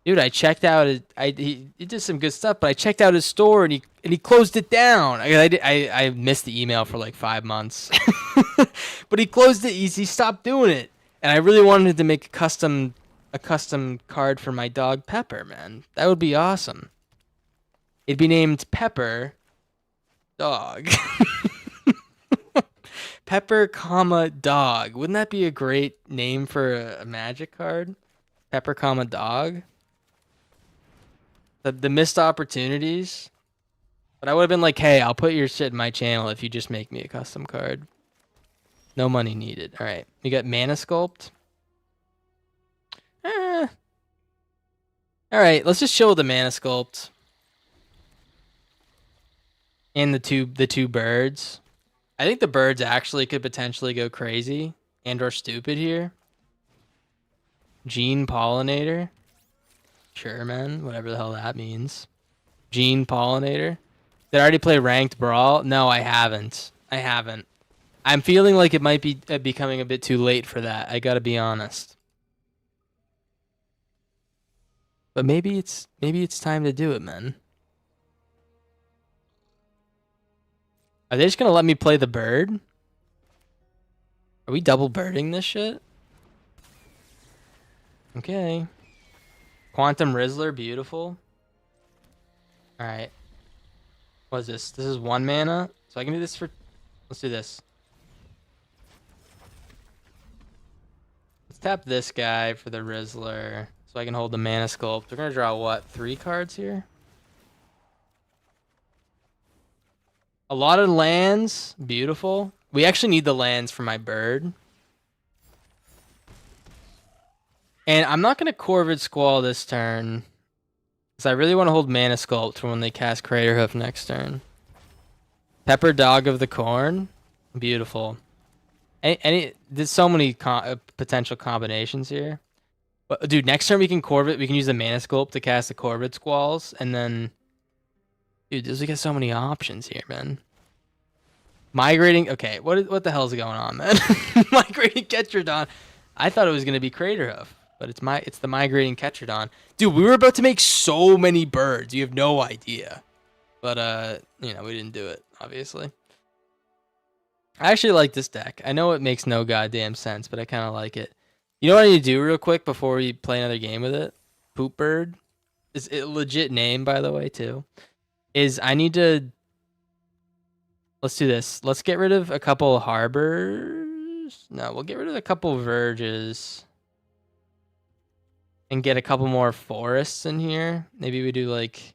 dude, I checked out he did some good stuff, but I checked out his store and he closed it down. I missed the email for like 5 months. But he closed it. He stopped doing it. And I really wanted to make a custom card for my dog Pepper, man. That would be awesome. It'd be named Pepper Dog. Pepper, comma, dog. Wouldn't that be a great name for a magic card? Pepper, comma, dog. The missed opportunities. But I would have been like, hey, I'll put your shit in my channel if you just make me a custom card. No money needed. All right. We got Mana Sculpt. All right. Let's just chill with the Mana Sculpt. And the two birds. I think the birds actually could potentially go crazy and or stupid here. Gene Pollinator. Sure, man. Whatever the hell that means. Gene Pollinator. Did I already play ranked Brawl? No, I haven't. I haven't. I'm feeling like it might be becoming a bit too late for that. I gotta be honest. But maybe it's time to do it, man. Are they just gonna let me play the bird? Are we double birding this shit? Okay. Quantum Rizzler, beautiful. Alright. What is this? This is 1 mana? So I can do this for... Let's do this. Let's tap this guy for the Rizzler. So I can hold the Mana Sculpt. We're gonna draw, what, 3 cards here? A lot of lands. Beautiful. We actually need the lands for my bird. And I'm not gonna Corvid Squall this turn. Because I really want to hold Mana Sculpt for when they cast Craterhoof next turn. Pepper Dog of the Corn. Beautiful. There's so many potential combinations here. But, dude, next turn we can Corvid. We can use the Mana Sculpt to cast the Corvid Squalls. And then... Dude, we got so many options here, man. Migrating... Okay, what the hell's going on, man? Migrating Ketradon. I thought it was going to be Craterhoof. But it's the Migrating Ketradon. Dude, we were about to make so many birds. You have no idea. But, you know, we didn't do it, obviously. I actually like this deck. I know it makes no goddamn sense, but I kind of like it. You know what I need to do real quick before we play another game with it? Poop Bird. It's a legit name, by the way, too. Is I need to... Let's do this. Let's get rid of a couple of harbors. No, we'll get rid of a couple of verges. And get a couple more forests in here. Maybe we do like...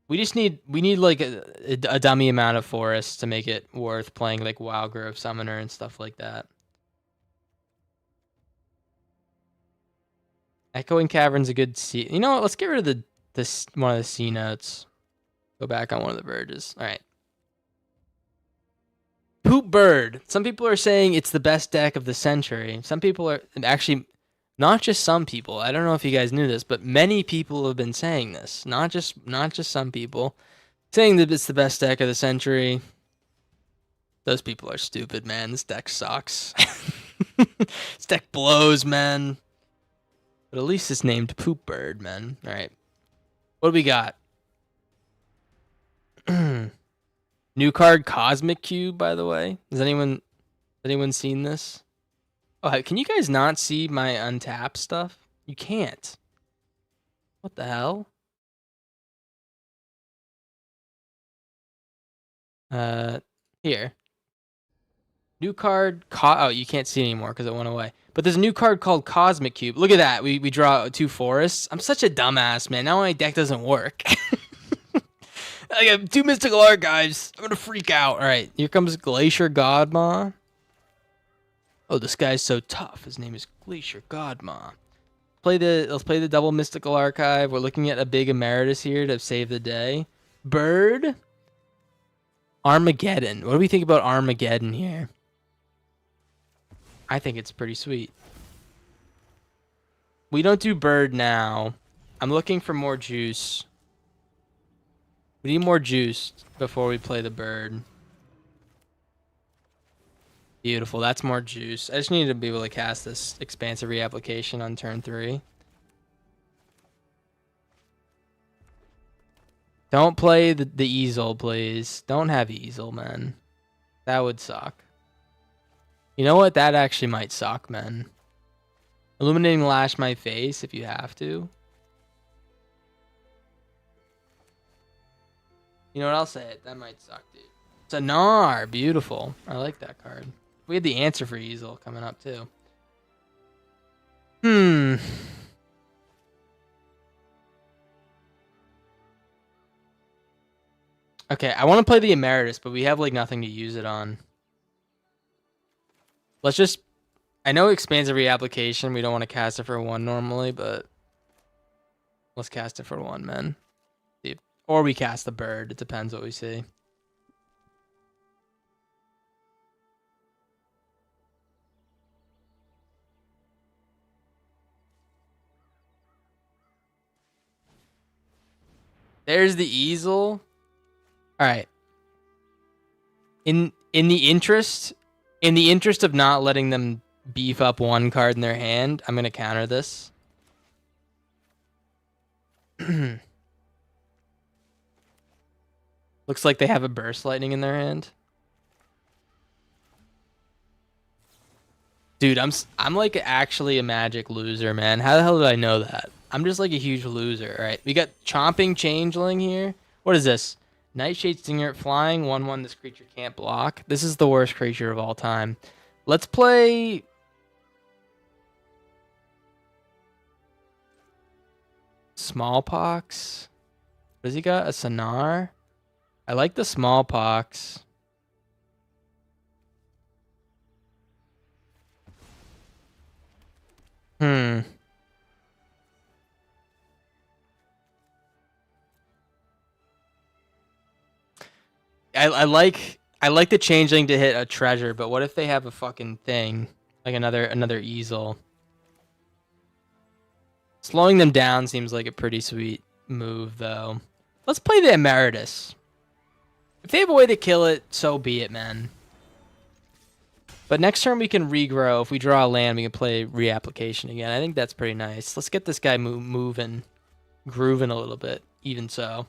We need like a dummy amount of forests to make it worth playing like Wild Grove Summoner and stuff like that. Echoing Cavern's a good C. You know what? Let's get rid of one of the C notes. Go back on one of the verges. All right. Poop Bird. Some people are saying it's the best deck of the century. Some people are actually, not just some people. I don't know if you guys knew this, but many people have been saying this. Not just some people saying that it's the best deck of the century. Those people are stupid, man. This deck sucks. This deck blows, man. But at least it's named Poop Bird, man. All right. What do we got? New card Cosmic Cube, by the way. Has anyone seen this? Oh, can you guys not see my untap stuff? You can't. What the hell? Here. New card. Oh, you can't see anymore because it went away. But there's a new card called Cosmic Cube. Look at that. We draw 2 forests. I'm such a dumbass, man. Now my deck doesn't work. I got 2 Mystical Archives. I'm gonna freak out. All right, here comes Glacier Godma. Oh, this guy's so tough. His name is Glacier Godma. Let's play the double Mystical Archive. We're looking at a big Emeritus here to save the day. Bird. Armageddon. What do we think about Armageddon here? I think it's pretty sweet. We don't do Bird now. I'm looking for more juice. We need more juice before we play the bird. Beautiful. That's more juice. I just need to be able to cast this expansive reapplication on turn 3. Don't play the easel, please. Don't have easel, man. That would suck. You know what? That actually might suck, man. Illuminating Lash my face if you have to. You know what? I'll say it. That might suck, dude. It's a Gnar. Beautiful. I like that card. We had the answer for easel coming up, too. Okay, I want to play the Emeritus, but we have, like, nothing to use it on. Let's just... I know expansive reapplication. We don't want to cast it for 1 normally, but... Let's cast it for 1, man. Or we cast the bird. It depends what we see. There's the easel. All right. In the interest of not letting them beef up one card in their hand, I'm gonna counter this. Looks like they have a Burst Lightning in their hand. Dude, I'm like actually a Magic loser, man. How the hell did I know that? I'm just like a huge loser. All right, we got Chomping Changeling here. What is this? Nightshade Stinger, flying 1/1. This creature can't block. This is the worst creature of all time. Let's play. Smallpox. What does he got? A Sonar. I like the Smallpox. I like the Changeling to hit a treasure, but what if they have a fucking thing like another easel? Slowing them down seems like a pretty sweet move, though. Let's play the Emeritus. If they have a way to kill it, so be it, man. But next turn we can regrow. If we draw a land, we can play reapplication again. I think that's pretty nice. Let's get this guy moving, grooving a little bit, even so.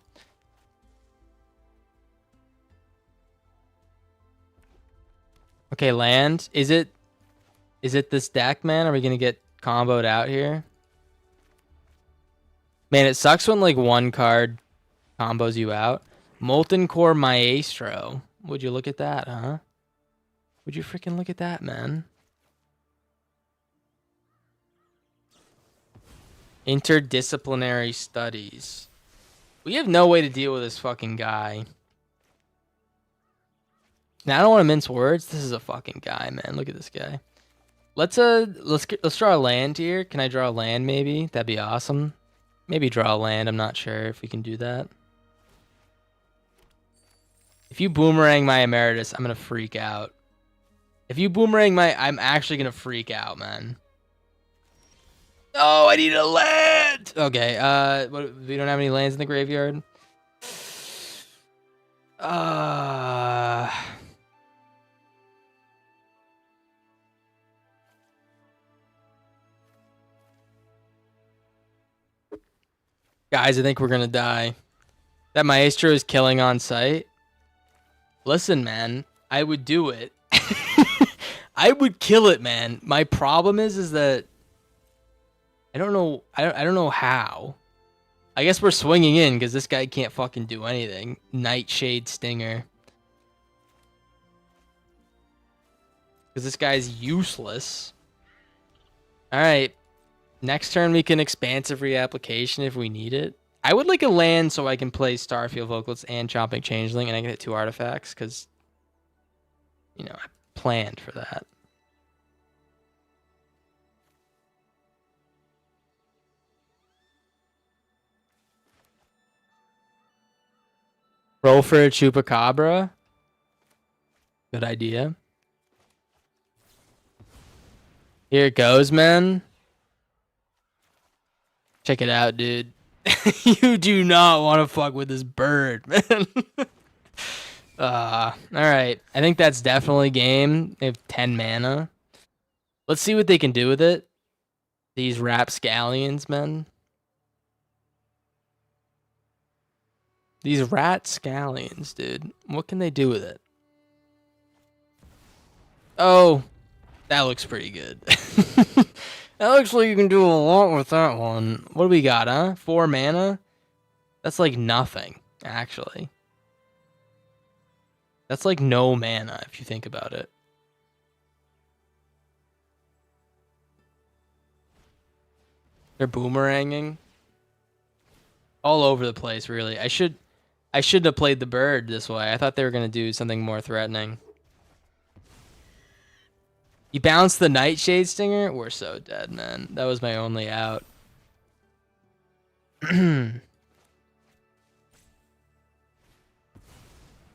Okay, land. Is it this deck, man? Are we gonna get comboed out here? Man, it sucks when like one card combos you out. Molten Core Maestro. Would you look at that, huh? Would you freaking look at that, man? Interdisciplinary Studies. We have no way to deal with this fucking guy. Now I don't want to mince words. This is a fucking guy, man. Look at this guy. Let's draw a land here. Can I draw a land maybe? That'd be awesome. Maybe draw a land. I'm not sure if we can do that. If you boomerang my Emeritus, I'm gonna freak out. If you boomerang I'm actually gonna freak out, man. Oh, I need a land. Okay, we don't have any lands in the graveyard. Guys, I think we're gonna die. That Maestro is killing on sight. Listen, man, I would do it. I would kill it, man. My problem is that I don't know. I don't know how. I guess we're swinging in because this guy can't fucking do anything. Nightshade Stinger. Because this guy's useless. All right. Next turn we can expansive reapplication if we need it. I would like a land so I can play Starfield Vocalist and Chomping Changeling and I can hit 2 artifacts because, you know, I planned for that. Roll for a Chupacabra. Good idea. Here it goes, man. Check it out, dude. You do not want to fuck with this bird, man. Alright. I think that's definitely game. They have 10 mana. Let's see what they can do with it. These rapscallions, man. These ratscallions, dude. What can they do with it? Oh, that looks pretty good. That looks like you can do a lot with that one. What do we got, huh? 4 mana? That's like nothing, actually. That's like no mana, if you think about it. They're boomeranging. All over the place, really. I shouldn't have played the bird this way. I thought they were going to do something more threatening. You bounced the Nightshade Stinger? We're so dead, man. That was my only out.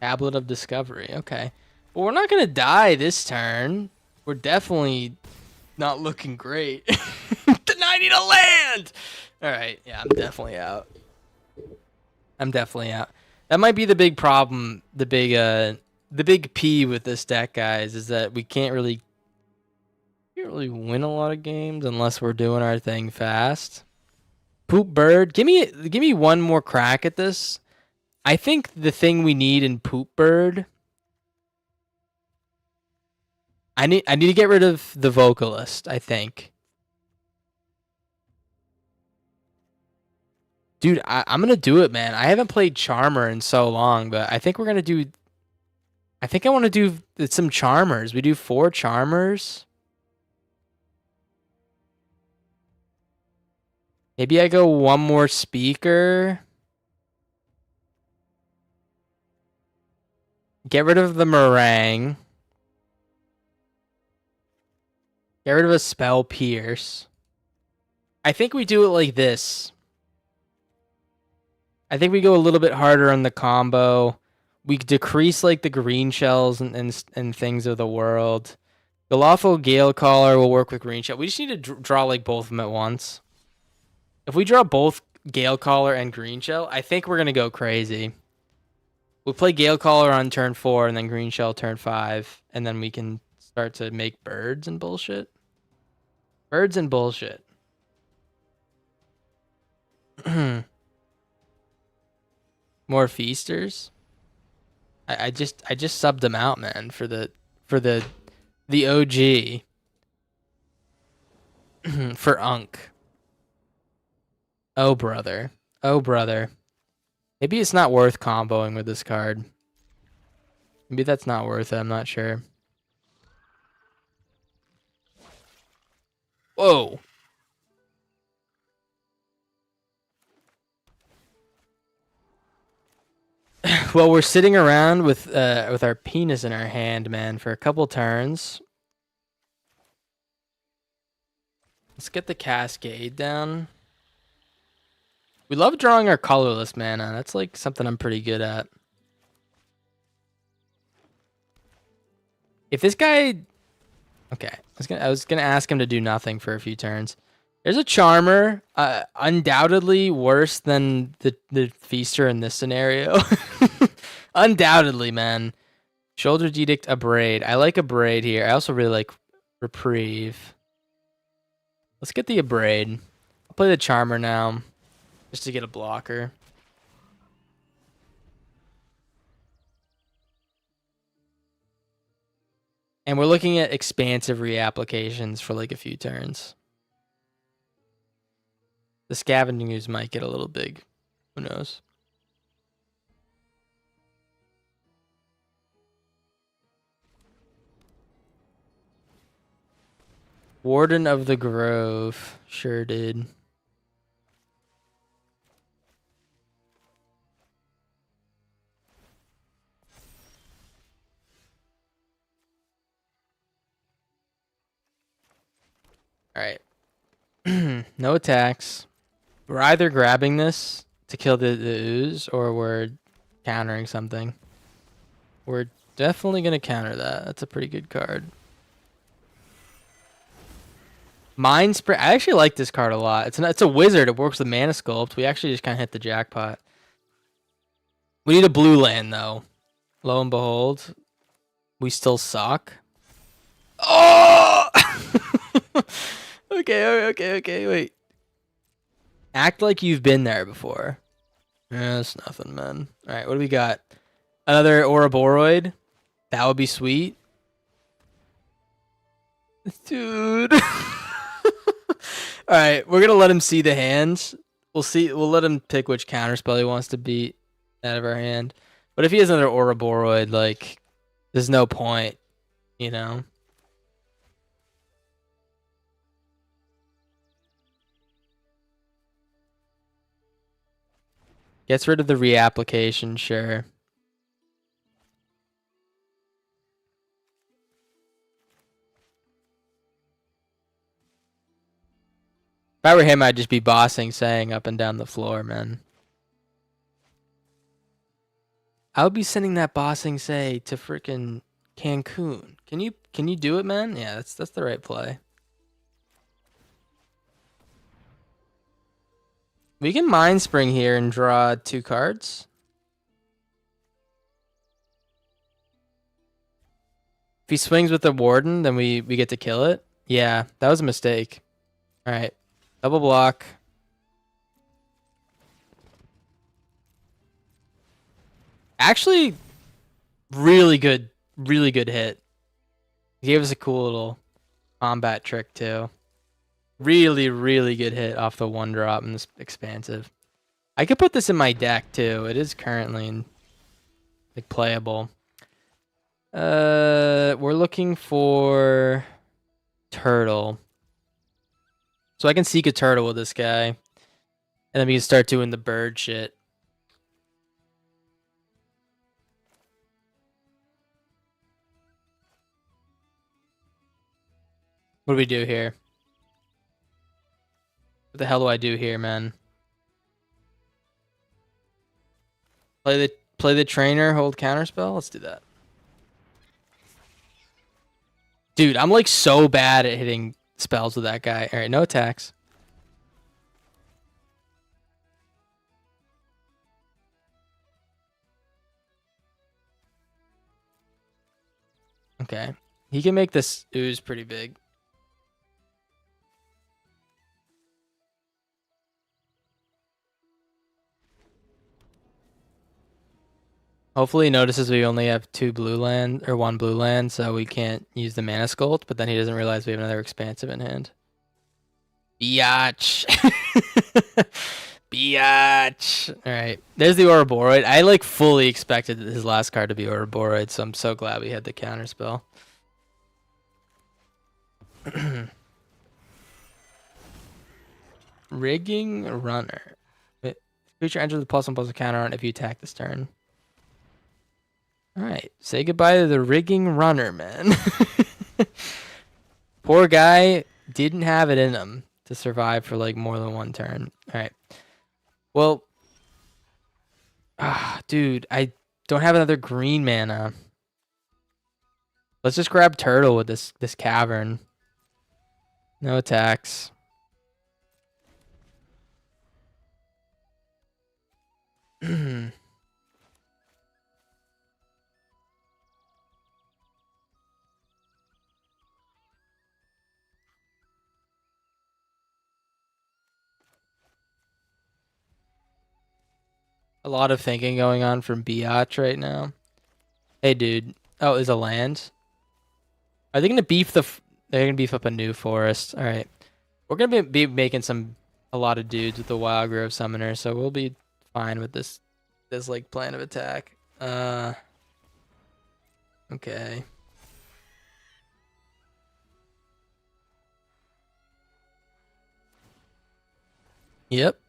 Tablet of Discovery. Okay. Well, we're not going to die this turn. We're definitely not looking great. I need a land! Alright, yeah, I'm definitely out. I'm definitely out. That might be the big problem, the big the big P with this deck, guys, is that we can't really win a lot of games unless we're doing our thing fast. Poop Bird, give me one more crack at this. I think the thing we need in Poop Bird, I need to get rid of the vocalist, I think. Dude, I'm gonna do it, man. I haven't played Charmer in so long, but I think we're gonna do. I think I want to do some Charmers. We do 4 Charmers. Maybe I go one more speaker. Get rid of the meringue. Get rid of a spell pierce. I think we do it like this. I think we go a little bit harder on the combo. We decrease like the green shells and things of the world. The lawful Gale Caller will work with green shell. We just need to draw like both of them at once. If we draw both Gale Caller and green shell, I think we're gonna go crazy. We play Gale Caller on turn 4 and then green shell turn 5, and then we can start to make birds and bullshit. Birds and bullshit. More feasters. I just subbed them out, man, for the OG. For Unk. Oh brother. Oh brother. Maybe it's not worth comboing with this card. Maybe that's not worth it, I'm not sure. Whoa. Well, we're sitting around with our penis in our hand, man, for a couple turns. Let's get the Cascade down. We love drawing our colorless mana. That's like something I'm pretty good at. If this guy, okay, I was gonna ask him to do nothing for a few turns. There's a Charmer, undoubtedly worse than the Feaster in this scenario. Undoubtedly, man. Shoulder's Edict, Abrade. I like Abrade here. I also really like Reprieve. Let's get the Abrade. I'll play the Charmer now, just to get a blocker. And we're looking at expansive reapplications for like a few turns. The Scavenging Ooze might get a little big. Who knows? Warden of the Grove. Sure did. Alright. No attacks. We're either grabbing this to kill the ooze, or we're countering something. We're definitely going to counter that. That's a pretty good card. Mind Spray. I actually like this card a lot. It's a wizard. It works with Mana Sculpt. We actually just kind of hit the jackpot. We need a blue land, though. Lo and behold, we still suck. Oh! Okay, wait. Act like you've been there before. That's nothing, man. Alright, what do we got? Another Ouroboros. That would be sweet. Dude. Alright, we're gonna let him see the hands. We'll let him pick which counterspell he wants to beat out of our hand. But if he has another Ouroboros, like, there's no point, you know? Gets rid of the reapplication, sure. If I were him, I'd just be bossing, saying up and down the floor, man. I would be sending that bossing say to freaking Cancun. Can you do it, man? Yeah, that's the right play. We can Mind Spring here and draw 2 cards. If he swings with the Warden, then we get to kill it. Yeah, that was a mistake. All right. Double block. Actually, really good hit. He gave us a cool little combat trick too. Really good hit off the 1-drop in this expansive. I could put this in my deck too. It is currently like playable. We're looking for turtle. So I can seek a turtle with this guy. And then we can start doing the bird shit. What do we do here? What the hell do I do here, man? Play the trainer, hold counterspell? Let's do that. Dude, I'm like so bad at hitting spells with that guy. Alright, no attacks. Okay. He can make this ooze pretty big. Hopefully he notices we only have 2 blue land or 1 blue land, so we can't use the mana sculpt, but then he doesn't realize we have another expansive in hand. Biatch. Biatch. Alright. There's the Ouroboros. I like fully expected his last card to be Ouroboros, so I'm so glad we had the counter spell. Rigging Runner. Creature enters the +1/+1 counter on if you attack this turn. Alright. Say goodbye to the Rigging Runner, man. Poor guy didn't have it in him to survive for like more than 1 turn. Alright. Well, dude, I don't have another green mana. Let's just grab turtle with this cavern. No attacks. A lot of thinking going on from Biatch right now. Hey, dude. Oh, is a land? Are they gonna beef they're gonna beef up a new forest. Alright. We're gonna be making a lot of dudes with the Wild Grove Summoner, so we'll be fine with this like plan of attack. Okay. Yep.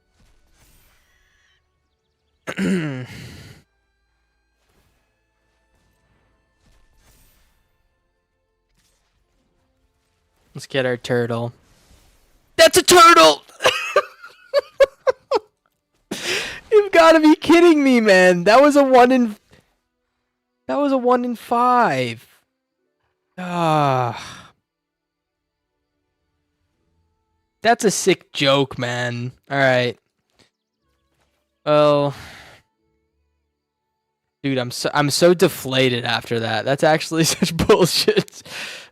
Let's get our turtle. That's a turtle! You've got to be kidding me, man. That was a 1 in 5. Ah. That's a sick joke, man. All right. Well, dude, I'm so deflated after that. That's actually such bullshit.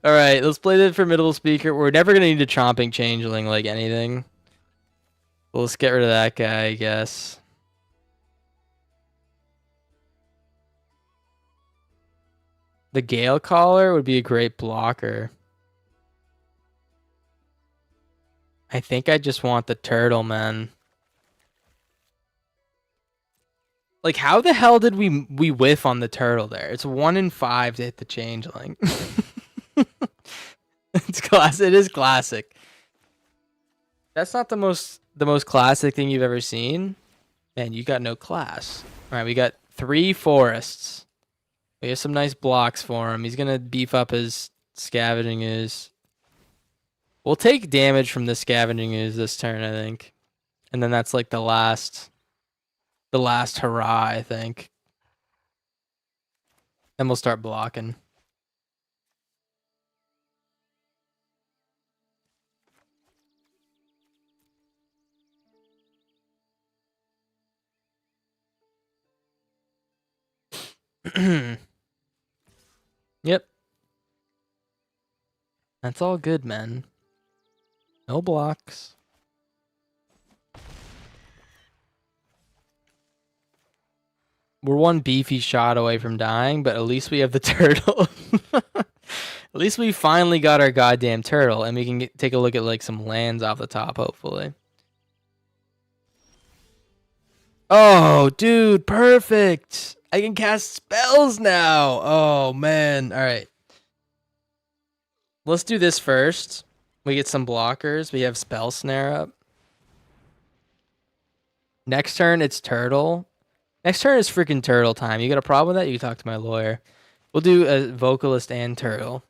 All right, let's play the formidable speaker. We're never gonna need a chomping changeling like anything. Well, let's get rid of that guy, I guess. The Gale Caller would be a great blocker. I think I just want the turtle, man. Like, how the hell did we whiff on the turtle there? It's 1 in 5 to hit the changeling. It's class. It is classic. That's not the most classic thing you've ever seen. Man, you got no class. All right, we got 3 forests. We have some nice blocks for him. He's gonna beef up his scavenging ooze. We'll take damage from the scavenging ooze this turn, I think, and then that's like the last hurrah, I think. Then we'll start blocking. Yep. That's all good, man. No blocks. We're one beefy shot away from dying, but at least we have the turtle. At least we finally got our goddamn turtle, and we can take a look at like some lands off the top, hopefully. Oh, dude, perfect. I can cast spells now. Oh, man. All right. Let's do this first. We get some blockers. We have spell snare up. Next turn, it's turtle. Next turn is freaking turtle time. You got a problem with that? You can talk to my lawyer. We'll do a vocalist and turtle.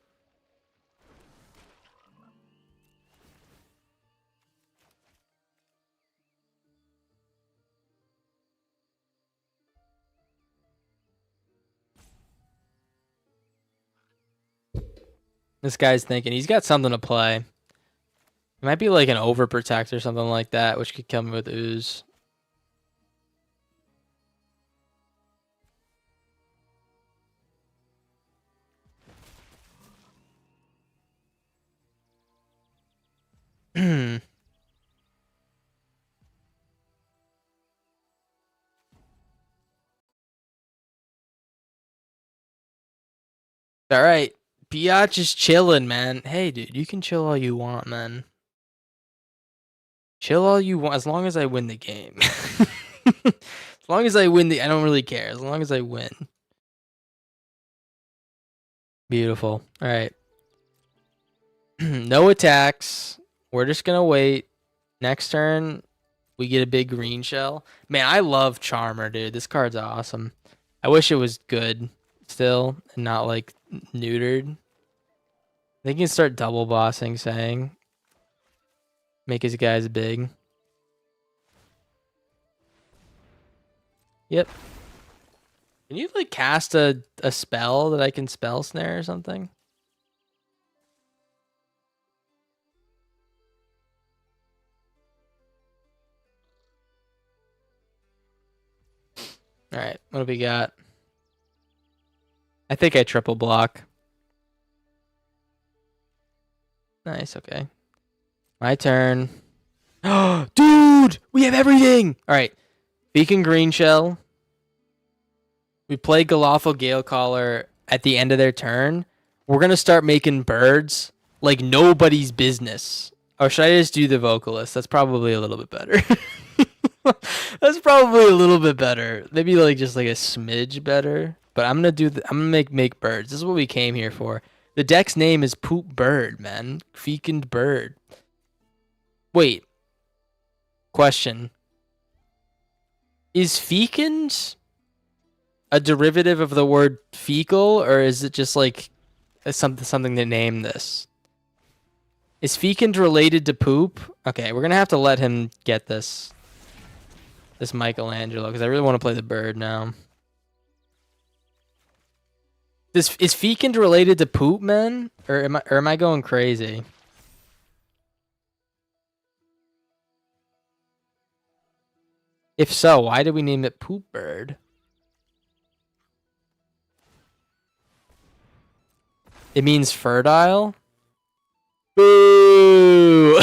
This guy's thinking he's got something to play. It might be like an overprotect or something like that, which could come with ooze. All right. Biatch is chilling, man. Hey, dude, you can chill all you want, man. Chill all you want, as long as I win the game. As long as I win I don't really care. As long as I win. Beautiful. All right. No attacks. We're just going to wait. Next turn, we get a big green shell. Man, I love Charmer, dude. This card's awesome. I wish it was good still and not like neutered. They can start double bossing, saying. Make his guys big. Yep. Can you like cast a spell that I can spell snare or something? All right, what do we got? I think I triple block. Nice, okay. My turn. Oh, dude, we have everything. All right, Beacon Green Shell. We play Galafel Galecaller at the end of their turn. We're gonna start making birds like nobody's business. Or should I just do the vocalist? That's probably a little bit better. That's probably a little bit better. Maybe like just like a smidge better. But I'm gonna make birds. This is what we came here for. The deck's name is Poop Bird, man. Fecund Bird. Wait. Question. Is fecund a derivative of the word fecal, or is it just like something to name this? Is fecund related to poop? Okay, we're gonna have to let him get this Michelangelo, because I really want to play the bird now. Is fecund related to poop, man? Or am I going crazy? If so, why did we name it Poop Bird? It means fertile? Boo!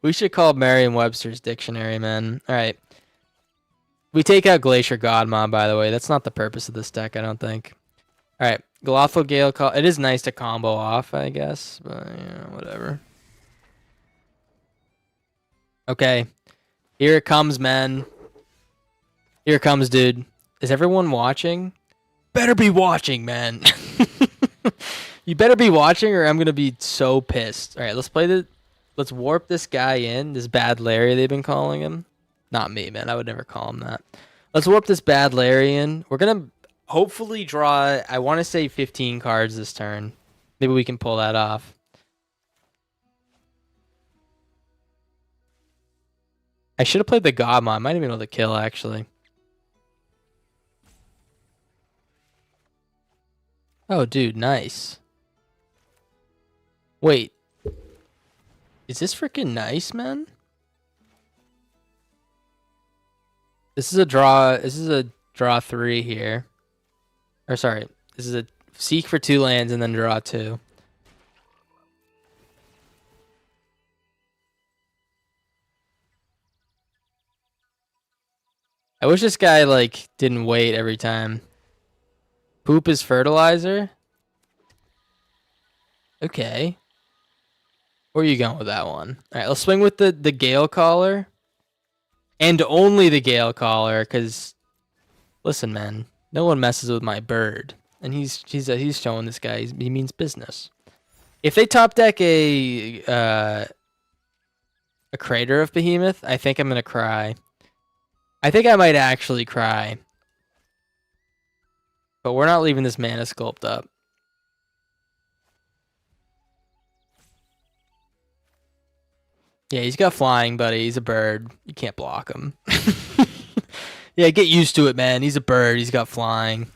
We should call Merriam-Webster's dictionary, man. Alright. We take out Glacier Godmon, by the way. That's not the purpose of this deck, I don't think. Alright. Galafel Gale Call. It is nice to combo off, I guess. But, whatever. Okay. Here it comes, man. Here it comes, dude. Is everyone watching? Better be watching, man. You better be watching, or I'm gonna be so pissed. All right, let's warp this guy in. This bad Larry, they've been calling him. Not me, man. I would never call him that. Let's warp this bad Larry in. We're gonna hopefully draw. I want to say 15 cards this turn. Maybe we can pull that off. I should have played the Godmon. I might have been able to kill, actually. Oh, dude, nice. Wait. Is this freaking nice, man? This is a draw. This is a draw 3 here. Or sorry. This is a seek for 2 lands and then draw 2. I wish this guy, like, didn't wait every time. Poop is fertilizer? Okay. Where are you going with that one? All right, let's swing with the Gale Caller. And only the Gale Caller, because, listen, man, no one messes with my bird. And he's showing this guy he means business. If they top deck a Crater of Behemoth, I think I'm going to cry. I think I might actually cry. But we're not leaving this Mana Sculpt up. Yeah, he's got flying, buddy. He's a bird. You can't block him. Yeah, get used to it, man. He's a bird. He's got flying.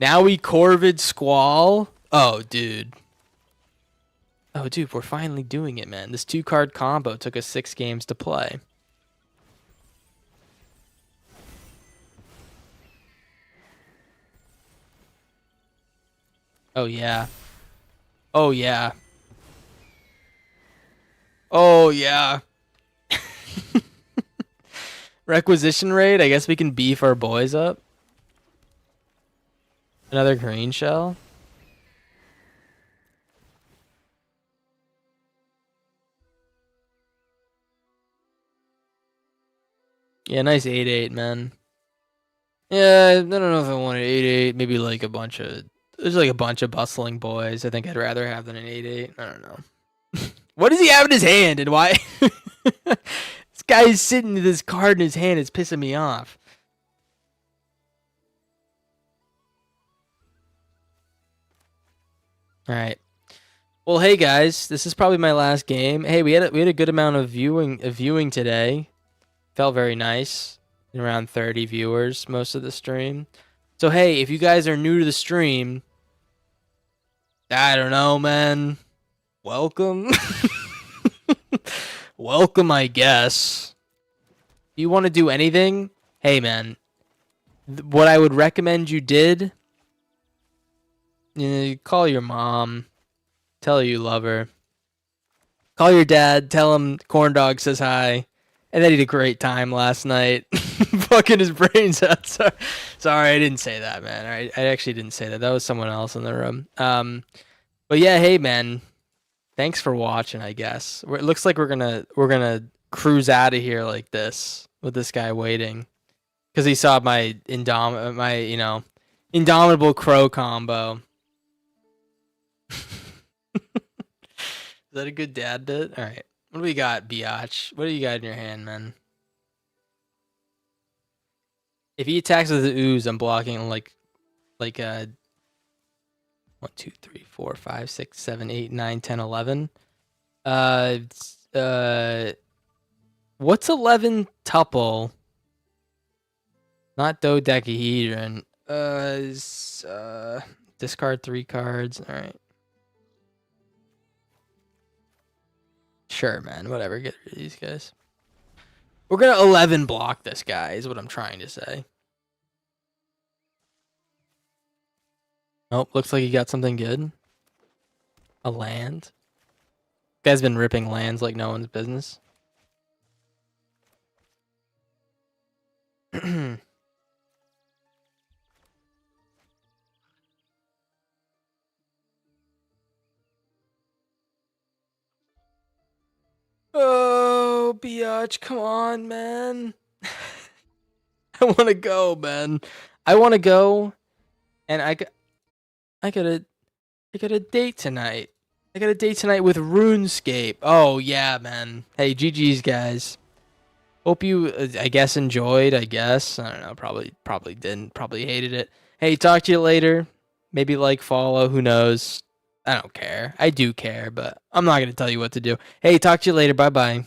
Now we Corvid Squall. Oh, dude. Oh, dude, we're finally doing it, man. This 2-card combo took us 6 games to play. Oh, yeah. Oh, yeah. Oh, yeah. Requisition rate? I guess we can beef our boys up. Another green shell. Yeah, nice 8-8, man. Yeah, I don't know if I want an 8-8. Maybe like a bunch of... There's like a bunch of bustling boys. I think I'd rather have than an 8-8. I don't know. What does he have in his hand and why? This guy is sitting with this card in his hand. It's pissing me off. All right. Well, hey guys, this is probably my last game. Hey, we had a good amount of viewing today. Felt very nice. Around 30 viewers most of the stream. So hey, if you guys are new to the stream, I don't know, man. Welcome. Welcome, I guess. If you want to do anything, hey man, what I would recommend you did, you call your mom, tell her you love her. Call your dad, tell him Corn Dog says hi. And then he had a great time last night. Fucking his brains out. Sorry, I didn't say that, man. I actually didn't say that. That was someone else in the room. But yeah, hey man. Thanks for watching, I guess. It looks like we're gonna cruise out of here like this with this guy waiting. Cause he saw my indomitable crow combo. Is that a good dad bit? Alright. What do we got, Biatch? What do you got in your hand, man? If he attacks with the ooze, I'm blocking like 1, 2, 3, 4, 5, 6, 7, 8, 9, 10, 11. What's 11 tuple? Not dodecahedron. Discard 3 cards. All right. Sure, man. Whatever. Get rid of these guys. We're gonna 11 block this guy. Is what I'm trying to say. Nope. Looks like he got something good. A land. Guy's been ripping lands like no one's business. Oh, Biatch, come on, man. I want to go, man. I want to go, and I got a date tonight. I got a date tonight with RuneScape. Oh yeah, man. Hey, GG's guys. Hope you, I guess, enjoyed. I guess I don't know. Probably didn't. Probably hated it. Hey, talk to you later. Maybe like, follow. Who knows? I don't care. I do care, but I'm not gonna tell you what to do. Hey, talk to you later. Bye bye.